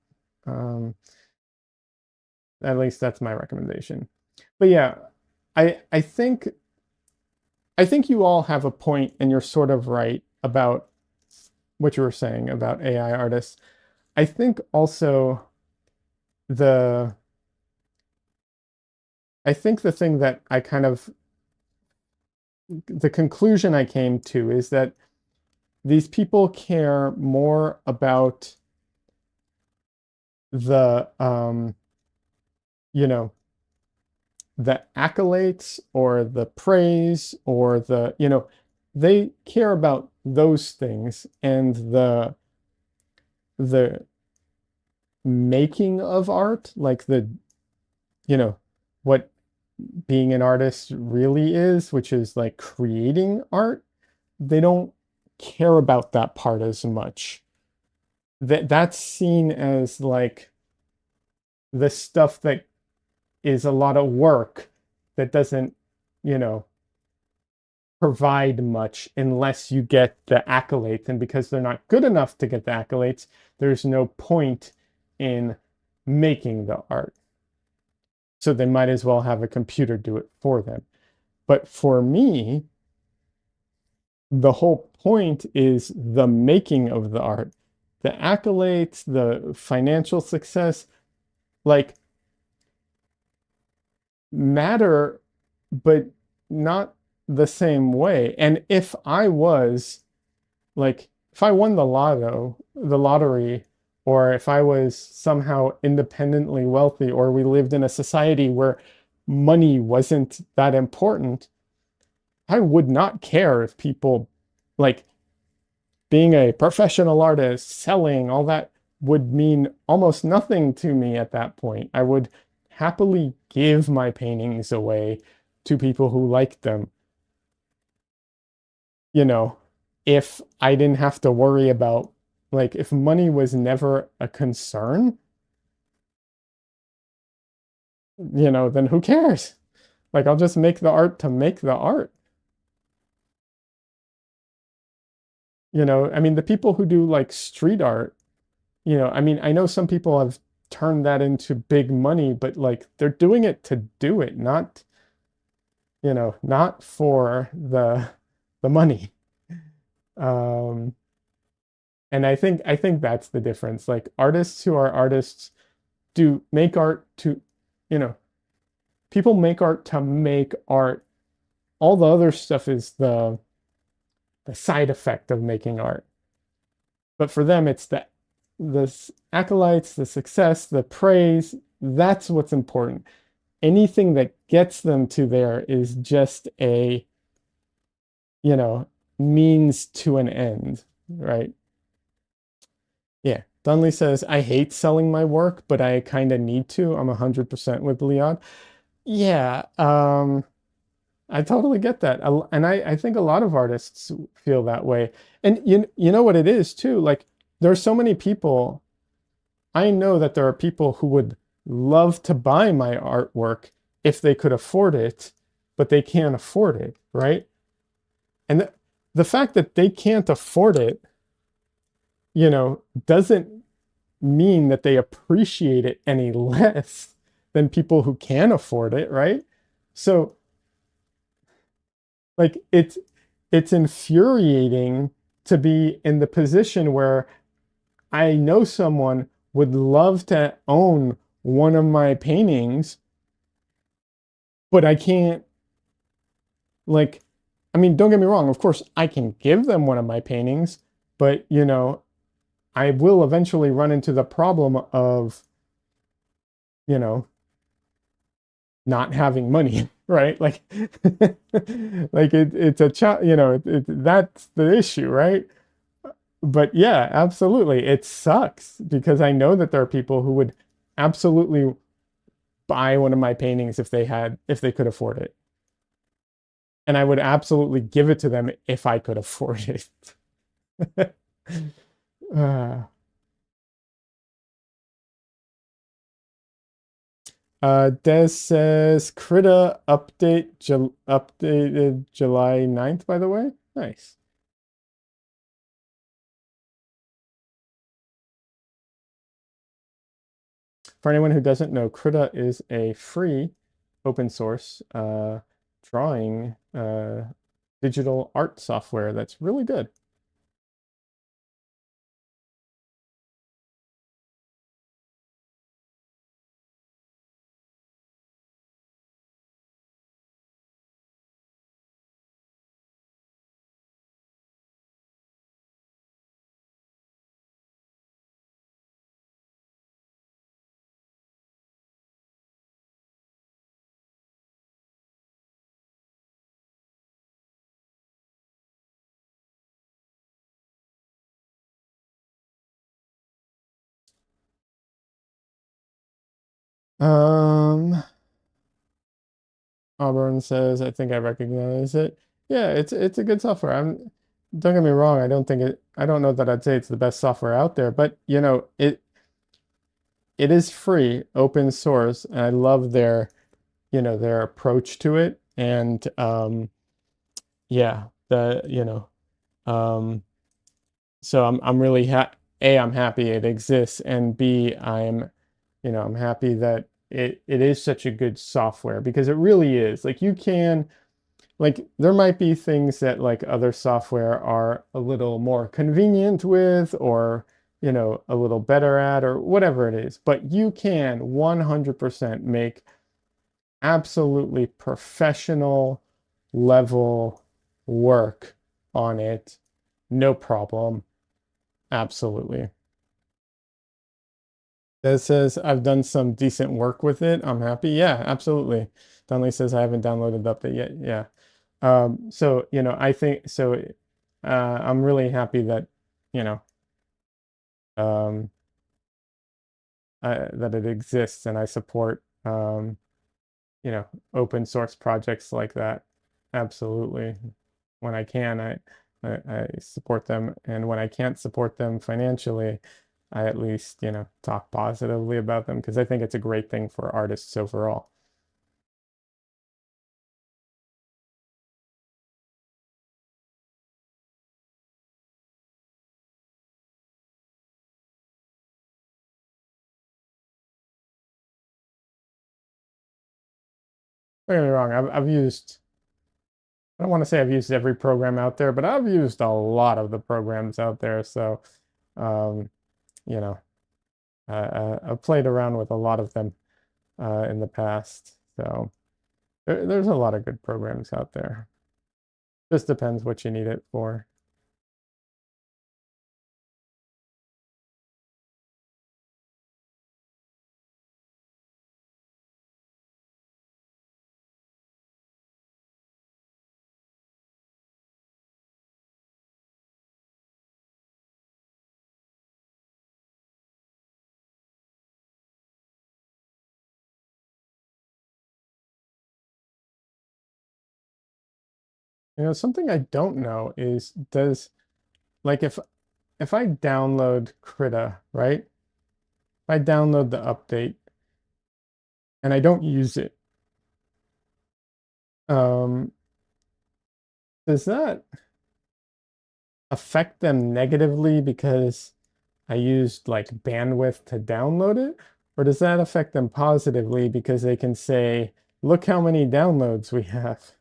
S1: Um, at least that's my recommendation. But yeah, I think you all have a point, and you're sort of right about what you were saying about AI artists. I think also the I think the thing that I kind of the conclusion I came to is that these people care more about the you know, the accolades or the praise or the, they care about those things, and the making of art, like the, you know, what being an artist really is, which is like creating art. They don't care about that part as much. That's seen as like the stuff that is a lot of work that doesn't, you know, provide much unless you get the accolades. And because they're not good enough to get the accolades, there's no point in making the art. So they might as well have a computer do it for them. But for me, the whole point is the making of the art. The accolades, the financial success, like, matter, but not the same way. And if I was like, if I won the lottery, or if I was somehow independently wealthy, or we lived in a society where money wasn't that important, I would not care if people, like, being a professional artist, selling, all that would mean almost nothing to me at that point. I would happily give my paintings away to people who like them, you know, if I didn't have to worry about, like, if money was never a concern, then who cares? Like, I'll just make the art to make the art. I mean, the people who do like street art, I mean, I know some people have turned that into big money, but like they're doing it to do it, not, not for the money. Um, and I think that's the difference. Like, artists who are artists do make art to, you know, people make art to make art. All the other stuff is the side effect of making art. But for them, it's the acolytes, the success, the praise. That's what's important. Anything that gets them to there is just a, you know, means to an end, right? Yeah. Dunley says, I hate selling my work, but I kind of need to. I'm 100% with Leon. Yeah. I totally get that. And I think a lot of artists feel that way. And you know what it is too? Like, there are so many people. I know that there are people who would love to buy my artwork if they could afford it, but they can't afford it, right? And the fact that they can't afford it, doesn't mean that they appreciate it any less than people who can afford it, right? So, like, it's infuriating to be in the position where I know someone would love to own one of my paintings, but I can't, like, I mean, don't get me wrong, of course I can give them one of my paintings, but I will eventually run into the problem of, you know, not having money, right? Like, like it's a that's the issue, right? But yeah, absolutely. It sucks because I know that there are people who would absolutely buy one of my paintings if they could afford it. And I would absolutely give it to them if I could afford it. uh, Des says Krita updated July 9th, by the way. Nice. For anyone who doesn't know, Krita is a free open source drawing digital art software that's really good. Um, Auburn says, I think I recognize it. Yeah, it's a good software. Don't get me wrong, I don't know that I'd say it's the best software out there, but it is free, open source, and I love their approach to it. And yeah, um so I'm really I'm happy it exists, and B, I'm happy that it is such a good software because it really is. Like you can like there might be things that like other software are a little more convenient with or a little better at or whatever it is, but you can 100% make absolutely professional level work on it, no problem. Absolutely. That says I've done some decent work with it. I'm happy. Yeah, absolutely. Dunley says I haven't downloaded the update yet. Yeah. So, I think so. I'm really happy that, you know, um, that it exists, and I support, you know, open source projects like that. Absolutely. When I can, I support them, and when I can't support them financially, I at least, talk positively about them because I think it's a great thing for artists overall. Don't get me wrong, I don't want to say I've used every program out there, but I've used a lot of the programs out there. So, um, you know, I've played around with a lot of them in the past. So there's a lot of good programs out there. Just depends what you need it for. Something I don't know is like if I download Krita, right? If I download the update and I don't use it, um, does that affect them negatively because I used like bandwidth to download it? Or does that affect them positively because they can say, look how many downloads we have?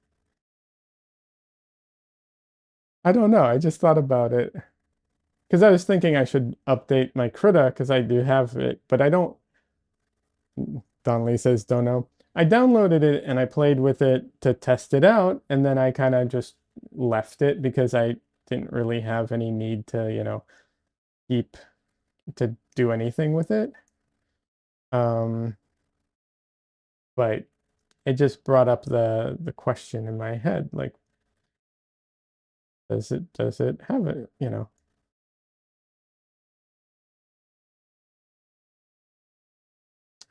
S1: I don't know. I just thought about it because I was thinking I should update my Krita because I do have it, but I don't. Donnelly says, don't know. I downloaded it and I played with it to test it out, and then I kind of just left it because I didn't really have any need to, keep to do anything with it. Um, but it just brought up the question in my head, like, does it have it?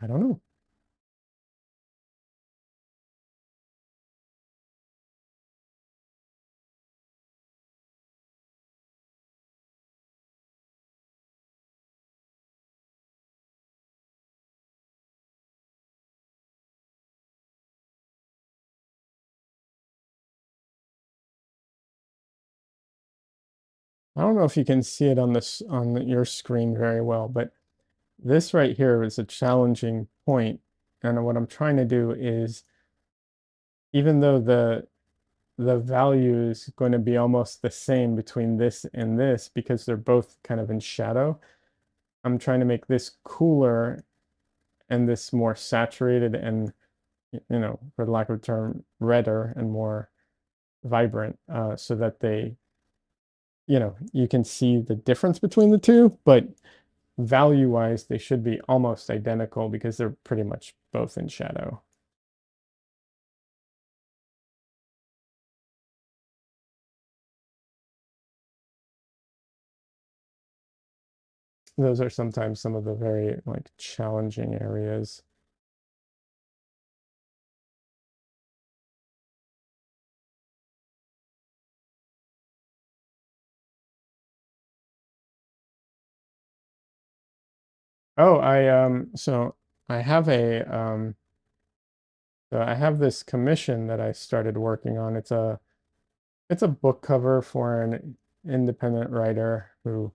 S1: I don't know. I don't know if you can see it on this on your screen very well, but this right here is a challenging point. And what I'm trying to do is, even though the value is going to be almost the same between this and this because they're both kind of in shadow, I'm trying to make this cooler and this more saturated and, for lack of a term, redder and more vibrant, so that you can see the difference between the two, but value wise, they should be almost identical because they're pretty much both in shadow. Those are sometimes some of the very like challenging areas. Oh, so I have so I have this commission that I started working on. It's a book cover for an independent writer who,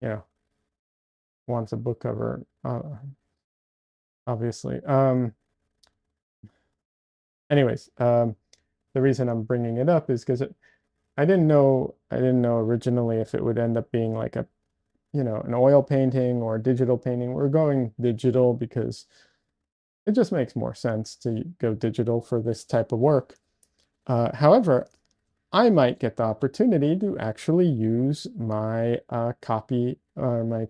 S1: you know, wants a book cover, obviously. Anyways, the reason I'm bringing it up is because I didn't know originally if it would end up being like an oil painting or a digital painting. We're going digital because it just makes more sense to go digital for this type of work. However, I might get the opportunity to actually use my copy, my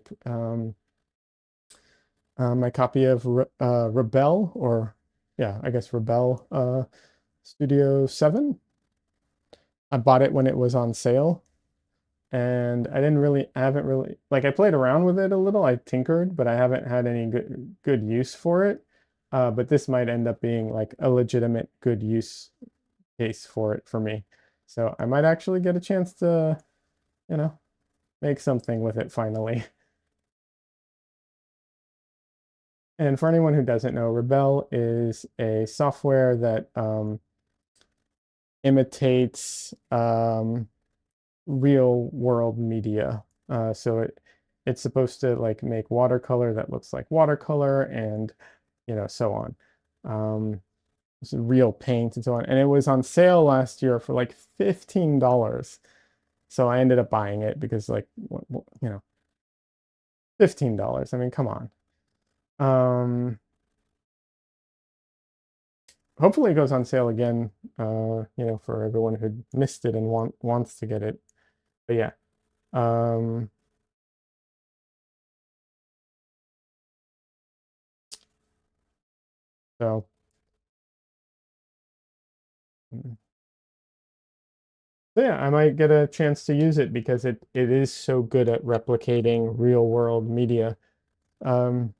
S1: copy of Rebel, or yeah, I guess Rebel Studio 7. I bought it when it was on sale, and I haven't really, like, I played around with it a little, I tinkered, but I haven't had any good use for it. But this might end up being like a legitimate good use case for it for me. So I might actually get a chance to, you know, make something with it finally. And for anyone who doesn't know, Rebel is a software that imitates real world media. So it's supposed to like make watercolor that looks like watercolor, and so on. Um, it's real paint and so on. And it was on sale last year for like $15. So I ended up buying it because, like, $15. I mean, come on. Hopefully it goes on sale again, for everyone who missed it and wants to get it. But yeah. Um, so mm. So yeah, I might get a chance to use it because it is so good at replicating real world media. Um,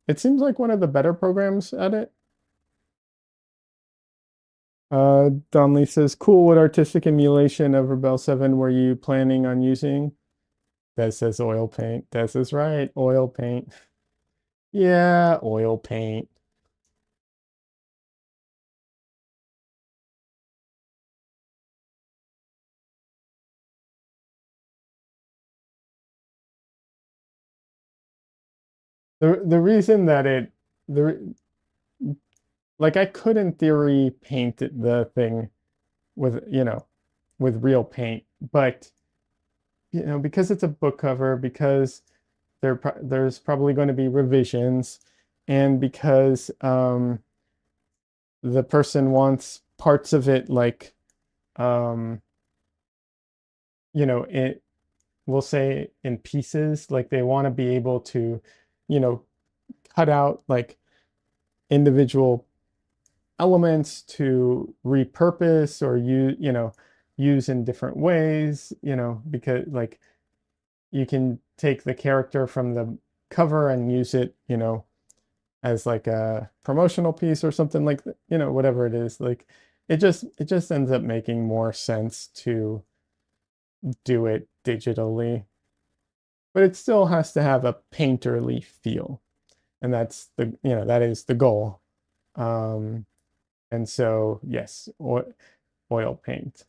S1: it seems like one of the better programs at it. Donley says, cool, what artistic emulation of Rebel 7 were you planning on using? Des says oil paint. Des is right, oil paint. Yeah, oil paint. The reason that the like, I could in theory paint the thing with, with real paint, but because it's a book cover, because there's probably going to be revisions, and because the person wants parts of it, like, um it, we'll say, in pieces, like they want to be able to, you know cut out like individual elements to repurpose or use in different ways, because, like, you can take the character from the cover and use it, as like a promotional piece or something, like that, whatever it is. Like, it just ends up making more sense to do it digitally, but it still has to have a painterly feel, and that is the goal. Um, and so, yes, oil paint.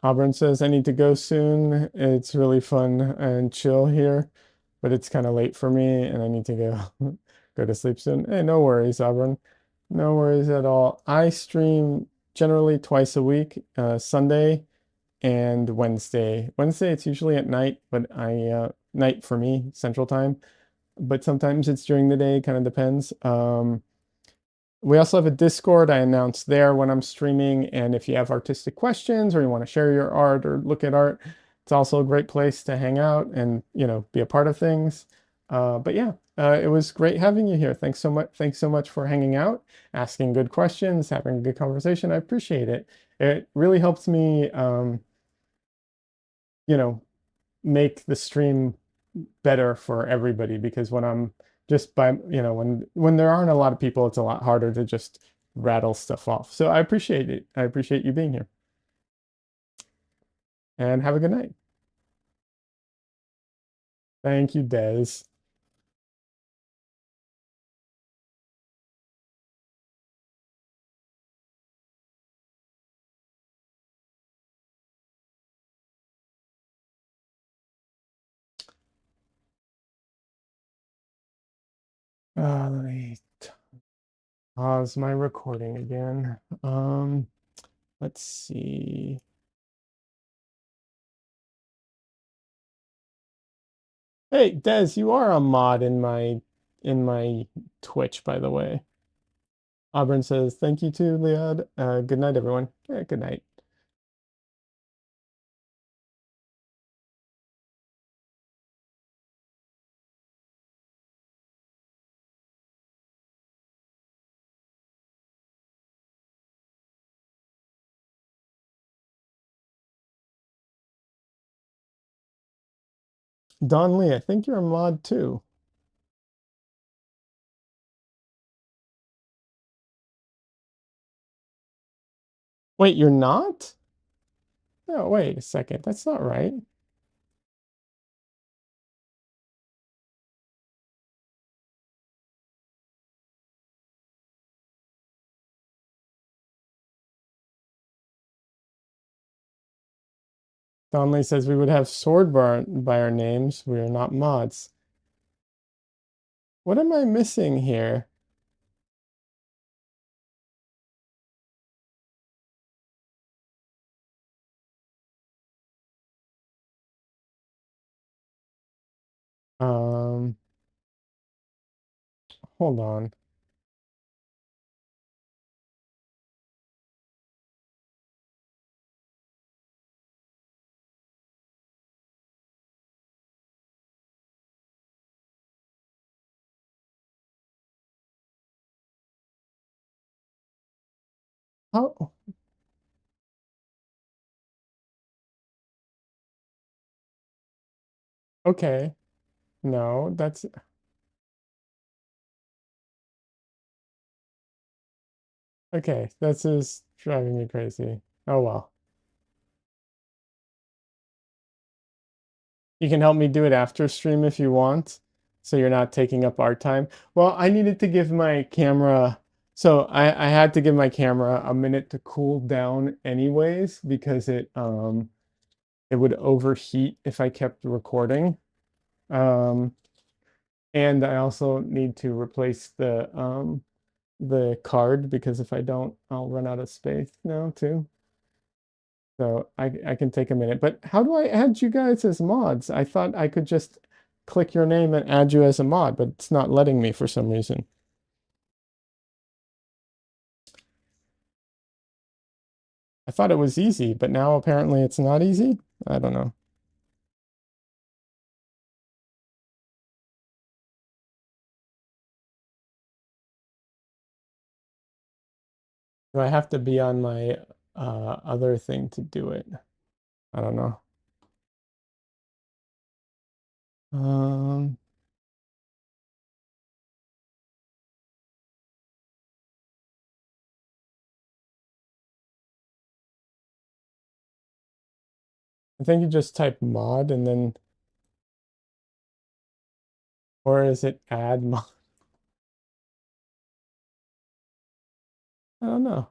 S1: Auburn says, I need to go soon. It's really fun and chill here, but it's kind of late for me and I need to go to sleep soon. Hey, no worries, Auburn. No worries at all. I stream generally twice a week, Sunday and Wednesday. Wednesday, it's usually at night, but night for me, Central Time. But sometimes it's during the day, kind of depends. We also have a Discord. I announce there when I'm streaming. And if you have artistic questions or you want to share your art or look at art, it's also a great place to hang out and, be a part of things. But yeah, it was great having you here. Thanks so much. Thanks so much for hanging out, asking good questions, having a good conversation. I appreciate it. It really helps me, you know, make the stream better for everybody because when I'm just by, when there aren't a lot of people, it's a lot harder to just rattle stuff off. So I appreciate it. I appreciate you being here and have a good night. Thank you, Des. Let me pause my recording again. Let's see. Hey, Des, you are a mod in my Twitch, by the way. Auburn says, thank you to Leod. Good night, everyone. Yeah, good night. Don Lee, I think you're a mod too. Wait, you're not? No, wait a second. That's not right. Don Lee says we would have sword bar by our names. We are not mods. What am I missing here? Um, Hold on. How? Okay. No, that's okay. That's just driving me crazy. Oh well. You can help me do it after stream if you want, so you're not taking up our time. Well, I needed to give my camera, so I had to give my camera a minute to cool down anyways because it would overheat if I kept recording. Um, and I also need to replace the card because if I don't, I'll run out of space now too. So I can take a minute. But how do I add you guys as mods? I thought I could just click your name and add you as a mod, but it's not letting me for some reason. I thought it was easy, but now apparently it's not easy. I don't know. Do I have to be on my other thing to do it? I don't know. Um, I think you just type mod and then, or is it add mod? I don't know.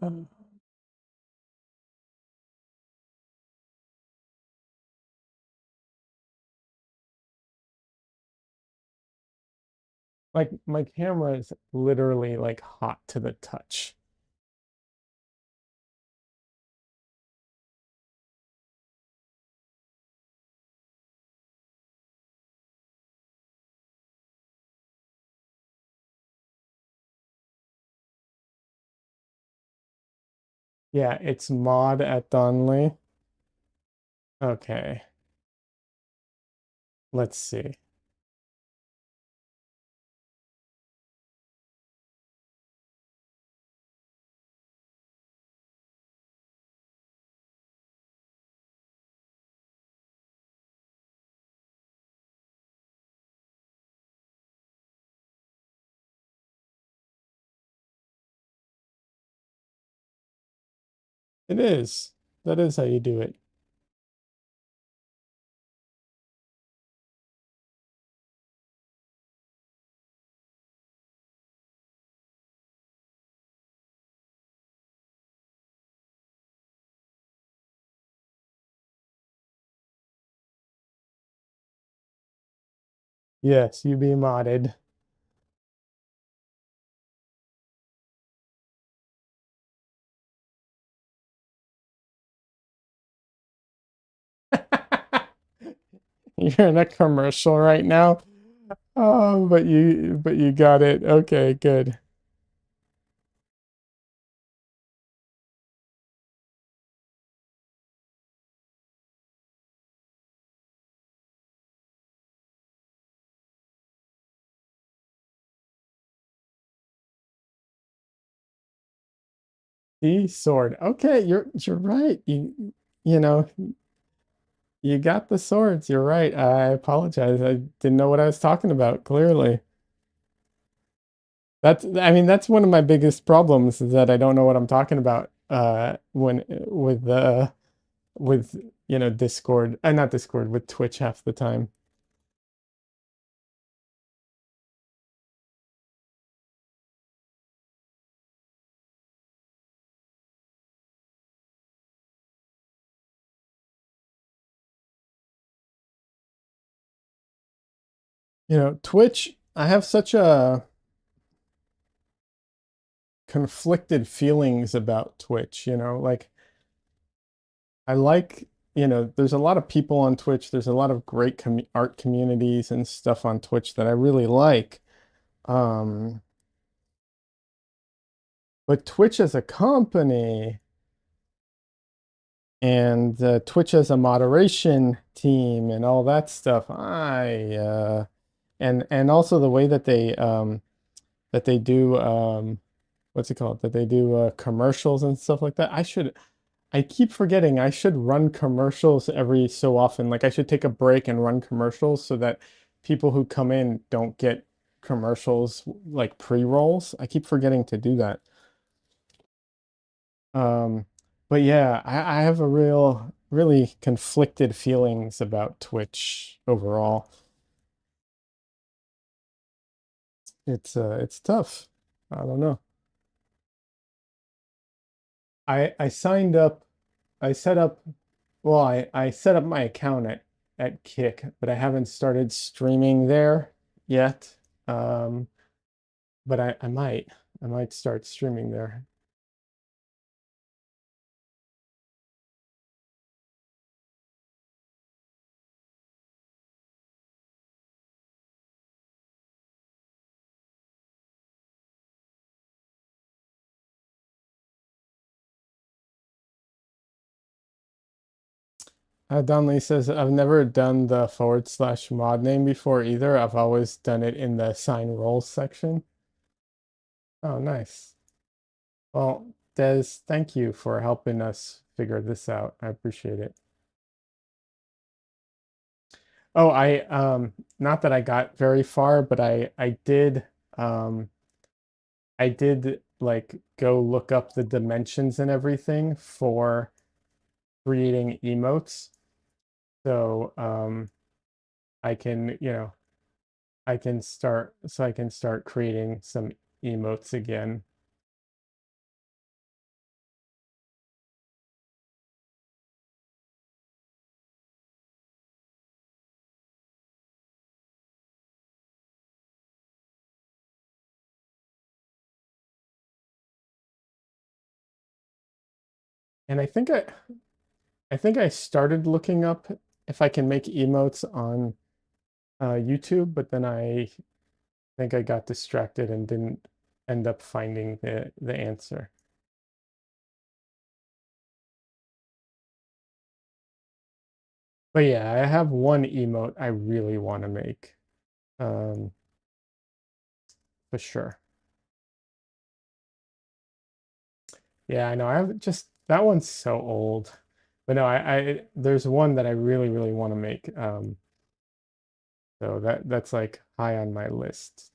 S1: Um, like my camera is literally like hot to the touch. Yeah, it's mod at Donley. Okay. Let's see. It is. That is how you do it. Yes, you be modded. You're in a commercial right now. Oh, but you got it. Okay, good. The sword. Okay, you're right. You know, you got the swords. You're right. I apologize. I didn't know what I was talking about, clearly. I mean, that's one of my biggest problems is that I don't know what I'm talking about when with Discord, not Discord, with Twitch half the time. Twitch, I have such a conflicted feelings about Twitch, like I like, there's a lot of people on Twitch. There's a lot of great art communities and stuff on Twitch that I really like. Um, but Twitch as a company and Twitch as a moderation team and all that stuff, and also the way that they do what's it called? That they do commercials and stuff like that. I keep forgetting I should run commercials every so often. Like I should take a break and run commercials so that people who come in don't get commercials like pre-rolls. I keep forgetting to do that. Um, but yeah, I have a really conflicted feelings about Twitch overall. It's tough. I don't know. I signed up, I set up, well, I set up my account at Kick, but I haven't started streaming there yet. Um, but I might start streaming there. Donley says, I've never done the / mod name before either. I've always done it in the sign roles section. Oh, nice. Well, Des, thank you for helping us figure this out. I appreciate it. Oh, not that I got very far, but um I did like go look up the dimensions and everything for creating emotes. So I can, I can start creating some emotes again. And I think I started looking up if I can make emotes on YouTube, but then I think I got distracted and didn't end up finding the answer. But yeah, I have one emote I really want to make, um, for sure. Yeah, I know. I have just that one's so old. But no, I there's one that I really, really want to make. So that's like high on my list.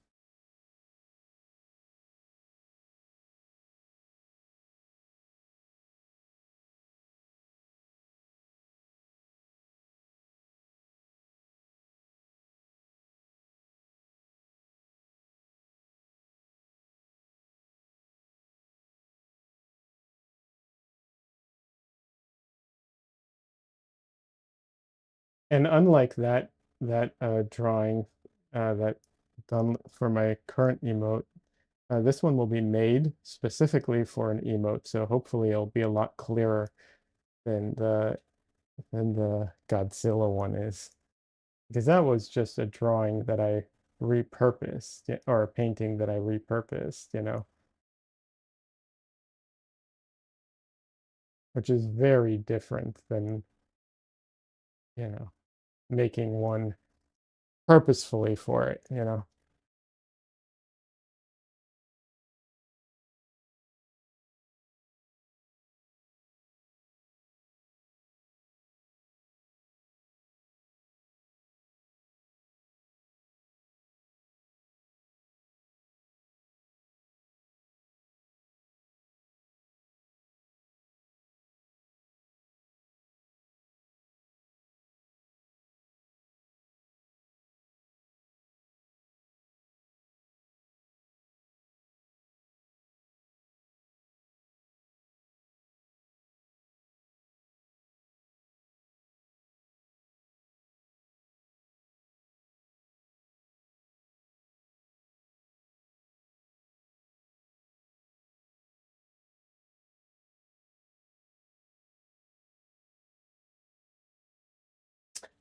S1: And unlike that drawing that done for my current emote, this one will be made specifically for an emote, so hopefully it'll be a lot clearer than the Godzilla one is. Because that was just a drawing that I repurposed, or a painting that I repurposed, which is very different than, you know, making one purposefully for it.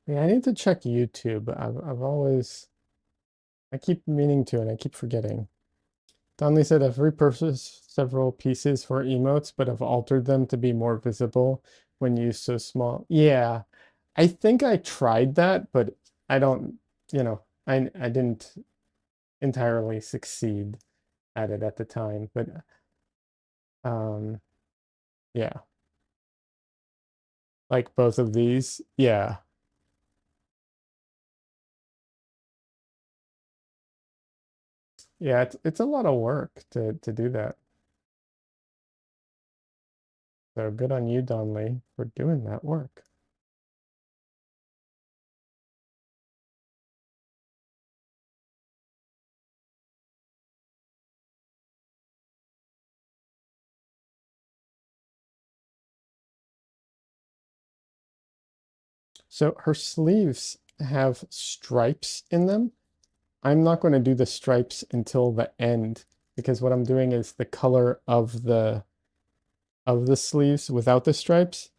S1: Yeah, I need to check YouTube. I keep meaning to and I keep forgetting. Donnelly said I've repurposed several pieces for emotes, but have altered them to be more visible when used so small. Yeah, I think I tried that, but I don't, I didn't entirely succeed at it at the time. But um, yeah, like both of these, yeah, yeah, it's a lot of work to do that. So good on you, Donnelly, for doing that work. So her sleeves have stripes in them. I'm not going to do the stripes until the end because what I'm doing is the color of the sleeves without the stripes.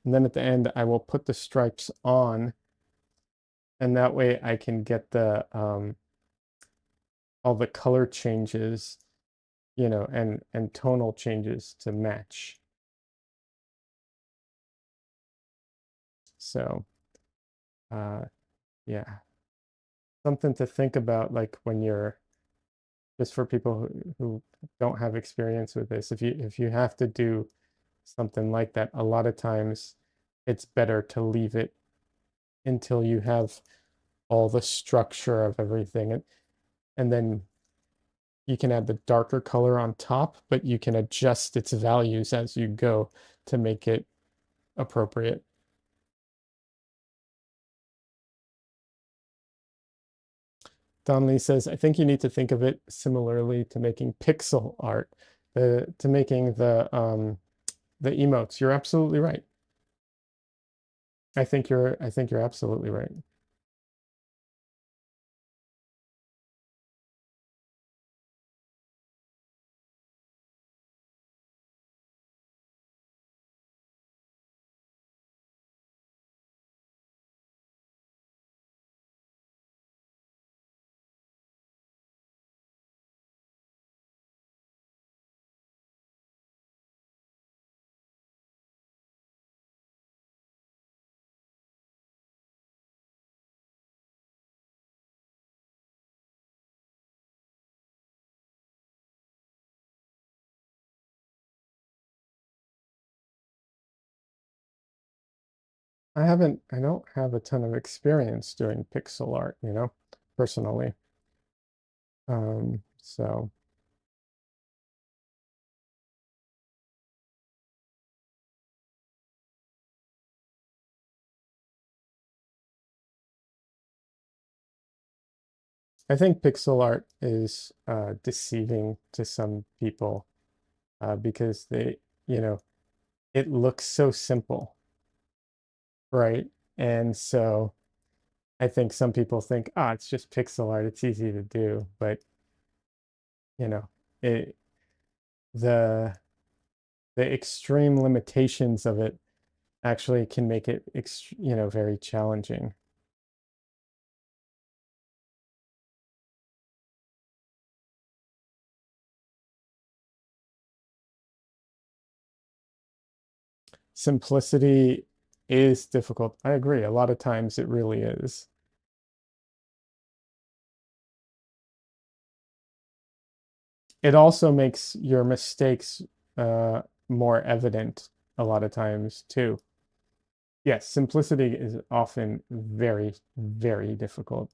S1: And then at the end, I will put the stripes on, and that way I can get the all the color changes, and tonal changes to match. So, uh, yeah, something to think about, like when you're just for people who don't have experience with this. If you have to do something like that, a lot of times it's better to leave it until you have all the structure of everything. And then you can add the darker color on top, but you can adjust its values as you go to make it appropriate. Donnelly says, I think you need to think of it similarly to making pixel art, to making the emotes. You're absolutely right. I think you're absolutely right. I don't have a ton of experience doing pixel art, personally. So I think pixel art is deceiving to some people because you know, it looks so simple, right? And so I think some people think, ah, it's just pixel art, it's easy to do, but you know, it the the extreme limitations of it actually can make it very challenging. Simplicity is difficult. I agree. A lot of times it really is. It also makes your mistakes uh, more evident a lot of times too. Yes, simplicity is often very, very difficult.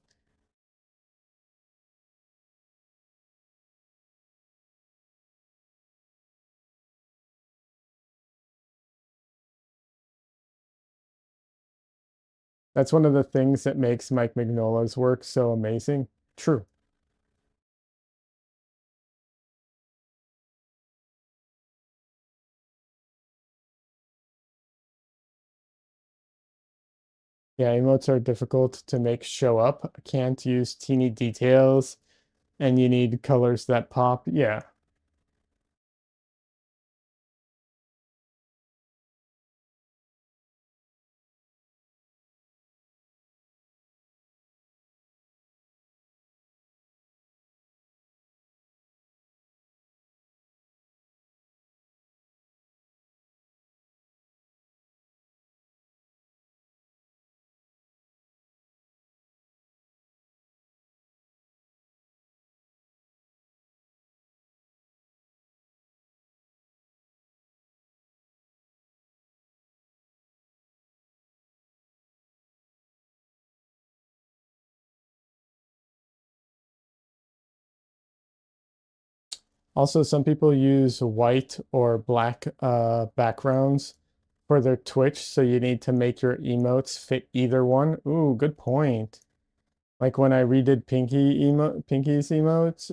S1: That's one of the things that makes Mike Mignola's work so amazing. True. Yeah, emotes are difficult to make show up. Can't use teeny details, and you need colors that pop. Yeah. Also, some people use white or black backgrounds for their Twitch, so you need to make your emotes fit either one. Ooh, good point. Like when I redid Pinky's emotes,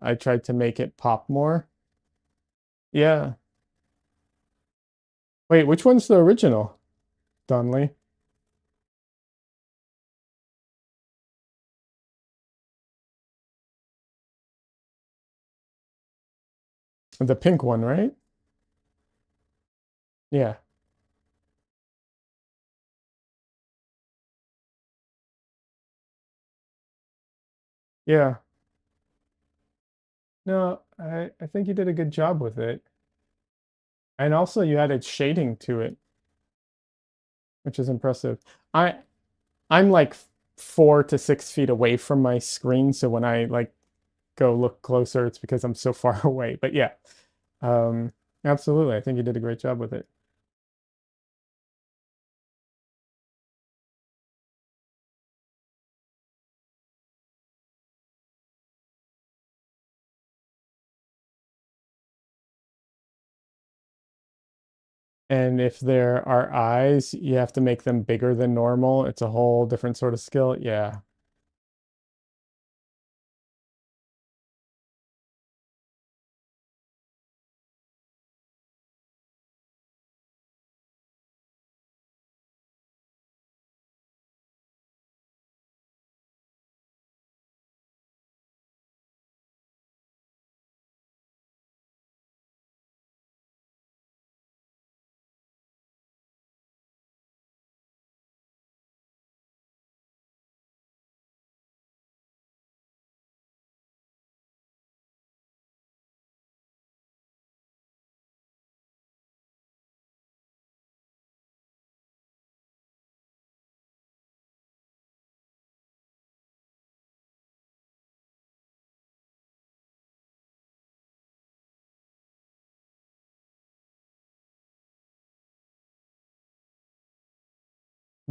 S1: I tried to make it pop more. Yeah. Wait, which one's the original, Donley? The pink one, right? Yeah. Yeah. No, I think you did a good job with it. And also you added shading to it, which is impressive. I I'm like 4 to 6 feet away from my screen, so when I like go look closer, it's because I'm so far away. But yeah, um, absolutely. I think you did a great job with it. And if there are eyes, you have to make them bigger than normal. It's a whole different sort of skill. Yeah.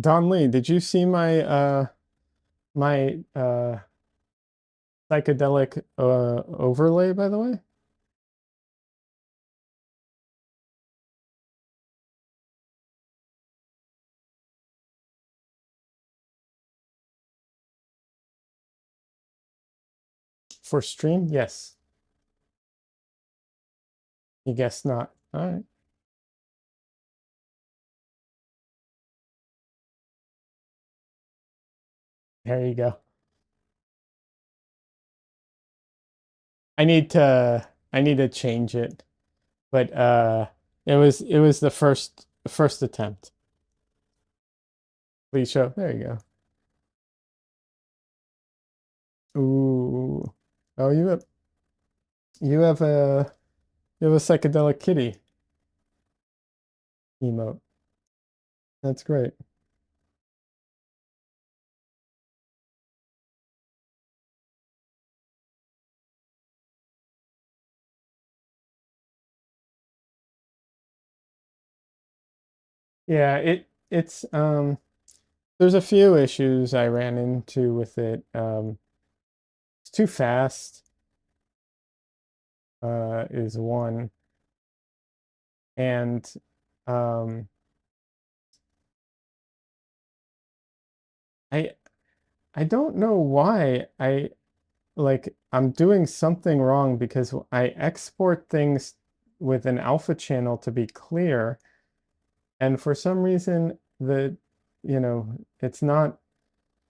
S1: Don Lee, did you see my my psychedelic overlay, by the way? For stream? Yes. You guess not. All right. There you go. I need to change it. But it was the first attempt. Please show. There you go. Ooh. Oh, you have a you have a psychedelic kitty emote. That's great. Yeah, it's there's a few issues I ran into with it. It's too fast, is one. And um I I don't know why I'm doing something wrong because I export things with an alpha channel to be clear, and for some reason you know, it's not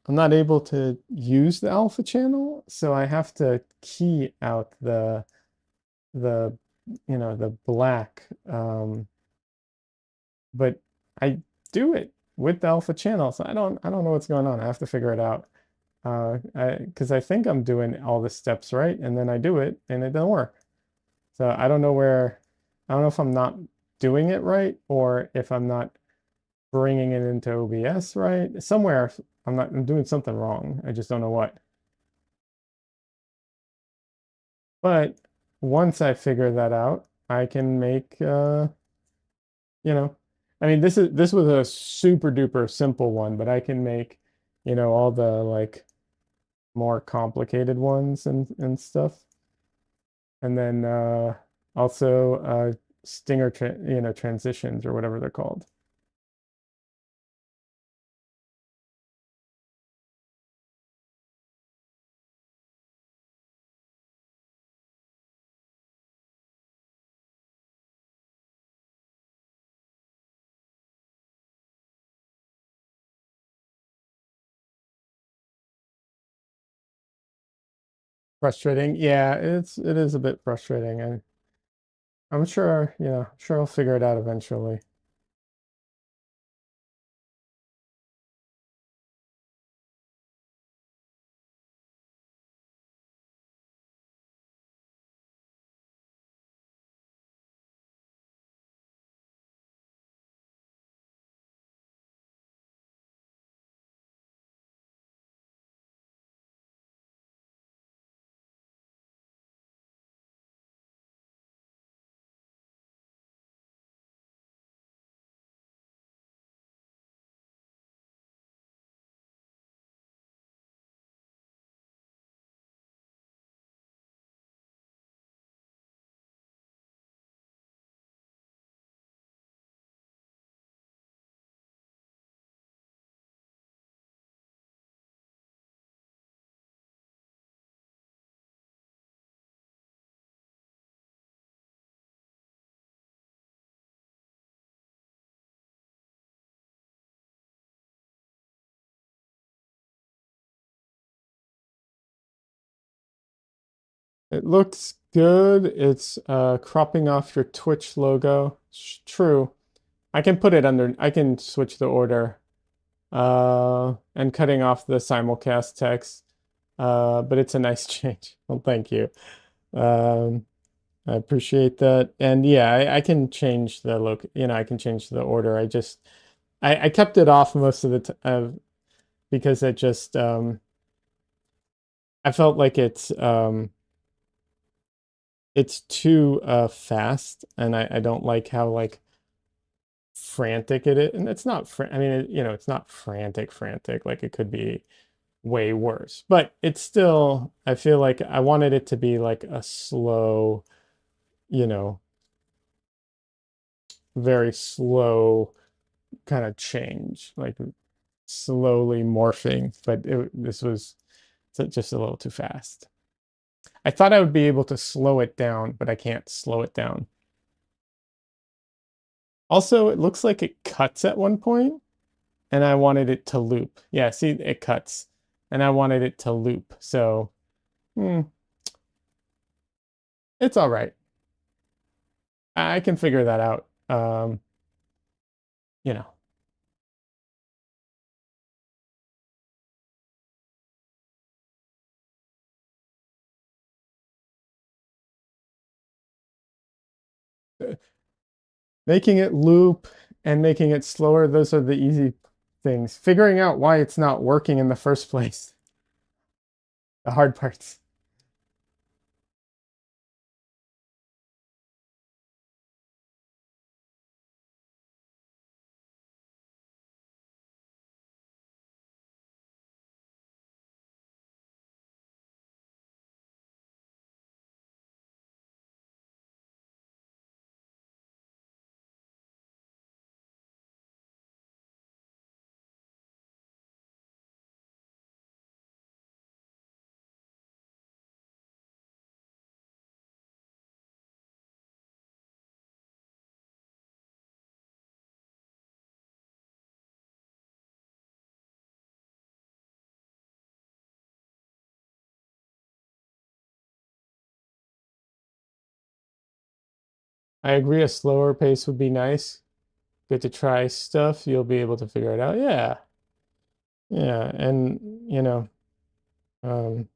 S1: I'm not able to use the alpha channel, so I have to key out the the black. But I do it with the alpha channel, so I don't know what's going on. I have to figure it out. Because I think I'm doing all the steps right, and then I do it, and it doesn't work. So I don't know if I'm not doing it right, or if I'm not bringing it into OBS right. Somewhere I'm doing something wrong. I just don't know what. But once I figure that out, I can make you know, I mean this was a super duper simple one, but I can make, all the like more complicated ones and stuff. And then also stinger transitions or whatever they're called. Frustrating. Yeah, it is a bit frustrating. And I'm sure, sure I'll figure it out eventually. It looks good. It's cropping off your Twitch logo. True. I can switch the order and cutting off the simulcast text. But it's a nice change. Well, thank you. Um, I appreciate that. And yeah, I can change the I can change the order. I kept it off most of the time because it just I felt like it's too fast, and I don't like how like frantic it is. And it's not, I mean, it's not frantic, like it could be way worse, but it's still, I feel like I wanted it to be like a slow, you know, very slow kind of change, like slowly morphing, but this was just a little too fast. I thought I would be able to slow it down, but I can't slow it down. Also, it looks like it cuts at one point, and I wanted it to loop. Yeah, see, it cuts, and I wanted it to loop. So, hmm, it's all right. I can figure that out. You know, making it loop and making it slower, those are the easy things. Figuring out why it's not working in the first place, the hard parts. I agree, a slower pace would be nice. Good to try stuff. You'll be able to figure it out. Yeah. Yeah. And, um,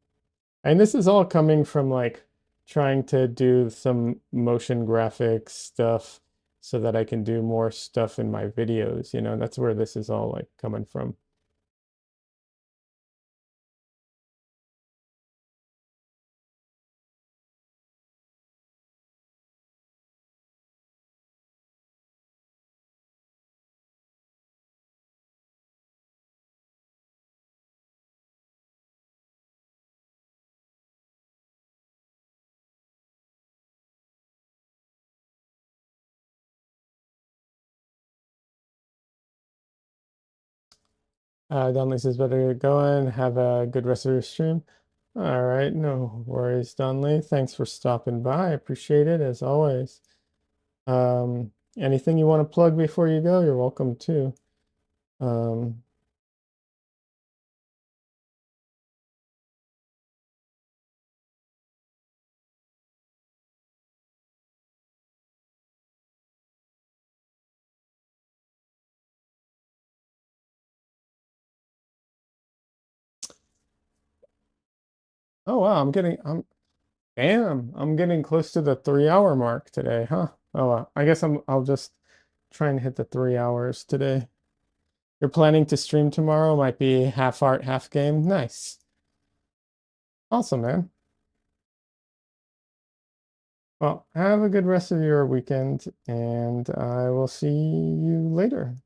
S1: and this is all coming from like trying to do some motion graphics stuff so that I can do more stuff in my videos. That's where this is all like coming from. Donley says, better get going. Have a good rest of your stream. All right, no worries, Donley. Thanks for stopping by. I appreciate it as always. Anything you want to plug before you go, you're welcome to. Um, oh wow, I'm getting close to the 3 hour mark today, huh? Oh, I guess I'll just try and hit the 3 hours today. You're planning to stream tomorrow? Might be half art, half game. Nice. Awesome, man. Well, have a good rest of your weekend, and I will see you later.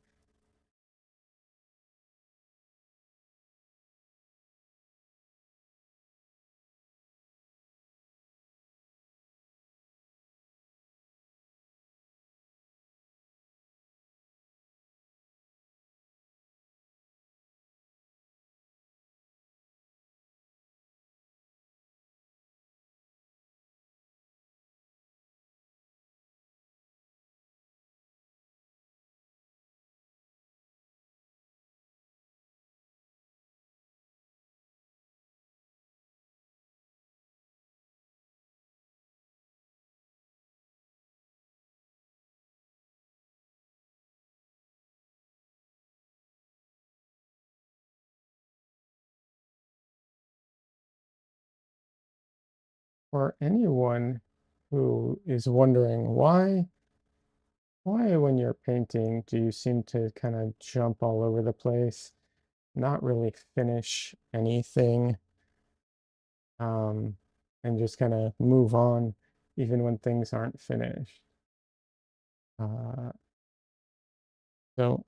S1: For anyone who is wondering why when you're painting do you seem to kind of jump all over the place, not really finish anything, um, and just kind of move on even when things aren't finished. Uh, So,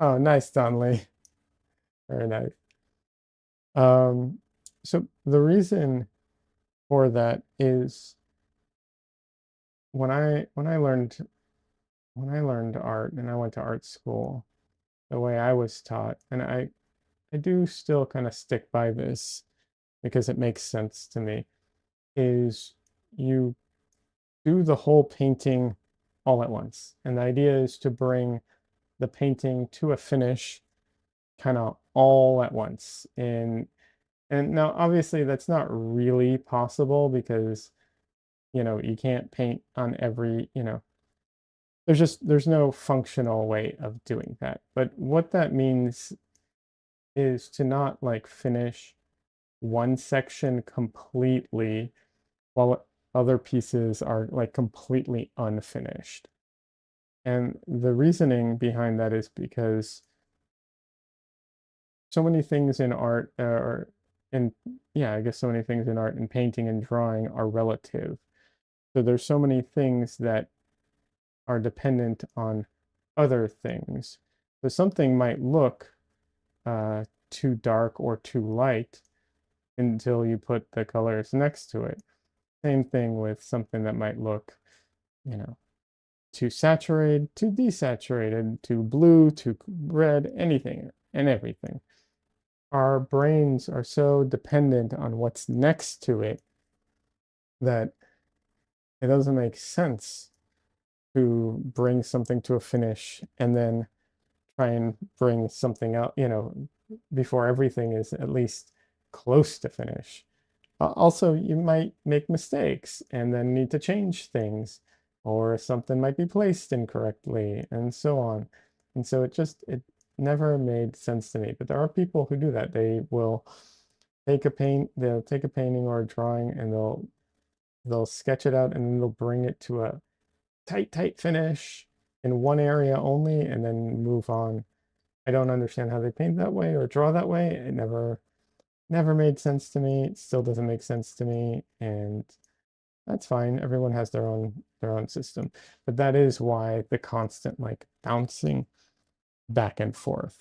S1: oh, nice, Donnelly. Very nice. Um, so the reason for that is when I learned art and I went to art school, the way I was taught, and I do still kind of stick by this because it makes sense to me, is you do the whole painting all at once. And the idea is to bring the painting to a finish kind of all at once. And now obviously that's not really possible because, you can't paint on every, there's no functional way of doing that. But what that means is to not like finish one section completely while other pieces are like completely unfinished. And the reasoning behind that is because so many things in art or in yeah, I guess so many things in art and painting and drawing are relative. So there's so many things that are dependent on other things. So something might look too dark or too light until you put the colors next to it. Same thing with something that might look, you know, too saturated, too desaturated, too blue, too red, anything and everything. Our brains are so dependent on what's next to it that it doesn't make sense to bring something to a finish and then try and bring something out, before everything is at least close to finish. Also, you might make mistakes and then need to change things, or something might be placed incorrectly, and so on. And so it never made sense to me. But there are people who do that. They'll take a painting or a drawing and they'll sketch it out and then they'll bring it to a tight finish in one area only and then move on. I don't understand how they paint that way or draw that way. It never made sense to me. It still doesn't make sense to me, and that's fine. Everyone has their own system. But that is why the constant like bouncing back and forth.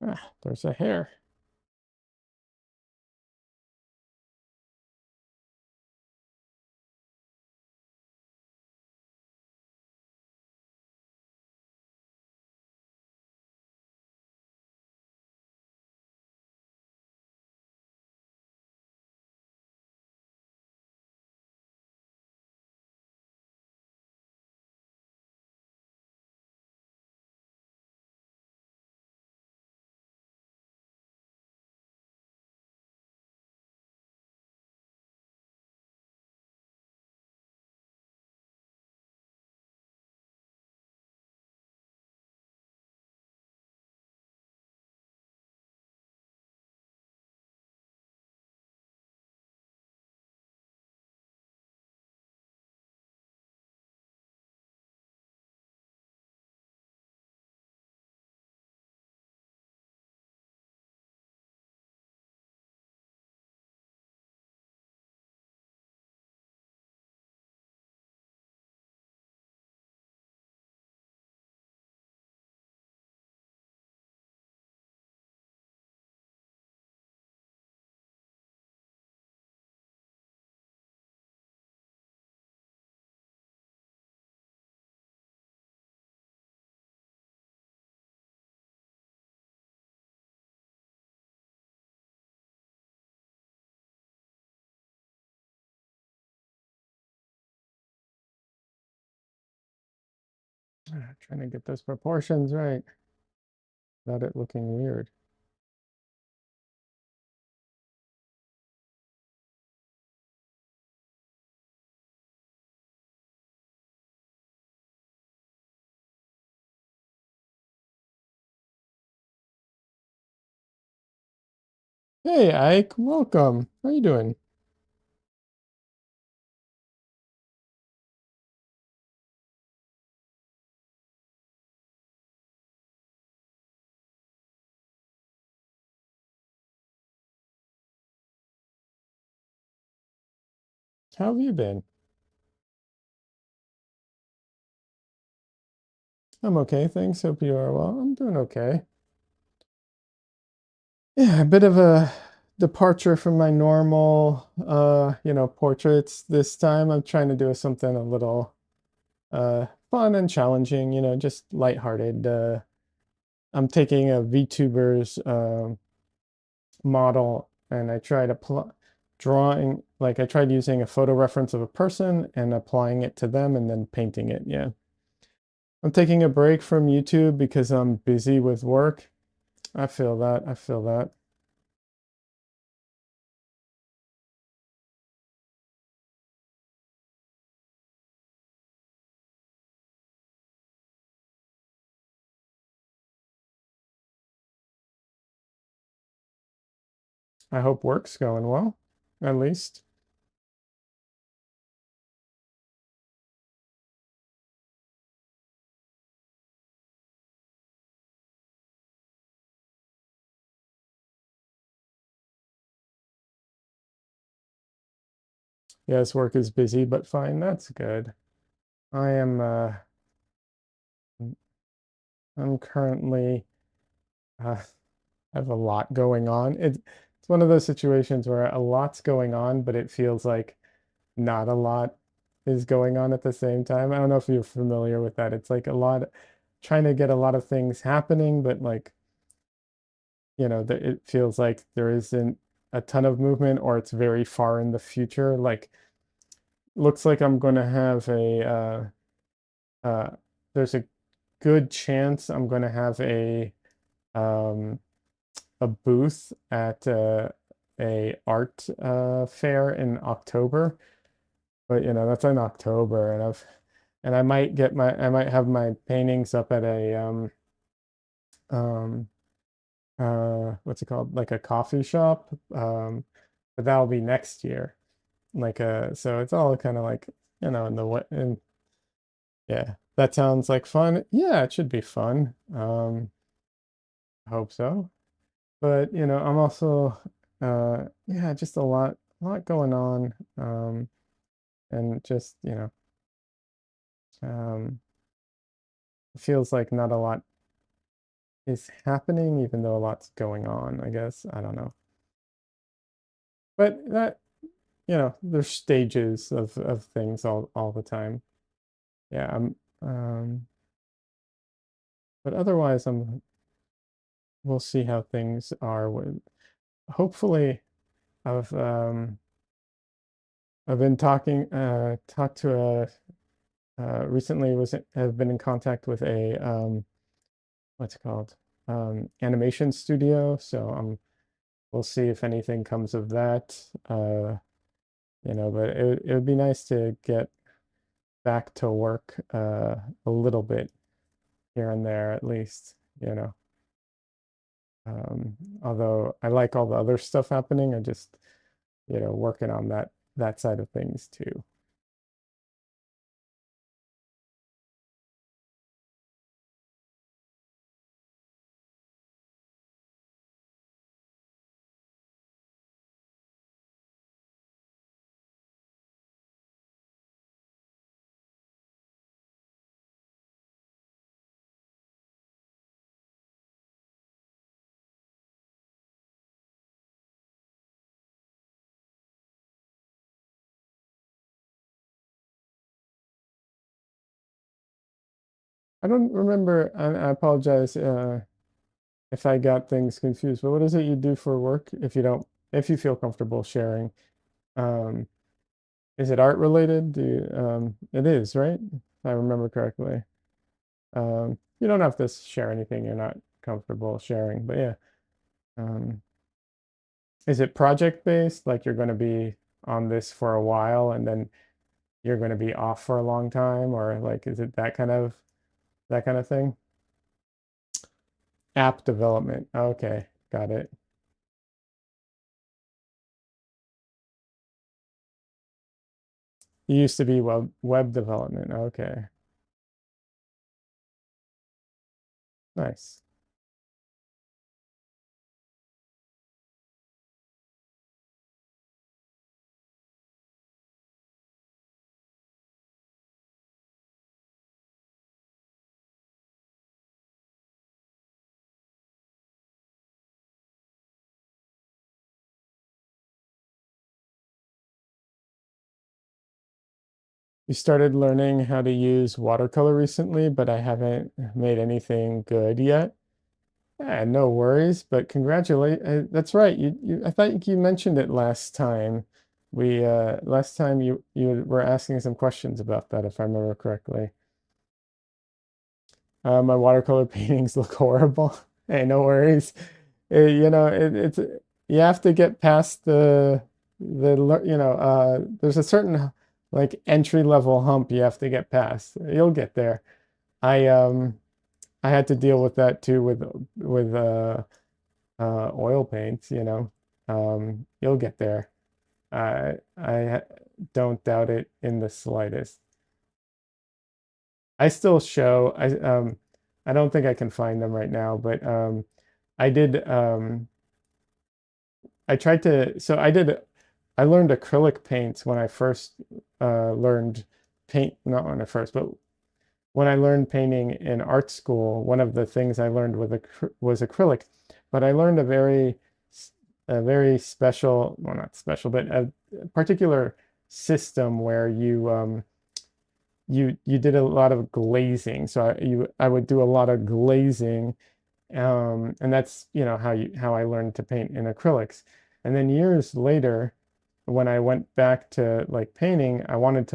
S1: Ah, there's a hair. Trying to get those proportions right without it looking weird. Hey, Ike, welcome. How you doing? How have you been? I'm okay, thanks. Hope you are well. I'm doing okay. Yeah, a bit of a departure from my normal, portraits this time. I'm trying to do something a little fun and challenging, just lighthearted. I'm taking a VTuber's model and I tried drawing, like I tried using a photo reference of a person and applying it to them and then painting it. Yeah. I'm taking a break from YouTube because I'm busy with work. I feel that. I feel that. I hope work's going well, at least. Yes, work is busy, but fine. That's good. I am I'm currently I have a lot going on. It's one of those situations where a lot's going on, but it feels like not a lot is going on at the same time. I don't know if you're familiar with that. It's like a lot trying to get a lot of things happening, but like, it feels like there isn't a ton of movement or it's very far in the future. Like, looks like I'm going to have there's a good chance I'm going to have um, a booth at a art fair in October. But that's in October, and I might I might have my paintings up at a um what's it called, like a coffee shop, but that'll be next year. So it's all kind of like, in the way. And yeah, that sounds like fun. Yeah, it should be fun. I hope so. But I'm also yeah, just a lot going on. And just um it feels like not a lot is happening, even though a lot's going on, I guess. I don't know. But that, there's stages of things all the time. Yeah, but otherwise we'll see how things are with hopefully I've been talked to a recently was have been in contact with a what's it called? Animation studio. So we'll see if anything comes of that. But it would be nice to get back to work a little bit here and there at least, although I like all the other stuff happening, I just, working on that side of things too. I don't remember, I apologize if I got things confused, but what is it you do for work if you feel comfortable sharing? Um, is it art related? It is, right? If I remember correctly. You don't have to share anything you're not comfortable sharing, but yeah. Um, is it project based? Like you're going to be on this for a while and then you're going to be off for a long time, or like is it that kind of thing? App development. Okay, got it. You used to be web development. Okay, nice. You started learning how to use watercolor recently, but I haven't made anything good yet. No worries, but congratulate. That's right. I thought you mentioned it last time. Last time you were asking some questions about that, if I remember correctly. My watercolor paintings look horrible. Hey, no worries. It's you have to get past there's a certain like entry level hump you have to get past. You'll get there. I um I had to deal with that too with oil paints, you'll get there. I don't doubt it in the slightest. I still show I don't think I can find them right now, but I did I tried to so I learned acrylic paints when I first learned paint, not when I first, but when I learned painting in art school, one of the things I learned was acrylic, but I learned a very special, well, not special, but a particular system where you did a lot of glazing. So I would do a lot of glazing, and that's how I learned to paint in acrylics. And then years later, when I went back to like painting, I I wanted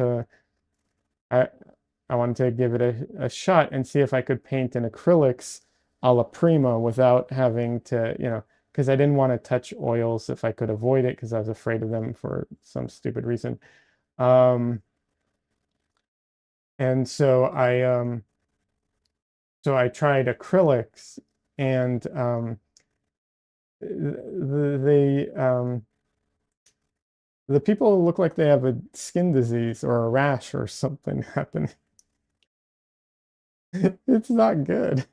S1: to give it a shot and see if I could paint in acrylics a la prima without having to, because I didn't want to touch oils if I could avoid it because I was afraid of them for some stupid reason. Um, and so I tried acrylics and the people look like they have a skin disease or a rash or something happening. It's not good.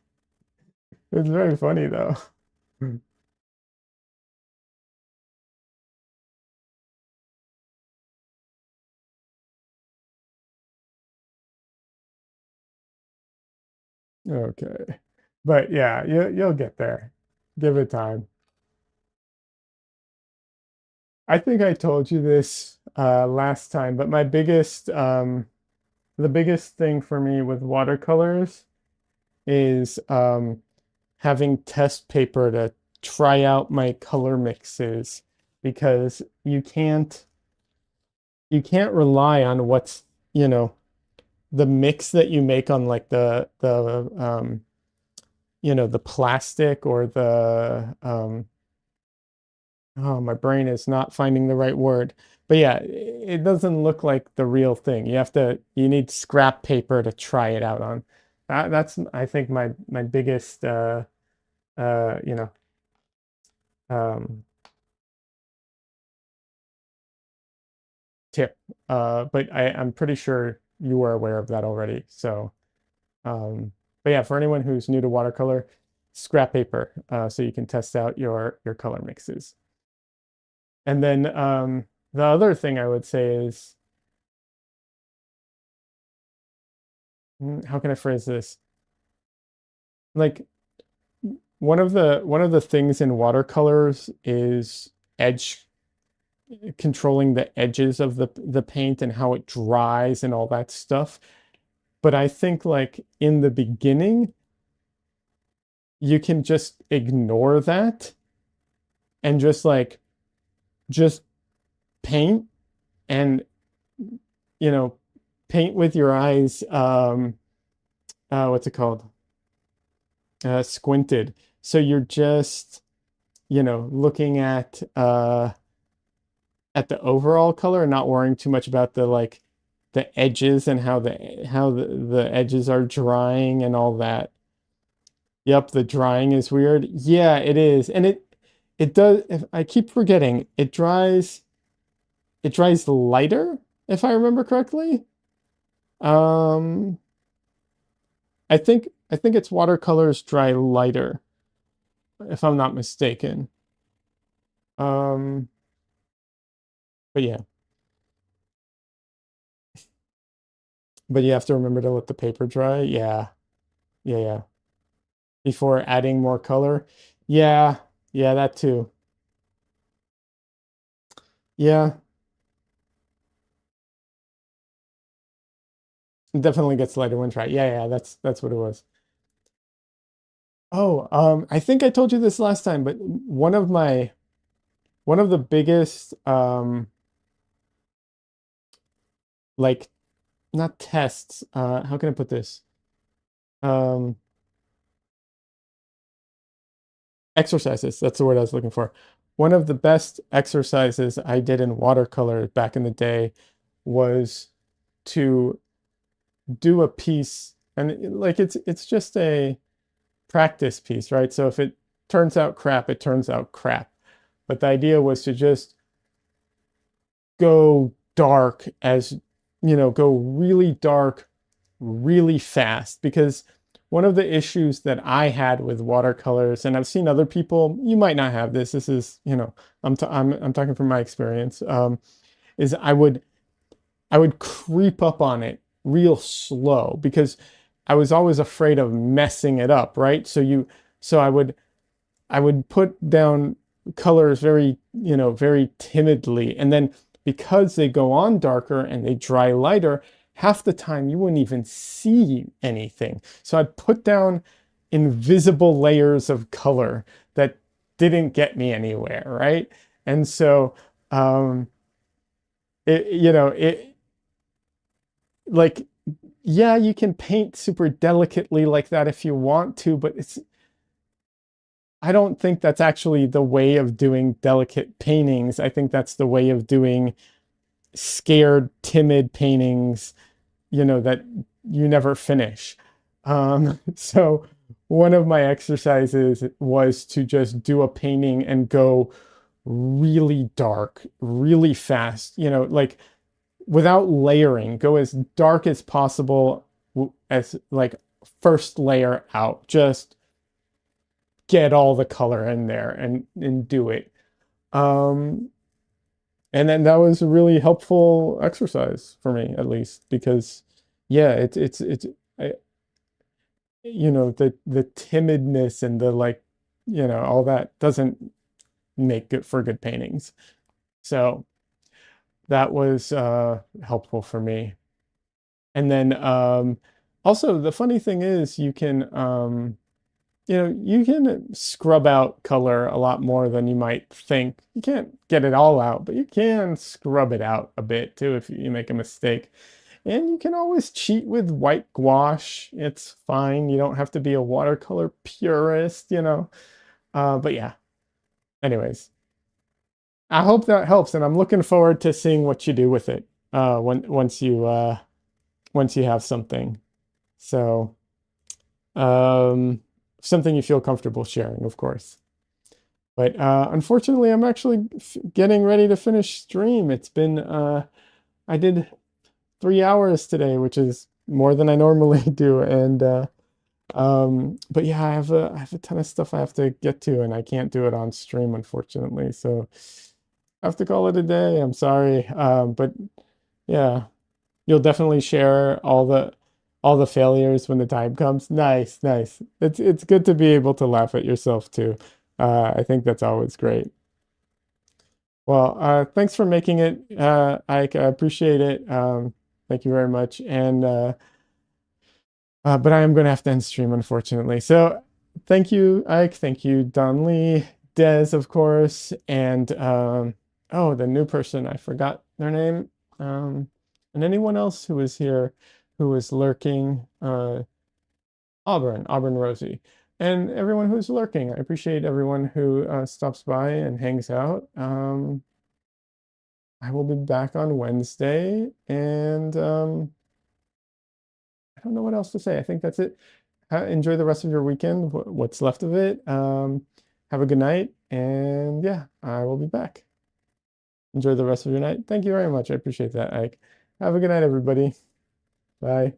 S1: It's very funny though. Okay. But yeah, you'll get there. Give it time. I think I told you this last time, but the biggest thing for me with watercolors is having test paper to try out my color mixes because you can't rely on what's, the mix that you make on like the plastic or oh, my brain is not finding the right word. But yeah, it doesn't look like the real thing. You need scrap paper to try it out on. That's I think my biggest uh you know um tip. But I'm pretty sure you were aware of that already. So but yeah, for anyone who's new to watercolor, scrap paper so you can test out your color mixes. And then the other thing I would say is, how can I phrase this? Like one of the things in watercolors is edge controlling the edges of the paint and how it dries and all that stuff. But I think like in the beginning, you can just ignore that and just paint and you know paint with your eyes what's it called? Squinted. So you're just, looking at the overall color and not worrying too much about the like the edges and how the edges are drying and all that. Yep, the drying is weird. Yeah, it is. And it does if I keep forgetting, it dries lighter, if I remember correctly. Um I think its watercolors dry lighter, if I'm not mistaken. Um but yeah. But you have to remember to let the paper dry. Yeah. Yeah, yeah. Before adding more color. Yeah. Yeah, that too. Yeah. It definitely gets lighter when dry. Yeah, yeah, that's what it was. Oh, I think I told you this last time, but one of the biggest like not tests, how can I put this? Um Exercises, that's the word I was looking for. One of the best exercises I did in watercolor back in the day was to do a piece, and like it's just a practice piece, right? So if it turns out crap, it turns out crap. But the idea was to just go dark go really dark really fast, because one of the issues that I had with watercolors, and I've seen other people, you might not have this. This is, I'm talking from my experience, is I would creep up on it real slow because I was always afraid of messing it up, right? So I would put down colors very timidly. And then because they go on darker and they dry lighter, half the time you wouldn't even see anything. So I'd put down invisible layers of color that didn't get me anywhere, right? And so, um, it like, yeah, you can paint super delicately like that if you want to, but I don't think that's actually the way of doing delicate paintings. I think that's the way of doing scared, timid paintings, that you never finish. So one of my exercises was to just do a painting and go really dark, really fast, like without layering, go as dark as possible as like first layer out, just get all the color in there and do it. Um, and then that was a really helpful exercise for me, at least, because yeah, it's I, the timidness and the like, all that doesn't make good for good paintings. So that was helpful for me. And then also the funny thing is you can scrub out color a lot more than you might think. You can't get it all out, but you can scrub it out a bit too if you make a mistake. And you can always cheat with white gouache. It's fine. You don't have to be a watercolor purist. But yeah, anyways, I hope that helps, and I'm looking forward to seeing what you do with it once you have something. So, um, something you feel comfortable sharing, of course. But unfortunately, I'm actually getting ready to finish stream. I did 3 hours today, which is more than I normally do. And but yeah, I have a ton of stuff I have to get to, and I can't do it on stream, unfortunately. So I have to call it a day. I'm sorry. But yeah, you'll definitely share all the failures when the time comes. Nice, nice. It's good to be able to laugh at yourself too. I think that's always great. Well, thanks for making it, Ike. I appreciate it. Thank you very much. And but I am going to have to end stream, unfortunately. So thank you, Ike. Thank you, Don Lee, Des, of course, and oh, the new person. I forgot their name. And anyone else who was here, who was lurking. Auburn Rosie, and everyone who's lurking. I appreciate everyone who stops by and hangs out. I will be back on Wednesday, and I don't know what else to say. I think that's it. Enjoy the rest of your weekend, what's left of it. Have a good night, and yeah, I will be back. Enjoy the rest of your night. Thank you very much. I appreciate that, Ike. Have a good night, everybody. Bye.